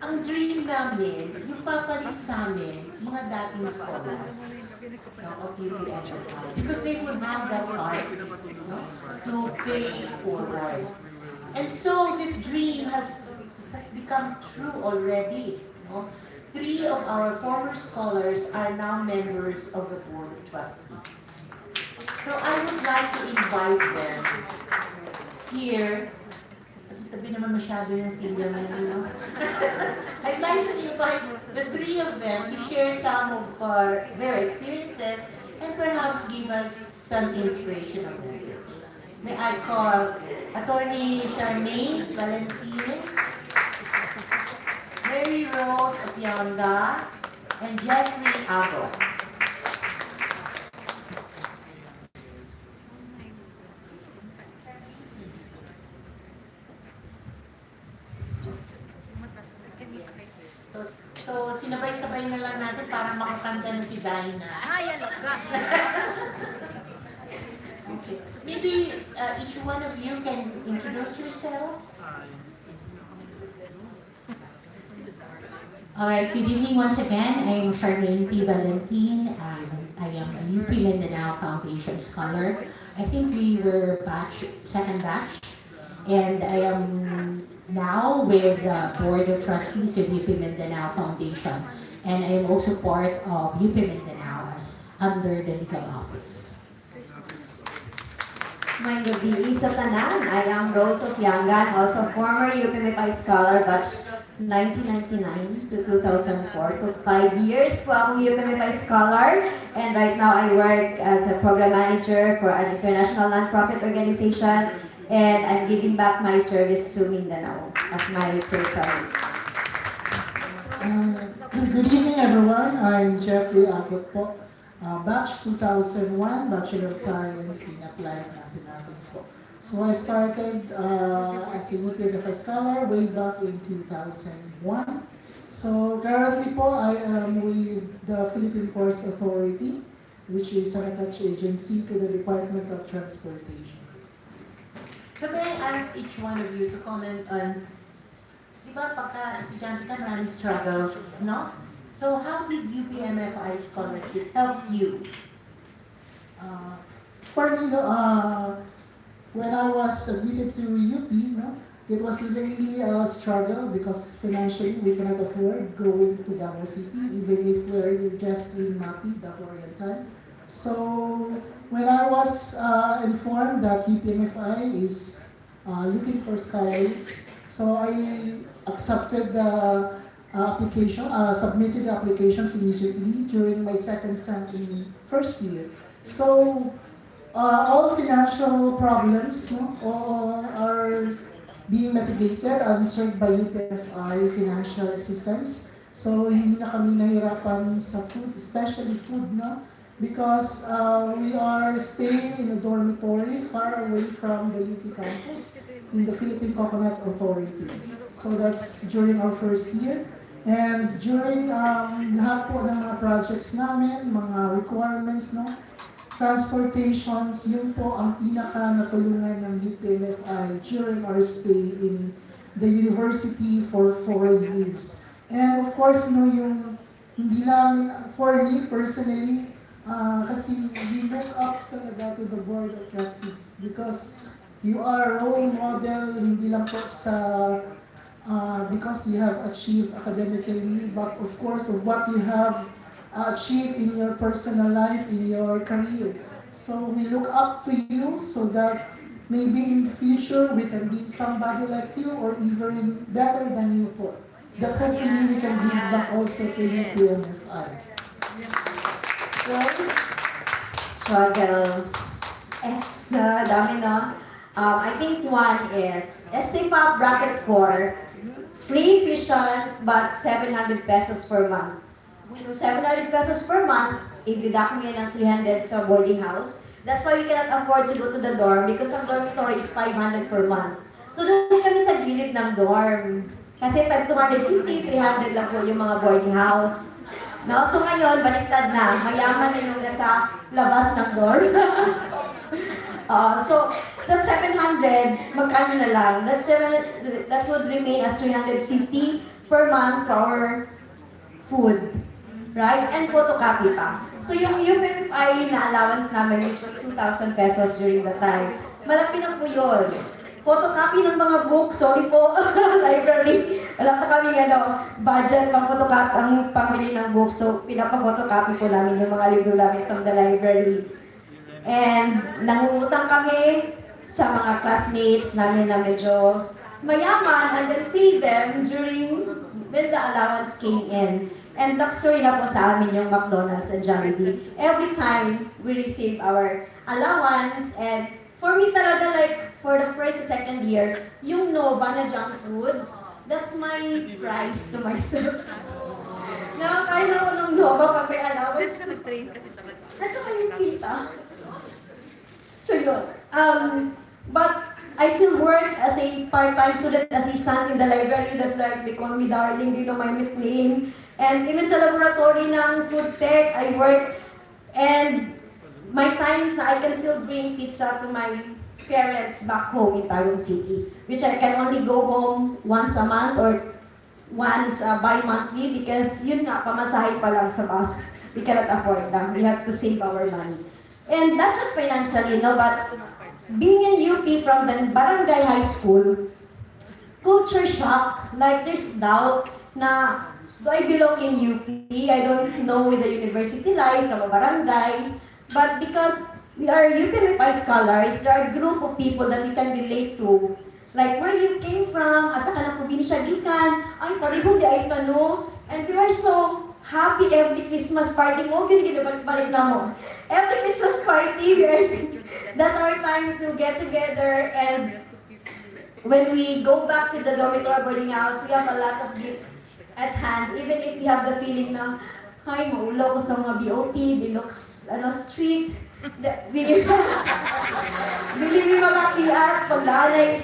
Ang dream namin, yung papalit sa amin, mga dating scholars of UPMFI, because they would have that heart to pay forward. And so this dream has become true already. No? 3 of our former scholars are now members of the Board of Trustees. So I would like to invite them here. Tabi naman masyado yung sila na yun, no? I'd like to invite the 3 of them to share some of their experiences and perhaps give us some inspirational message. May I call Attorney Charmaine Valentin, Mary Rose Opianga, and Jeffrey Abo. So sinabay-sabay na lang natin para makakanta na si Dinah. Yan lang. Okay. Maybe each one of you can introduce yourself. Alright, good evening once again. I am Charmaine P. Valentin. I am a UP Mindanao Foundation Scholar. I think we were second batch. And I am now with the Board of Trustees of UP Mindanao Foundation. And I am also part of UP Mindanao as under the legal office. May gabi sa tanan. I am Rose Opianga. I'm also former UPMFI Scholar, batch 1999 to 2004. So 5 years po akong UPMFI Scholar. And right now I work as a program manager for an international nonprofit organization. And I'm giving back my service to Mindanao as my territory. Good evening, everyone. I'm Jeffrey Agot po. Batch 2001, Bachelor of Science in Applied Mathematics po. So I started as a UPMFI Scholar way back in 2001. So currently po, I am with the Philippine Ports Authority, which is an attached agency to the Department of Transportation. So may I ask each one of you to comment on, di ba pagka estudyante ka, maraming struggles, no? So how did UPMFI scholarship help you? For me, when I was admitted to UP, it was really a struggle because financially we cannot afford going to Davao City, even if we're just in MAPI, Davao Oriental. So when I was informed that UPMFI is looking for scholars, so I accepted the application, submitted the applications immediately during my second sem in first year. So all financial problems are being mitigated, answered by UPMFI financial assistance. So hindi na kami nahirapan sa food, especially food, no? because we are staying in a dormitory far away from the UP campus in the Philippine Coconut Authority. So that's during our first year. And during lahat po ng mga projects namin, mga requirements, no, transportations, yun po ang pinaka natulungan ng UPNFI during our stay in the university for 4 years. And of course, no, yung hindi namin, for me personally, kasi we look up talaga to the Board of Trustees because you are a role model, hindi lang po sa because you have achieved academically, but of course of what you have achieved in your personal life, in your career. So we look up to you so that maybe in the future we can be somebody like you or even better than you po. That hopefully we can give back also to UPNFI. Well, struggles. Dami no? I think one is SCPAP bracket 4, free tuition but 700 pesos per month. So 700 pesos per month, i-deduct mo yan ng 300 sa boarding house. That's why we cannot afford to go to the dorm because ang dormitory is 500 per month. So doon kami sa gilid ng dorm. Kasi tag 250, 300 lang po yung mga boarding house. No? So ngayon, baliktad na. Mayaman na yung nasa labas ng dorm. So, that 700, magkano na lang? That would remain as 350 per month for our food. Right? And photocopy pa. So, yung UPFI na allowance namin, which was 2,000 pesos during the time, malaki na po yun. Photocopy ng mga books, sorry po, library. Wala pa kami budget pang photocopy, ang pamili ng books. So, pinapa-photocopy po namin yung mga libro namin from the library. And nangungutang kami sa mga classmates namin na medyo mayaman and then pay them during when the allowance came in. And luxury na po sa amin yung McDonald's and Jollibee. Every time we receive our allowance and for me talaga like for the first and second year, yung Nova na junk food, that's my prize to myself. Nakakain ako ng Nova pag may allowance. At saka yung pita. So yun. But I still work as a part-time student assistant in the library. That's like they call me darling, dito my nickname. And even sa laboratory ng food tech, I work. And my times na I can still bring pizza to my parents back home in Tagum City, which I can only go home once a month or once bi-monthly because yun nga, pamasahe pa lang sa bus. We cannot afford them. We have to save our money. And not just financially, no, but being in UP from the barangay high school, culture shock, like there's doubt na, do I belong in UP? I don't know with the university life from a barangay, but because we are UPMFI scholars, there are a group of people that we can relate to. Like where you came from, asa ka ng probinsya gikan, ay parehong di ay tanong, and we are so happy every Christmas party mo, balik na mo. Every Christmas party, that's our time to get together, and when we go back to the dormitory boarding house, we have a lot of gifts at hand, even if we have the feeling na, ay, maulo ko sa mga BOT, deluxe, street, believe me makakiat, paglalay,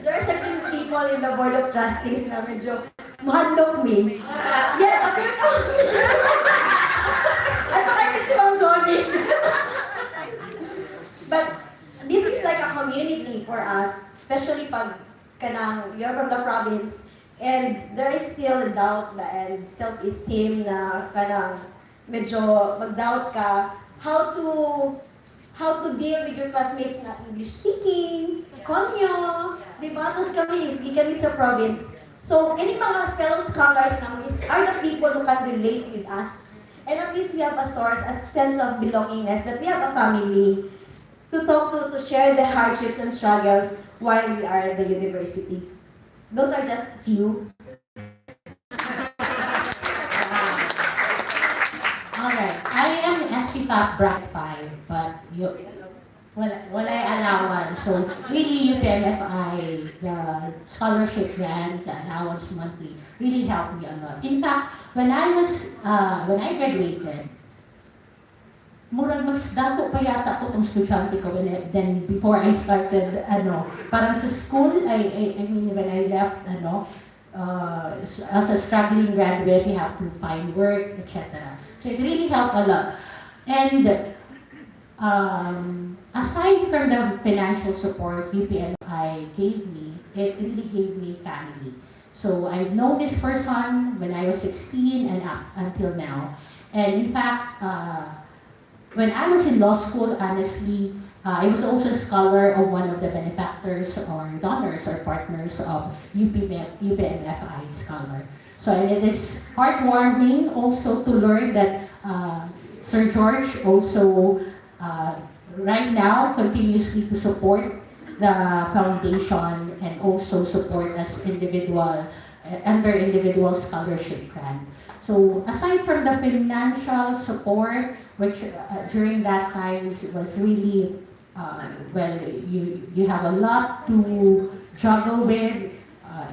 there are certain people in the Board of Trustees na medyo mahadlok me. Yes, appear ko. At saka kasi Ma'am Zoni. But this is like a community for us, especially pag you're from the province, and there is still doubt and self-esteem na medyo mag-doubt ka how to deal with your classmates na English speaking, konyo, diba? Tapos hindi kami sa province. So, any mga fellow scholars naman are the people who can relate with us. And at least we have a sense of belongingness, that we have a family to talk to share the hardships and struggles while we are at the university. Those are just few. Alright, I am SPPAC bracket 5, but wala allowance. So really UPMFI, the scholarship grant, the allowance monthly, really helped me a lot. In fact, when I graduated, murag mas dato pa yata ko tong estudyante ko then before I started, parang sa school, I mean, when I left, as a struggling graduate, you have to find work, etc. So it really helped a lot. And aside from the financial support UPMI gave me, it really gave me family. So I've known this person when I was 16 and up until now. And in fact, when I was in law school, honestly, I was also a scholar of one of the benefactors or donors or partners of UPMFI Scholar. So it is heartwarming also to learn that Sir George also right now continuously to support the foundation and also support us under individual scholarship grant. So aside from the financial support, which during that time was really, well, you have a lot to juggle with.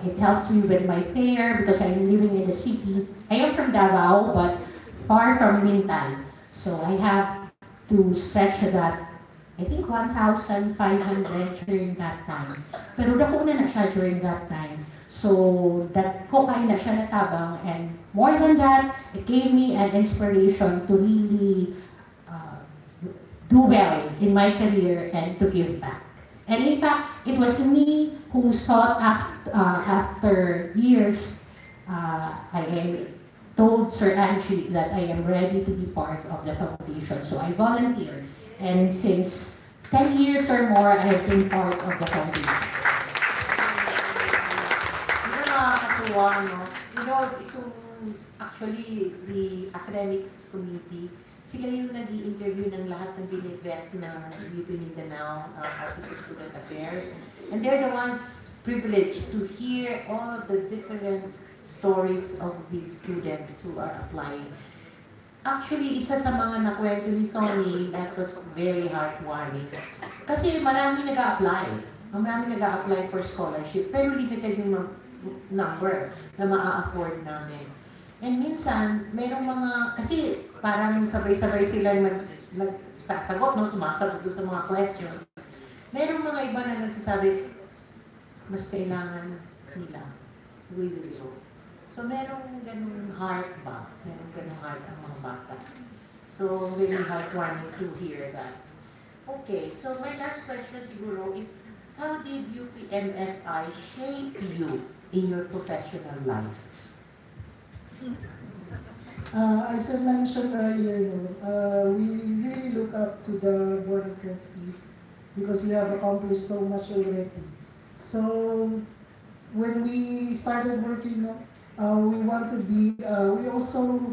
It helps me with my fare because I'm living in the city. I am from Davao, but far from Mintan. So I have to stretch that, I think 1,500 during that time. Pero dako na siya during that time. So that ko kayo na siya natabang, and more than that, it gave me an inspiration to really do well in my career and to give back. And in fact, it was me who sought after years, I told Sir Angie that I am ready to be part of the foundation. So I volunteered. And since 10 years or more, I have been part of the foundation. Nakakatuwa, no? Itong, actually, the academics committee, sila yung nag-i-interview ng lahat ng binivet na UP Mindanao, Office of Student Affairs. And they're the ones privileged to hear all the different stories of these students who are applying. Actually, isa sa mga nakwento ni Sonny, that was very heartwarming. Kasi marami nag-a-apply. Marami nag-a-apply for scholarship, pero limited yung number na maa-afford namin. And minsan, merong mga, kasi parang sabay-sabay sila nagsasagot, no? Sumasagot sa mga questions. Merong mga iba na nagsasabi, mas kailangan nila. We will go. So, merong ganung heart ba? Merong ganung heart ang mga bata. So, very heartwarming to hear that. Okay, so my last question siguro is, how did UPMFI shape you in your professional life? As I mentioned earlier, we really look up to the Board of Trustees because we have accomplished so much already. So when we started working, we want to be, we also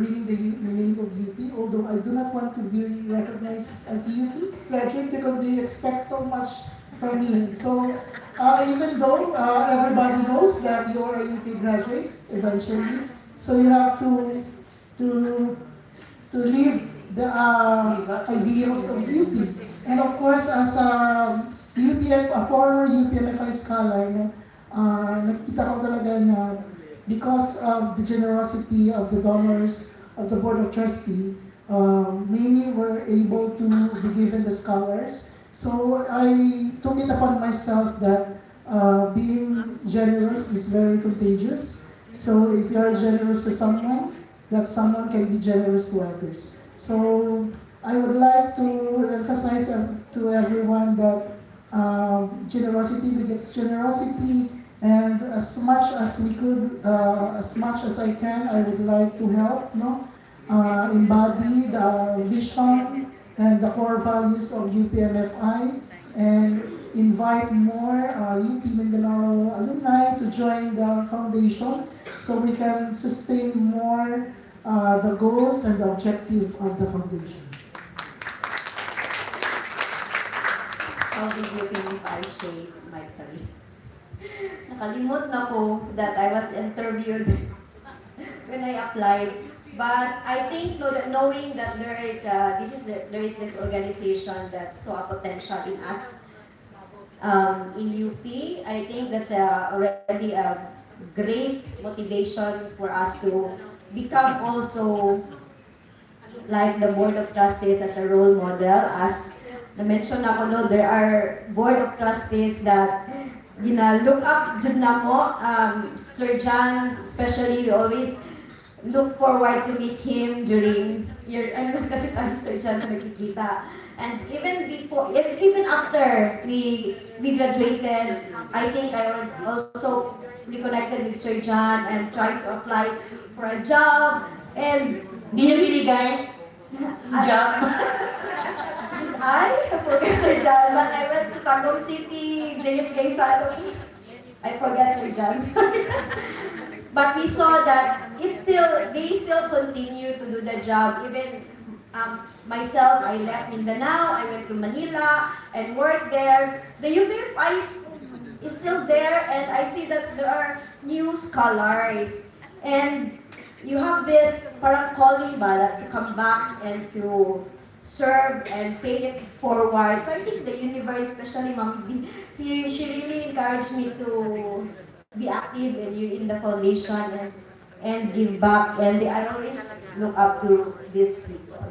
bringing the name of UP, although I do not want to be recognized as UP graduate because they expect so much from me. So even though everybody knows that you are a UP graduate eventually, so you have to live the ideals of UP. And of course, as a former UPMFI scholar, nakita ko talaga na because of the generosity of the donors of the Board of Trustees, many were able to be given the scholars. So I took it upon myself that being generous is very contagious. So if you are generous to someone, that someone can be generous to others. So I would like to emphasize to everyone that generosity begets generosity, and as much as we could, as much as I can, I would like to help, embody the vision and the core values of UPMFI, and invite more UP Mindanao alumni to join the foundation so we can sustain more the goals and the objective of the foundation. How did UPMFI shape my career? Nakalimot na ko that I was interviewed when I applied. But I think knowing that there is this organization that saw a potential in us in UP, I think that's already a great motivation for us to become also like the Board of Trustees as a role model. As na-mention ako, no, there are Board of Trustees that look up dun na mo. Sir John, especially, we always look forward to meet him during your, kasi tayo Sir John na nakikita. And even before, even after we graduated, I think I also reconnected with Sir John and tried to apply for a job. And Di niyo binigay? Job? I forget Sir John, but I went to Tagum City, JS Gaisano. I forget Sir John. But we saw that they still continue to do the job. Even myself, I left Mindanao, I went to Manila and worked there. The UPFI is still there, and I see that there are new scholars. And you have this parang calling ba that to come back and to serve and pay it forward. So I think the universe, especially Mami B, she really encouraged me to be active in the foundation and give back. And I always look up to these people.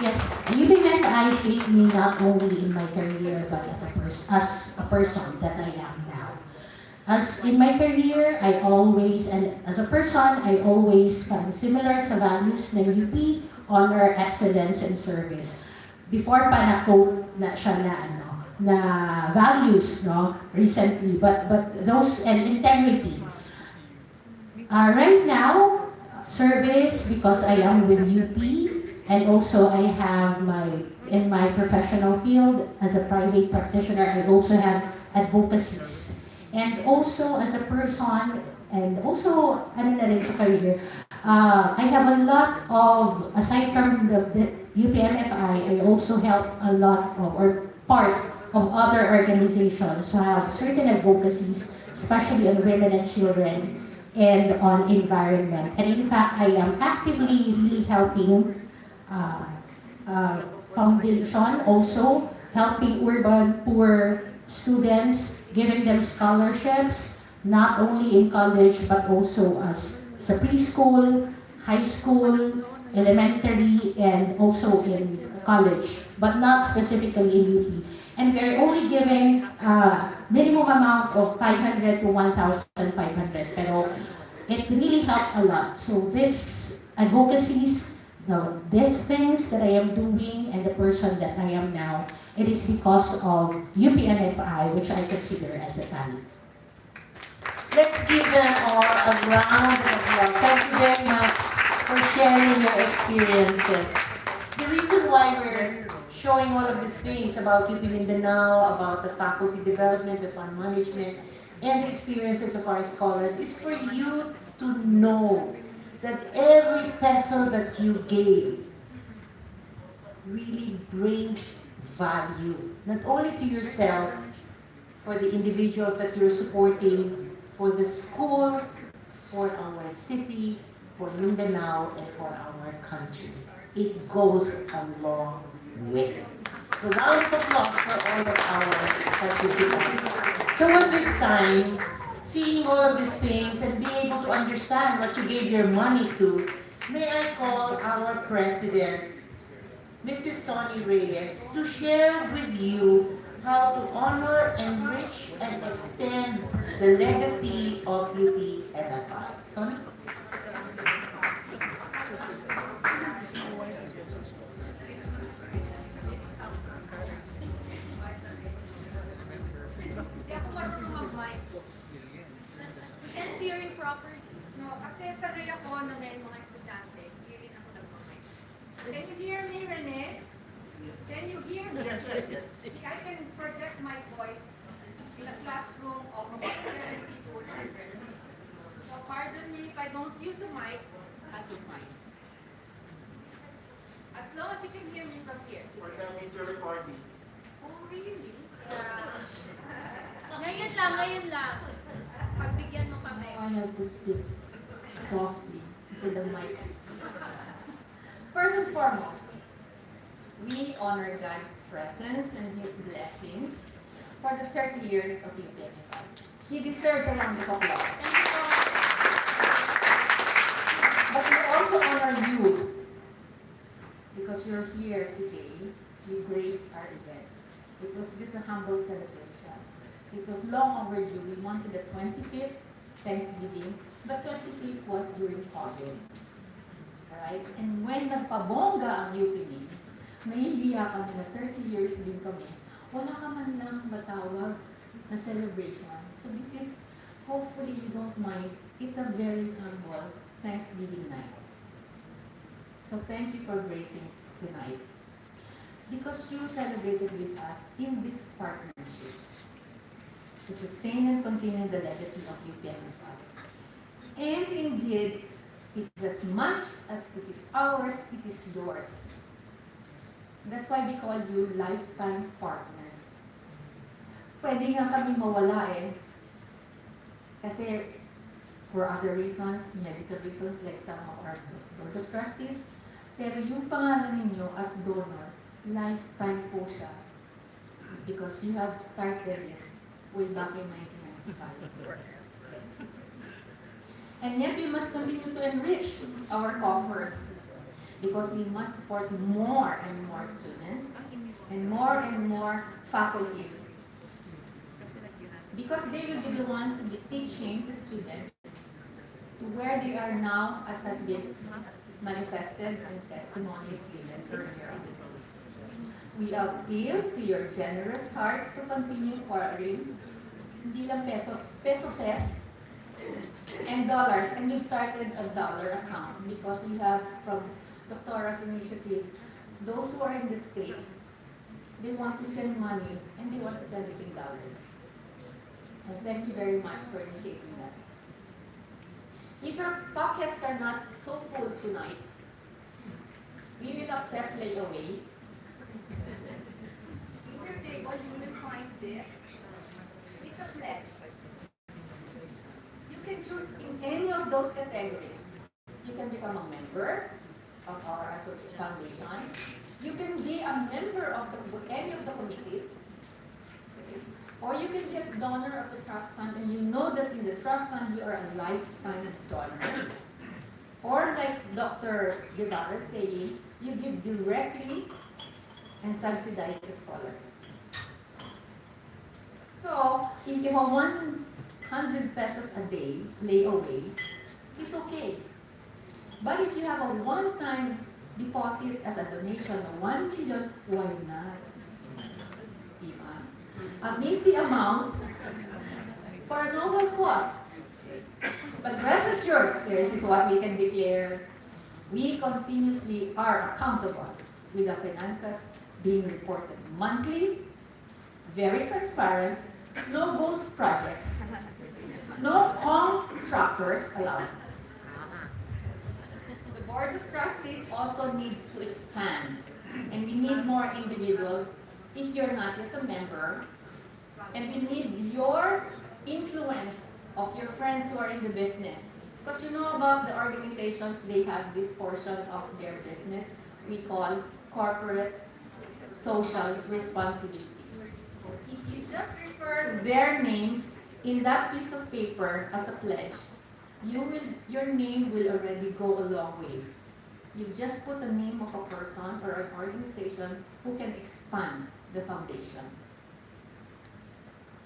Yes, UPMFI shaped me not only in my career but as a person that I am now. As in my career, I always, and as a person, I always similar sa values ng UP, honor, excellence, and service. Before pa na-quote na siya na values, no, recently, but those, and integrity. Right now, service, because I am with UP, and also I have in my professional field as a private practitioner, I also have advocacies. And also as a person, and also na rin sa career, I have a lot of, aside from the UPMFI, I also help a lot of, or part of other organizations who have certain advocacies, especially on women and children, and on environment. And in fact, I am actively really helping foundation, also helping urban poor students, giving them scholarships, not only in college, but also as sa preschool, high school, elementary, and also in college, but not specifically in UP. And we are only giving minimum amount of 500 to 1,500, pero it really helped a lot. So this advocacies, these things that I am doing and the person that I am now, it is because of UPNFI, which I consider as a family. Let's give them all a round of applause. Thank you very much for sharing your experiences. The reason why we're showing all of these things about UP Mindanao, about the faculty development, the fund management, and the experiences of our scholars is for you to know that every peso that you gave really brings value, not only to yourself, for the individuals that you're supporting, for the school, for our city, for Mindanao, and for our country. It goes a long way. So round of applause for all of our participants. So at this time, seeing all of these things and being able to understand what you gave your money to, may I call our president, Mrs. Tony Reyes, to share with you how to honor, enrich, and extend the legacy of UPNFI. Sonny? Can hearing proper? No, kasi sanay ako na may mga estudyante. Hindi rin ako nagmamay. Can you hear me, Rene? Can you hear me? Yes, yes, yes. See, I can project my voice in a classroom of about 70 to 100. So pardon me if I don't use a mic, that's fine. As long as you can hear me from here. For the video recording. Oh, really? Yeah. Ngayon lang. Pagbigyan mo kami. I have to speak softly to the mic. First and foremost, we honor God's presence and His blessings for the 30 years of UPNFI. He deserves a round of applause. But we also also honor you because you're here today. You graced our event. It was just a humble celebration. It was long overdue. We wanted the 25th Thanksgiving, but 25th was during COVID. Right? And when nagpabongga ang UPD, nahihiya kami na 30 years din kami, wala ka man lang matawag na celebration. So this is, hopefully you don't mind, it's a very humble Thanksgiving night. So thank you for gracing tonight. Because you celebrated with us in this partnership to sustain and continue the legacy of UPMFI. And indeed, it is as much as it is ours, it is yours. That's why we call you lifetime partners. Pwede nga kami mawala kasi for other reasons, medical reasons like some of our board of trustees, pero yung pangalan ninyo as donor, lifetime po siya because you have started it way back in 1995. And yet we must continue to enrich our coffers because we must support more and more students and more faculties because they will be the one to be teaching the students to where they are now, as has been manifested in testimonies given earlier. We appeal to your generous hearts to continue pouring, hindi lang pesos, pesos and dollars. And we've started a dollar account because we have from Doctora's initiative, those who are in the States, they want to send money and they want to send it in dollars. And thank you very much for initiating that. If your pockets are not so full tonight, we will accept layaway. In your table, you will find this. It's a pledge. You can choose in any of those categories. You can become a member of our associate foundation. You can be a member of any of the committees. Okay? Or you can get donor of the trust fund and you know that in the trust fund you are a lifetime donor. Or like Dr. Guevara is saying, you give directly and subsidize the scholar. So, if you have 100 pesos a day layaway, it's okay. But if you have a one-time deposit as a donation of 1 million, why not? Diba? A missy amount for a noble cause. But rest assured, this is what we can declare. We continuously are accountable with the finances being reported monthly, very transparent, no ghost projects, no contractors allowed. The Board of Trustees also needs to expand, and we need more individuals if you're not yet a member, and we need your influence of your friends who are in the business. Because you know about the organizations, they have this portion of their business we call corporate social responsibility. If you just refer their names in that piece of paper as a pledge, your name will already go a long way. You just put the name of a person or an organization who can expand the foundation.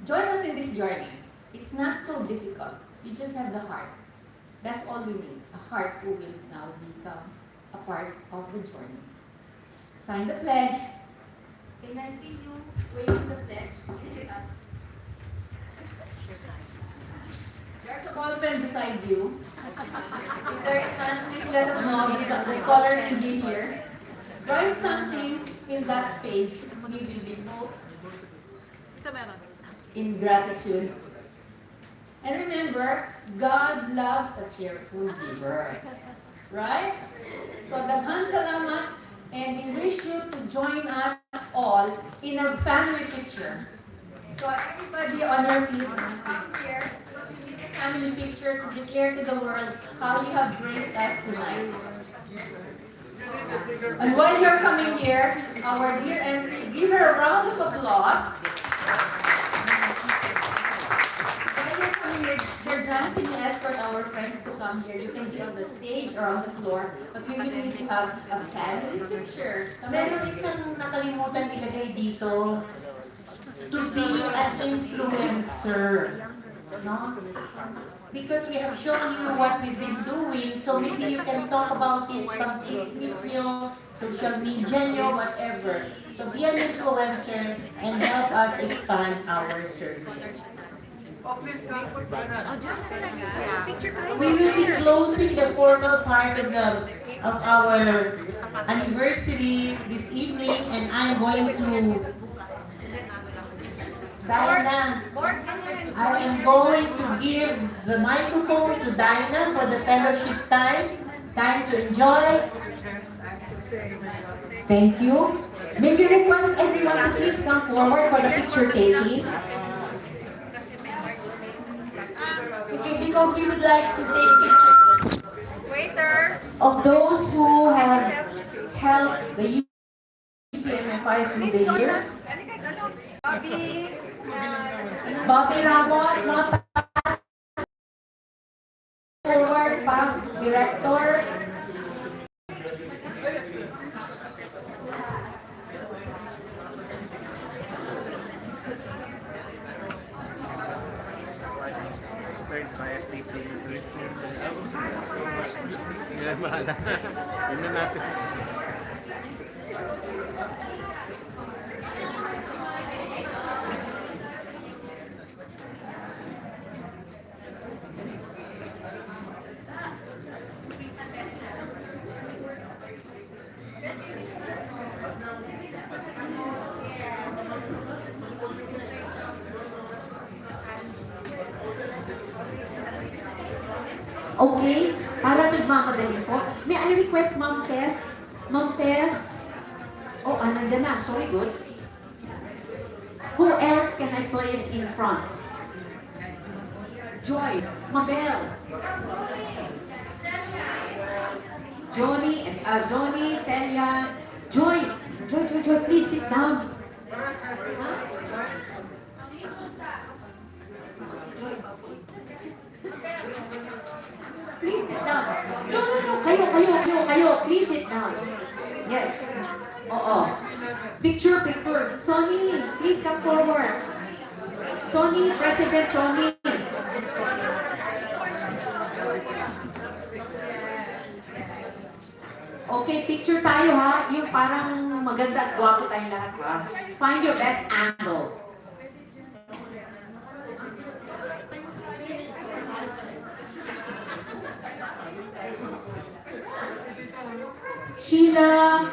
Join us in this journey. It's not so difficult. You just have the heart. That's all we need. A heart who will now become a part of the journey. Sign the pledge. Can I see you waving the pledge? There's a ball pen beside you. If there is none, please let us know. The scholars will be here. Write something in that page. We will be most in gratitude. And remember, God loves a cheerful giver. Right? So, daghang salamat, and we wish you to join us all in a family picture. So, everybody on your feet, come here. Family picture to declare to the world how you have graced us tonight. And while you're coming here, our dear MC, give her a round of applause. While you're coming here, Jan, can you escort our friends to come here? You can be on the stage or on the floor, but we really need to have a family picture. Meron isang nakalimutan ilagay dito, to be an influencer. No? Because we have shown you what we've been doing, so maybe you can talk about it, pag-business nyo, social media nyo, whatever. So be an influencer and help us expand our service. We will be closing the formal part of our anniversary this evening, and I'm going to Diana. I am going to give the microphone to Diana for the fellowship time. Time to enjoy. Thank you. May we request everyone to please come forward for the picture taking. Okay, because we would like to take pictures of those who have helped the UPMFI through the years. Bobby Ramos, not forward, past directors. Yan, bahala. Yun na natin. Okay, para nagmamadali po. May I request Ma'am Tess? Ma'am Tess? Oh, nandiyan na. Sorry, good. Who else can I place in front? Joy, Mabel, Johnny, Celia, Joy, please sit down. Please sit down. No. Kayo. Please sit down. Yes. Oo. Picture. Sonny, please come forward. Sonny, President Sonny. Okay, picture tayo ha. Yung parang maganda at gwapo tayong lahat ha. Find your best angle. Sheila,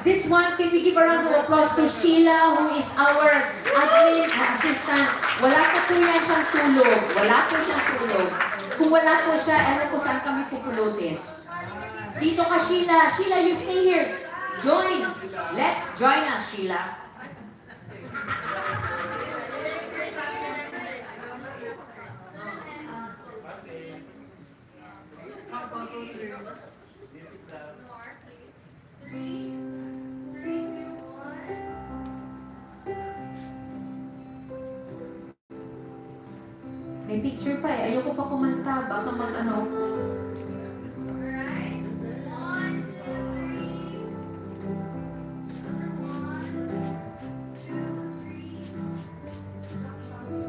this one, can we give a round of applause to Sheila, who is our admin assistant. Wala po yan siyang tulog. Kung wala po siya, ano po saan kami pupulutin. Dito ka, Sheila. Sheila, you stay here. Join. Let's join us, Sheila. May picture pa eh. Ayoko pa kumanta. Baka mag-ano.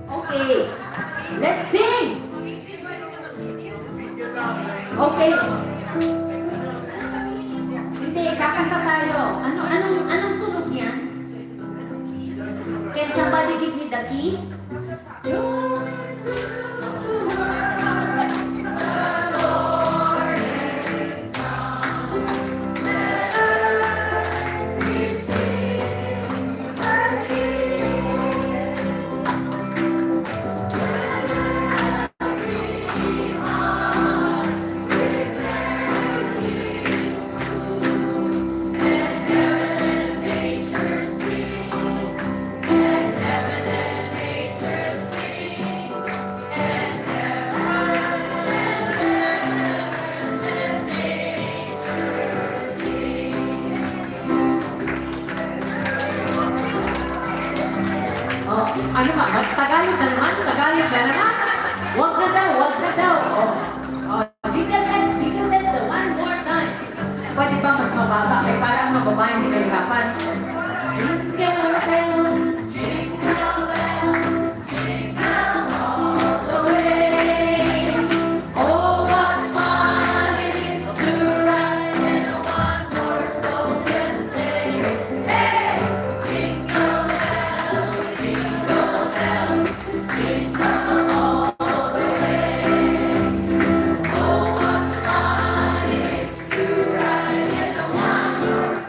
Okay. Let's sing! Okay. Hindi, kakanta tayo. Anong tunog yan? Can somebody give me the key? Ano ba? Tagalog na naman? Wag na daw, wag na daw. Jingle bells, the one more time. Pwede ba mas mababa? Kaya para ang mababa hindi mahirapan. Jingle bells, jingle bells, jingle all the way. Oh, what fun it is to ride in a one-horse open sleigh. Hey, jingle bells, jingle bells, jingle all the way. Oh, what fun it is to ride in a one-horse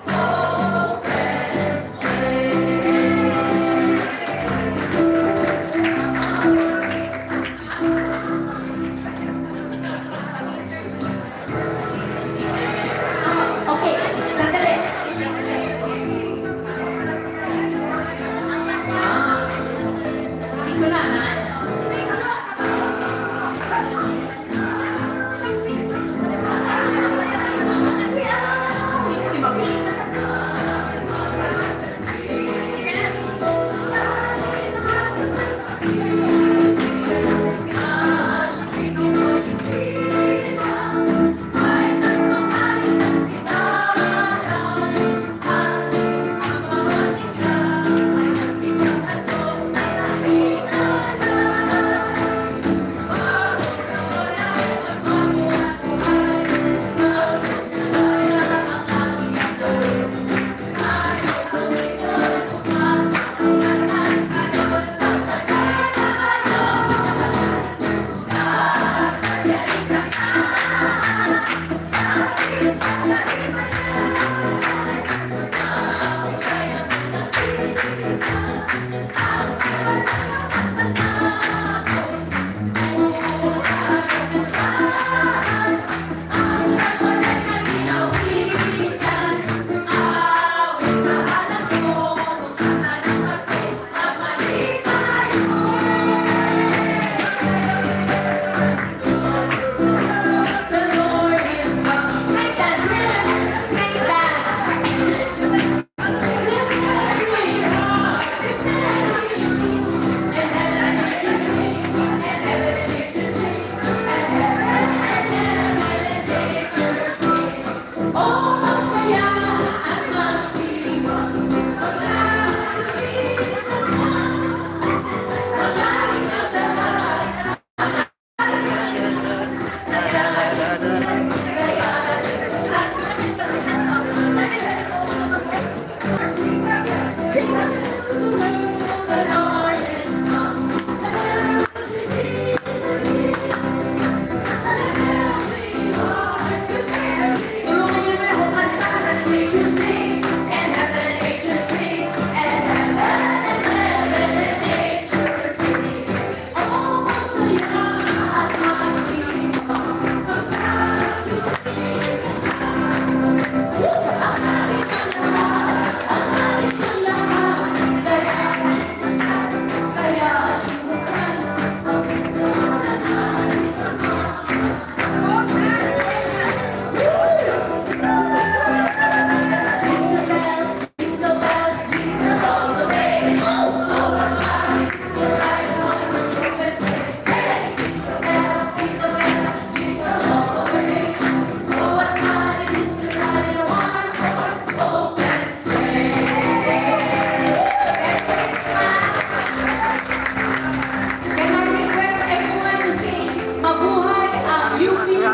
open sleigh. Okay, sandali. Hindi ko na.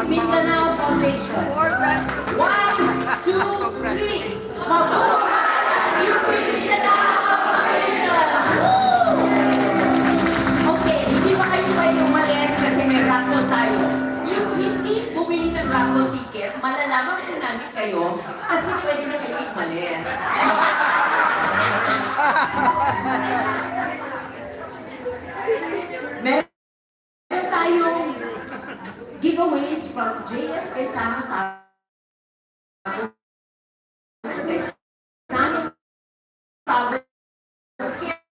Mindanao Foundation. 1, 2, 3. Mabuhay ang UP Mindanao Foundation! Okay, hindi ba kayo pwede umalis kasi may raffle tayo? Yung hindi bumili ng raffle ticket, malalaman po namin kayo kasi pwede na kayo umalis. Meron tayong giveaways from JS Kaysano Tower.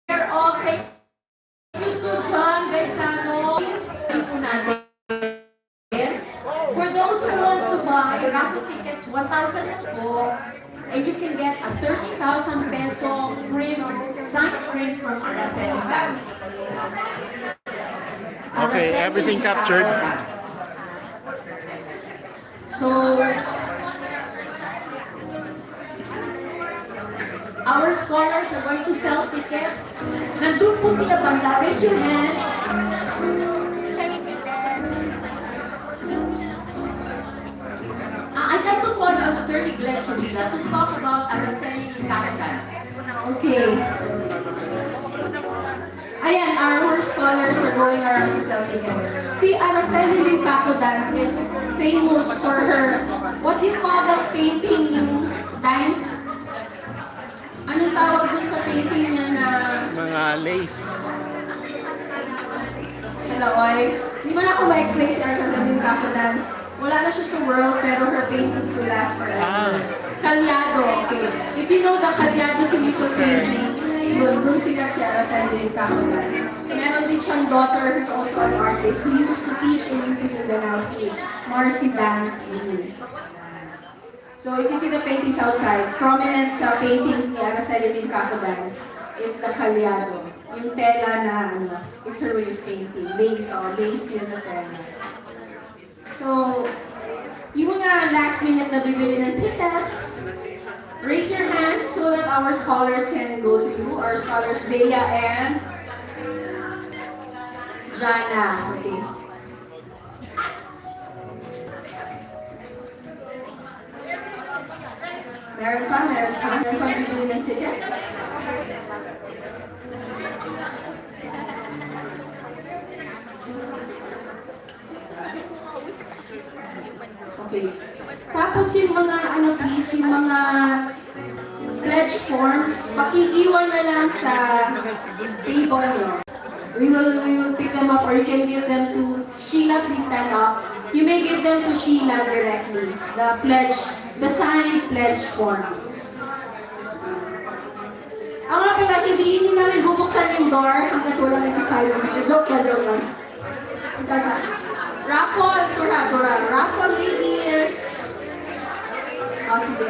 Care of, thank you to John Gaisano. Thank you natin. For those who want to buy raffle tickets, 1,000 lang po. And you can get a 30,000 peso print, signed print from our Philippines. Okay, everything captured. So, our scholars are going to sell tickets. Nandun po sila banda. Raise your hands. I'd like to call on Attorney Glenn Subila to talk about Araceli Capital. Okay. Ayan, our scholars are going around to sell tickets. Si Araceli Limcaco Dance is famous for her, what do you call that painting dance? Anong tawag dun sa painting niya na... Mga lace. Hello, oy. Di man ako ma-explain si Araceli Limcaco Dance. Wala na siya sa world, pero her paintings will last forever. Calyado, okay. If you know the Calyado series of paintings, yun, dun sikat si Araceli Limcaco Dance. Meron din siyang daughter who's also an artist who used to teach in UP Mindanao, si Marcy Dance. So if you see the paintings outside, prominent sa paintings ni Araceli Limcaco Dance is the Calyado. Yung tela na, it's her way of painting. Lace, lace yun na tela. So, yung mga last minute na bibili ng tickets, raise your hand so that our scholars can go to you. Our scholars, Bea and Jana. Okay. Meron pa bibili ng tickets. Okay. Tapos yung mga, please, yung mga pledge forms, pakiiwan na lang sa table nyo. We will pick them up, or you can give them to Sheila. Please stand up. You may give them to Sheila directly. The signed pledge forms. Ang nga pala, hindi namin bubuksan yung door hanggat walang nagsasabi. Joke lang. Raffle, tura. Raffle ladies. Sige.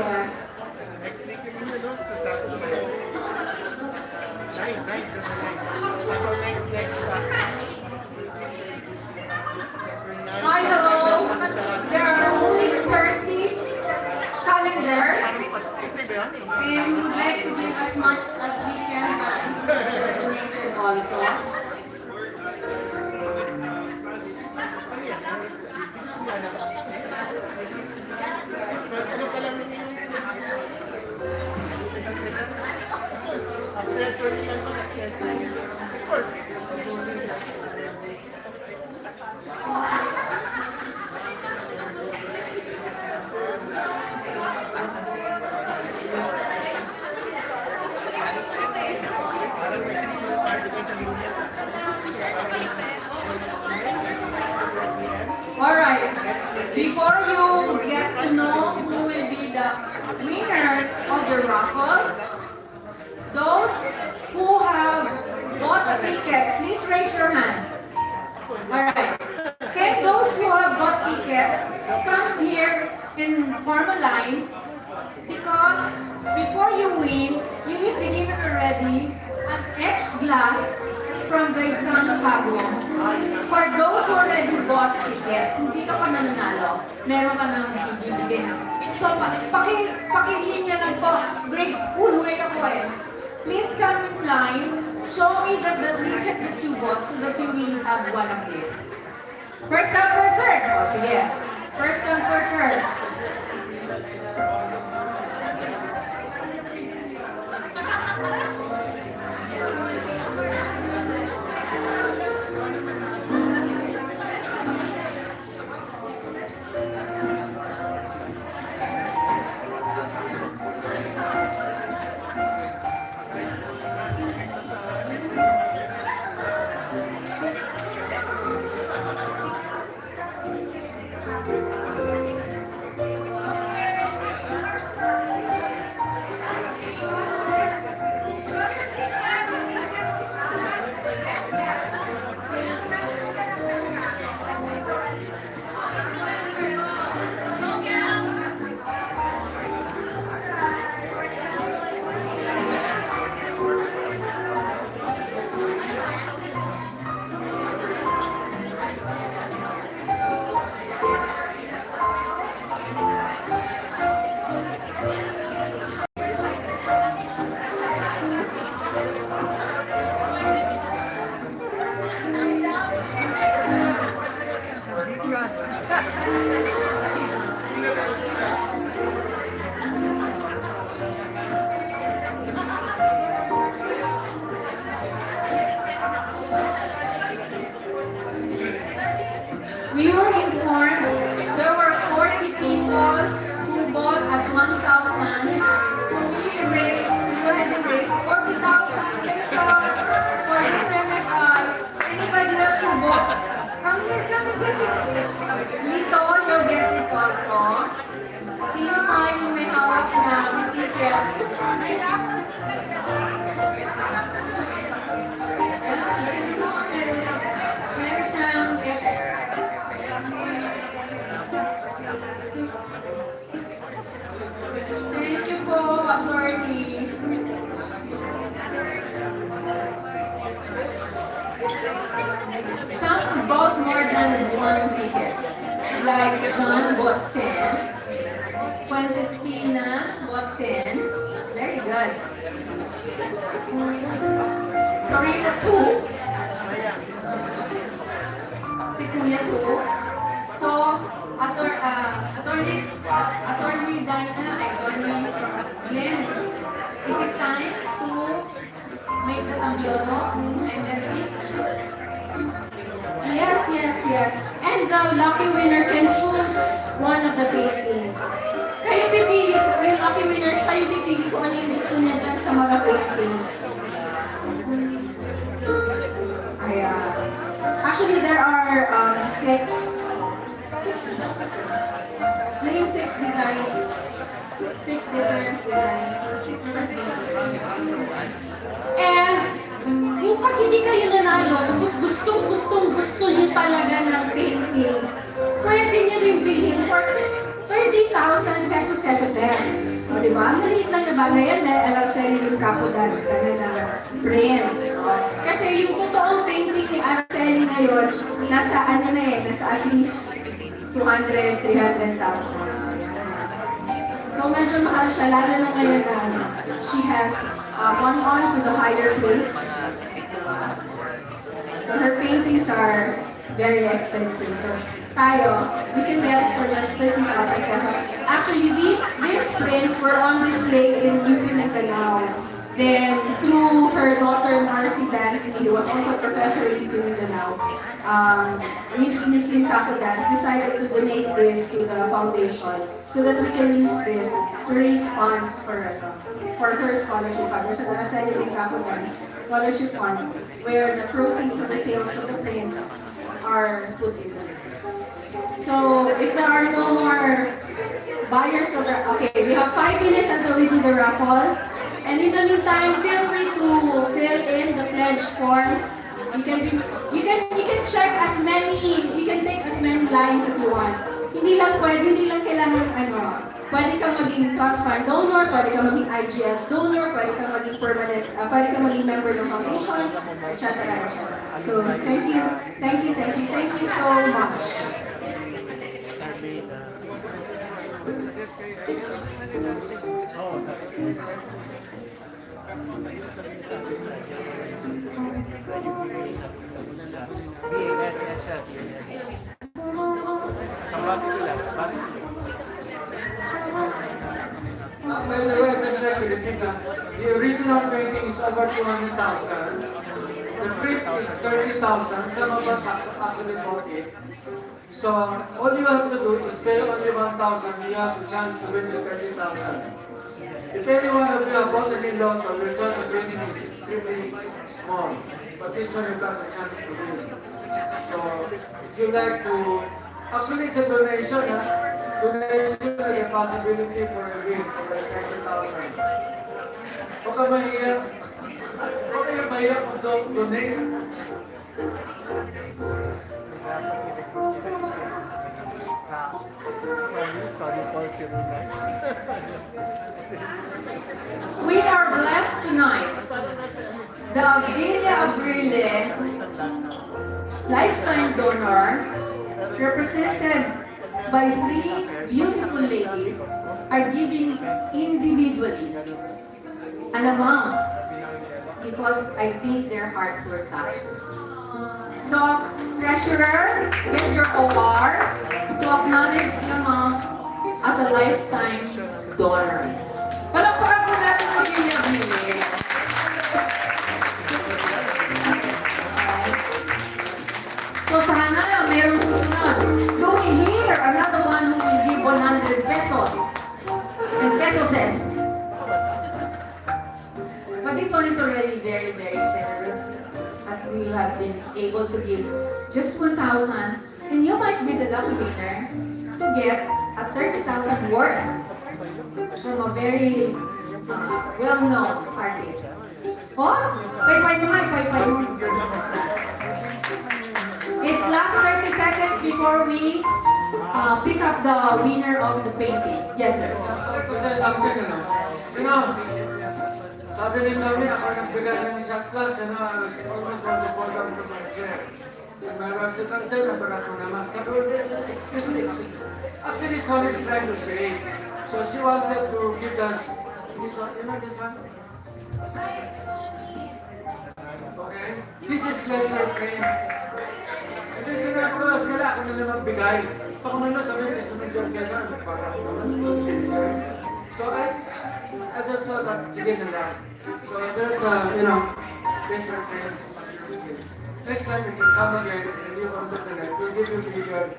Next week yung muna doon sa Saturday. 9. So next pa. Hi, hello. There are only 30 calendars. And we would like to give as much as we can, but this is donated also. Ano pa lang accessory lang ba? Of course. Alright, before you get to know who will be the winner of the raffle, those who have bought a ticket, please raise your hand. Alright, can those who have bought tickets come here and form a line? Because before you win, you will be given already an etched glass from Gaisano Tago. For those who already bought tickets, hindi ka pa nananalo, meron ka nang bibigyan. So, pakilinya lang po, grade school way ako eh. Please come in line, show me the ticket that you bought so that you will have one of these. First come, first serve. Sige. First come, first serve. We were informed there were 40 people who bought at 1,000. So we already raised 40,000 pesos for UMFI. Anybody else who bought? Come here, come and get this. Lito, you'll get it also. Sino tayo yung may hawak na ticket? Meron siyang thank you po, attorney. Some bought more than one ticket. Like John bought 10. Fuentestina bought 10. Very good. Sorita 2. Si Kuya 2. So, attorney Dina, attorney Glenn, is it time to make the tambioso and then pick? Yes. And the lucky winner can choose one of the paintings. Kayo pipili, yung lucky winner, siya yung pipili kung ano yung gusto niya dyan sa mga paintings. Ayan. Actually, there are six designs. 6 different designs. 6 different paintings. And yung pag hindi kayo nanalo, tapos gusto nyo talaga ng painting, pwede nyo rin bilhin for 30,000 pesos. O, diba? Maliit lang na bagay yan. May Araceli yung Capo Dance ka na print. Kasi yung totoong painting ni Araceli ngayon, nasa at least 200, 300,000. So medyo mahal siya, lalo na ngayon na she has gone on to the higher place. So her paintings are very expensive. So tayo, we can get it for just 30,000 pesos. Actually, these prints were on display in UP Mindanao. Then, through her daughter Marcy Dansley, who was also a professor in UP Mindanao, Miss Lim Capo Dance decided to donate this to the foundation so that we can use this to raise funds for her scholarship fund. There's an Araceli Lim Capo Dance scholarship fund where the proceeds of the sales of the prints are put in there. So, if there are no more buyers of the... Okay, we have 5 minutes until we do the raffle. And in the meantime, feel free to fill in the pledge forms. You can check as many, you can take as many lines as you want. Hindi lang kailangan pwede kang maging trust fund donor, pwede kang maging IGS donor, pwede kang maging permanent, pwede kang maging member ng foundation, etc. So, thank you so much. By the way, just like to repeat that, the original painting is over 200,000. The print is 30,000. Some of us actually bought it. So all you have to do is pay only 1,000. You have the chance to win the 30,000. If any one of you have bought any lotto, your chance of winning is extremely small. But this one you've got the chance to win. So if you like to, actually it's a donation. Donation is a possibility for a win for 30,000. Huwag ka mahirap mag-donate. We are blessed tonight. The Villa Abrile lifetime donor, represented by 3 beautiful ladies, are giving individually an amount because I think their hearts were touched. So, treasurer, get your OR to acknowledge the amount as a lifetime donor. Palakpakan po natin ang Villa Abrile. pesos. But this one is already very, very generous, as we have been able to give just 1,000, and you might be the lucky winner to get a 30,000 worth from a very well-known artist. Oh, pay mo. It's last 30 seconds before we pick up the winner of the painting. Yes, sir. Kasi something, sabi ni Sony, ako nagbigay ng shot class, I was almost going to fall down from my chair. And my wife said, Sir, nabarat mo naman. Sabi ko, excuse me. Actually, Sony is trying to say. So she wanted to give us, this one, this one? Okay? This is lesser frame. And then sinabi ko, sige na, ako na lang magbigay. Baka may sabi ko, sunod dyan kesa, baka ako naman binigay. So I just thought that, sige na lang. So there's lesser frame. Next time if you come again and you come to the net, we'll give you bigger.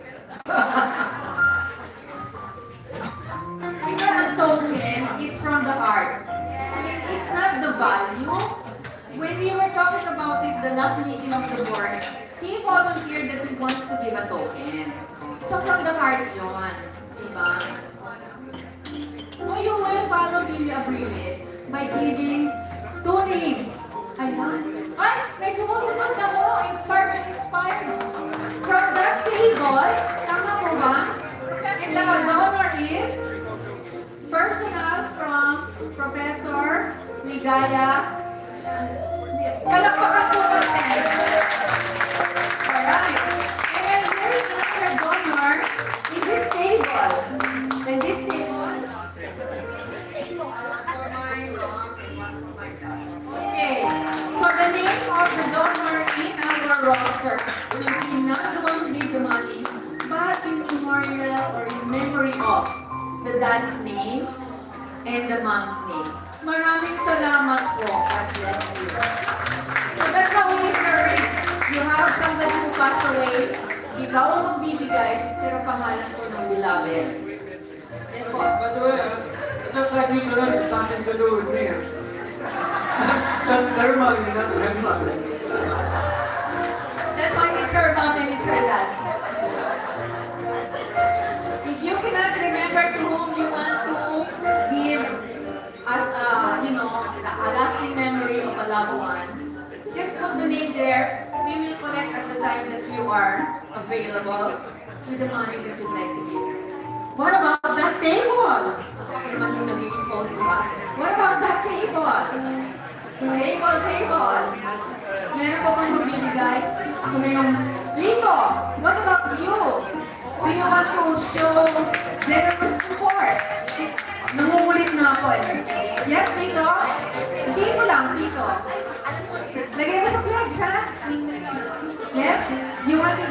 A token is from the heart. It's not the value. When we were talking about it the last meeting of the board, he volunteered that he wants to give a token. So from the heart yun, diba? You will follow the agreement by giving 2 names. Ayan. Ay, may sumusunod na mo. Inspired. From that table, tama mo ba? And the donor is personal from Professor Ligaya. Palakpakan po natin. Alright. And there is another donor in this table. And this table. Okay. So the name of the donor in our roster will be not the one who gave the money, but in memorial or in memory of the dad's name and the mom's name. Maraming salamat po. God bless you. So that's how we encourage. You have somebody who passed away, ikaw ang magbibigay, pero pangalan ko ng beloved. Yes, boss. By the way, just like you to know, it's nothing to do with me. That's their money, not my money. That's why it's her mom and it's her dad. If you cannot remember to whom you want to give as a lasting memory of a loved one, just put the name there. We will collect at the time that you are available with the money that you'd like to give. What about that table? Ako naman yung nagiging post, diba? What about that table? Table. Meron ko pang magbibigay. Ako na yung Lito. What about you? Do you want to show generous support? Nangungulit na ako eh. Yes, Lito? Piso lang, piso. Lagay mo sa pledge, ha? Yes? You want to...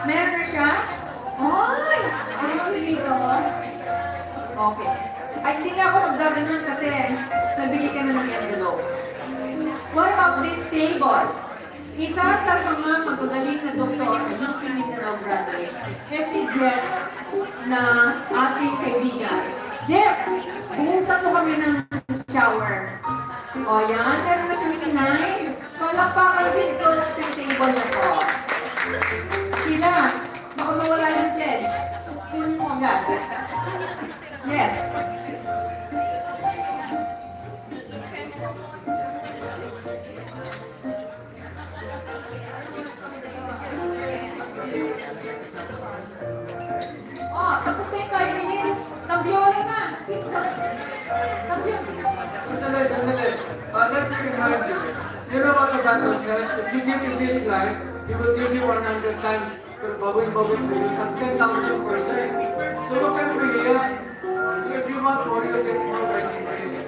Meron na siya? Ay! Ano Lito? Okay. Ay, hindi na ako magdaganon kasi nagbigay ka na ng envelope. What about this table? Isa sa mga magagaling na doktor na Philippines Mindanao graduate eh si Jeff na ating kaibigan. Jeff, buhusan mo kami ng shower. O yan, meron na siya sinay. Palakpakan din ko ng table na to. Sheila, baka mawala yung pledge. Kunin mo agad. Yes. Oh, tapos na yung 5 minutes. Tambiola na. Sandali. Let me remind you. You know what the Bible says? If you give me this life, He will give you 100 times. Bawin for you. That's 10,000%. So look at me here. If you want more, you'll get more by giving.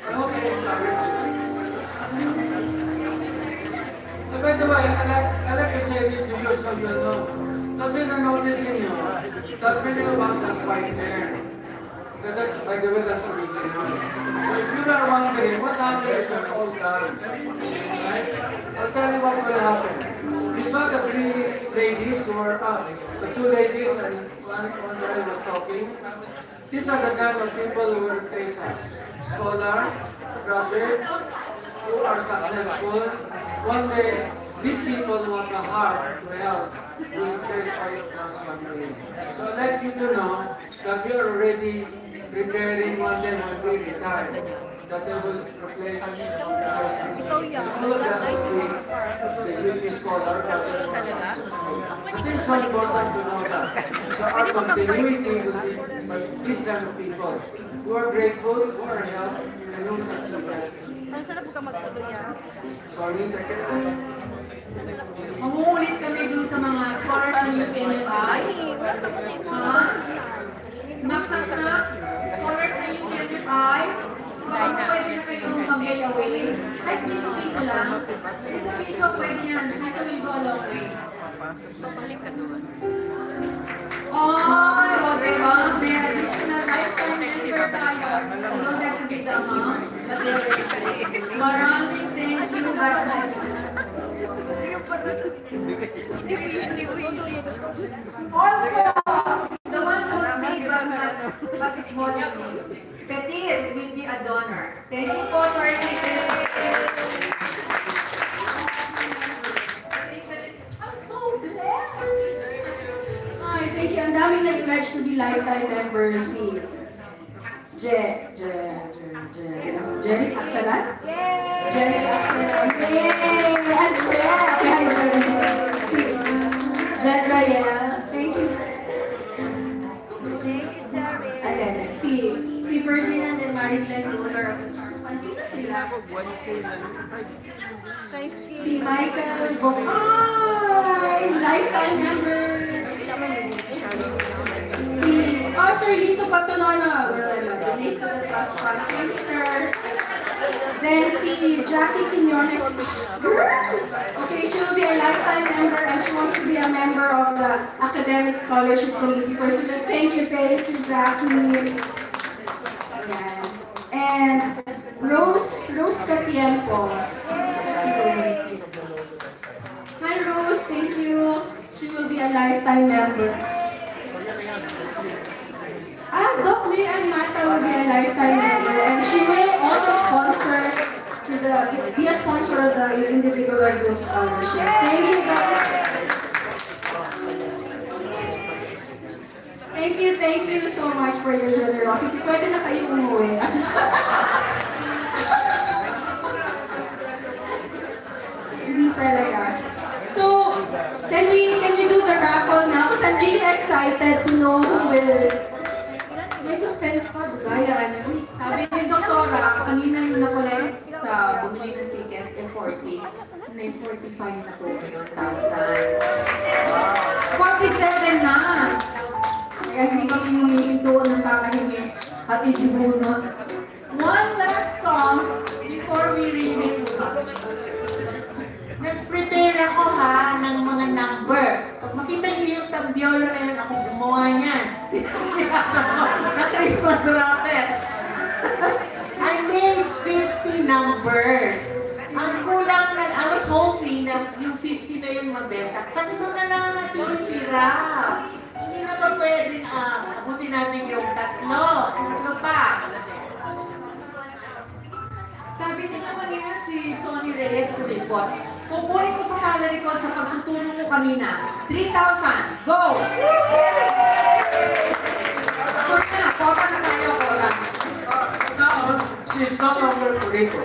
I hope I encourage you. And by the way, I like to say this to you so you'll know. Kasi na-notice niyo that many of us has white hair. But that's, by the way, that's original. So if you are wondering, what happened if you're all done? Right? I'll tell you what will happen. You saw the 3 ladies who were the 2 ladies and one girl was talking. These are the kind of people who will replace us. Scholar, graduate, who are successful. One day, these people who have the heart to help will replace all of us one day. So I'd like you to know that we are already preparing one day when we retire, that they will replace us. And all of them will be the UP scholar as well as successful. I think it's so important to know that. So our continuity will be these kind of people who are grateful, who are helped, and who succeeded. Sorry, take it. Mangungulit kami dun sa mga scholars ng UPMFI. Ha? Knock, knock, knock. Scholars ng UPMFI. Baka pwede na kayong mag-away. Kahit piso-piso lang. Piso-piso pwede yan. Piso will go a long way. Papalik ka doon. Ay, o diba? May additional lifetime member tayo. I don't have to give the amount. But maraming thank you. God bless you. Also, the one who's big but small, Petit will be a donor. Thank you po, Torty. I'm so blessed. Ay, thank you. Ang daming nag-pledge to be lifetime members. Si Jerry Aksalan? Jerry Aksalan. Yay! And Jerry. Si Jen Rayel. Thank you. Again, si Ferdinand and Marilyn, the owner of the trust fund. Sino sila? Si Michael Bokay, lifetime member. Si Sir Lito Patonona will donate to the trust fund. Thank you, sir. Then si Jackie Quinones, girl! Okay, she will be a lifetime member and she wants to be a member of the Academic Scholarship Committee for Students. Thank you, Jackie. Ayan. And Rose Catiempo. Si Rose. Hi, Rose. Thank you. She will be a lifetime member. Doc May and Mata will be a lifetime member, and she will also be a sponsor of the individual or group scholarship. Thank you, Doc. Thank you so much for your generosity. Pwede na kayo umuwi. Hindi talaga. So, can we do the raffle now? Because I'm really excited to know who will. May suspense pa, gaya ano. Sabi ni Doktora, kanina yung nakolek sa bumili ng tickets, 40. May 45 na po, 1,000. 47 na! Kaya hindi pa pinumili doon ng kakahingi at ijibunot. One last song before we read it. Nag-prepare ako ha ng mga number. Pag makita niyo yung tambiola na yun, ako gumawa niyan. Na Christmas wrapper. I made 50 numbers. Ang kulang na, I was hoping na yung 50 na yung mabenta. Tatlo na lang natin yung tira. Hindi na ba pwedeng abutin natin yung tatlo pa. Sabi niyo kanina si Sonny Reyes to report. Kukunin ko sa salary ko sa pagtutulong ko kanina. 3,000. Go! Tapos na, kota na tayo, kota. Now, she's no longer purito.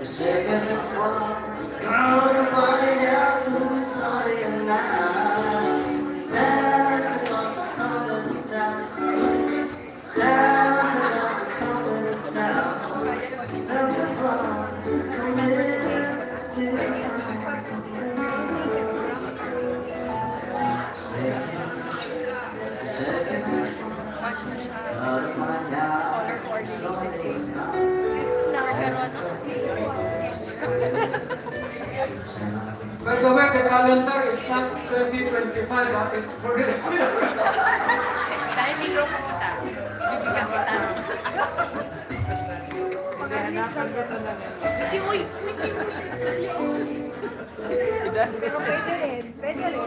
Just taking this once, gonna find out who's naughty and nice. Santa Claus is coming to town. Santa Claus is coming to town. Santa Claus is coming to town. Just taking this once, gonna find out who's naughty and nice. By the way, the calendar is not 2025, it's for this year. Dahil libro ko kita, bibigyan kita. Hindi, uy, pwede mo. Pero pwede rin, pwede rin.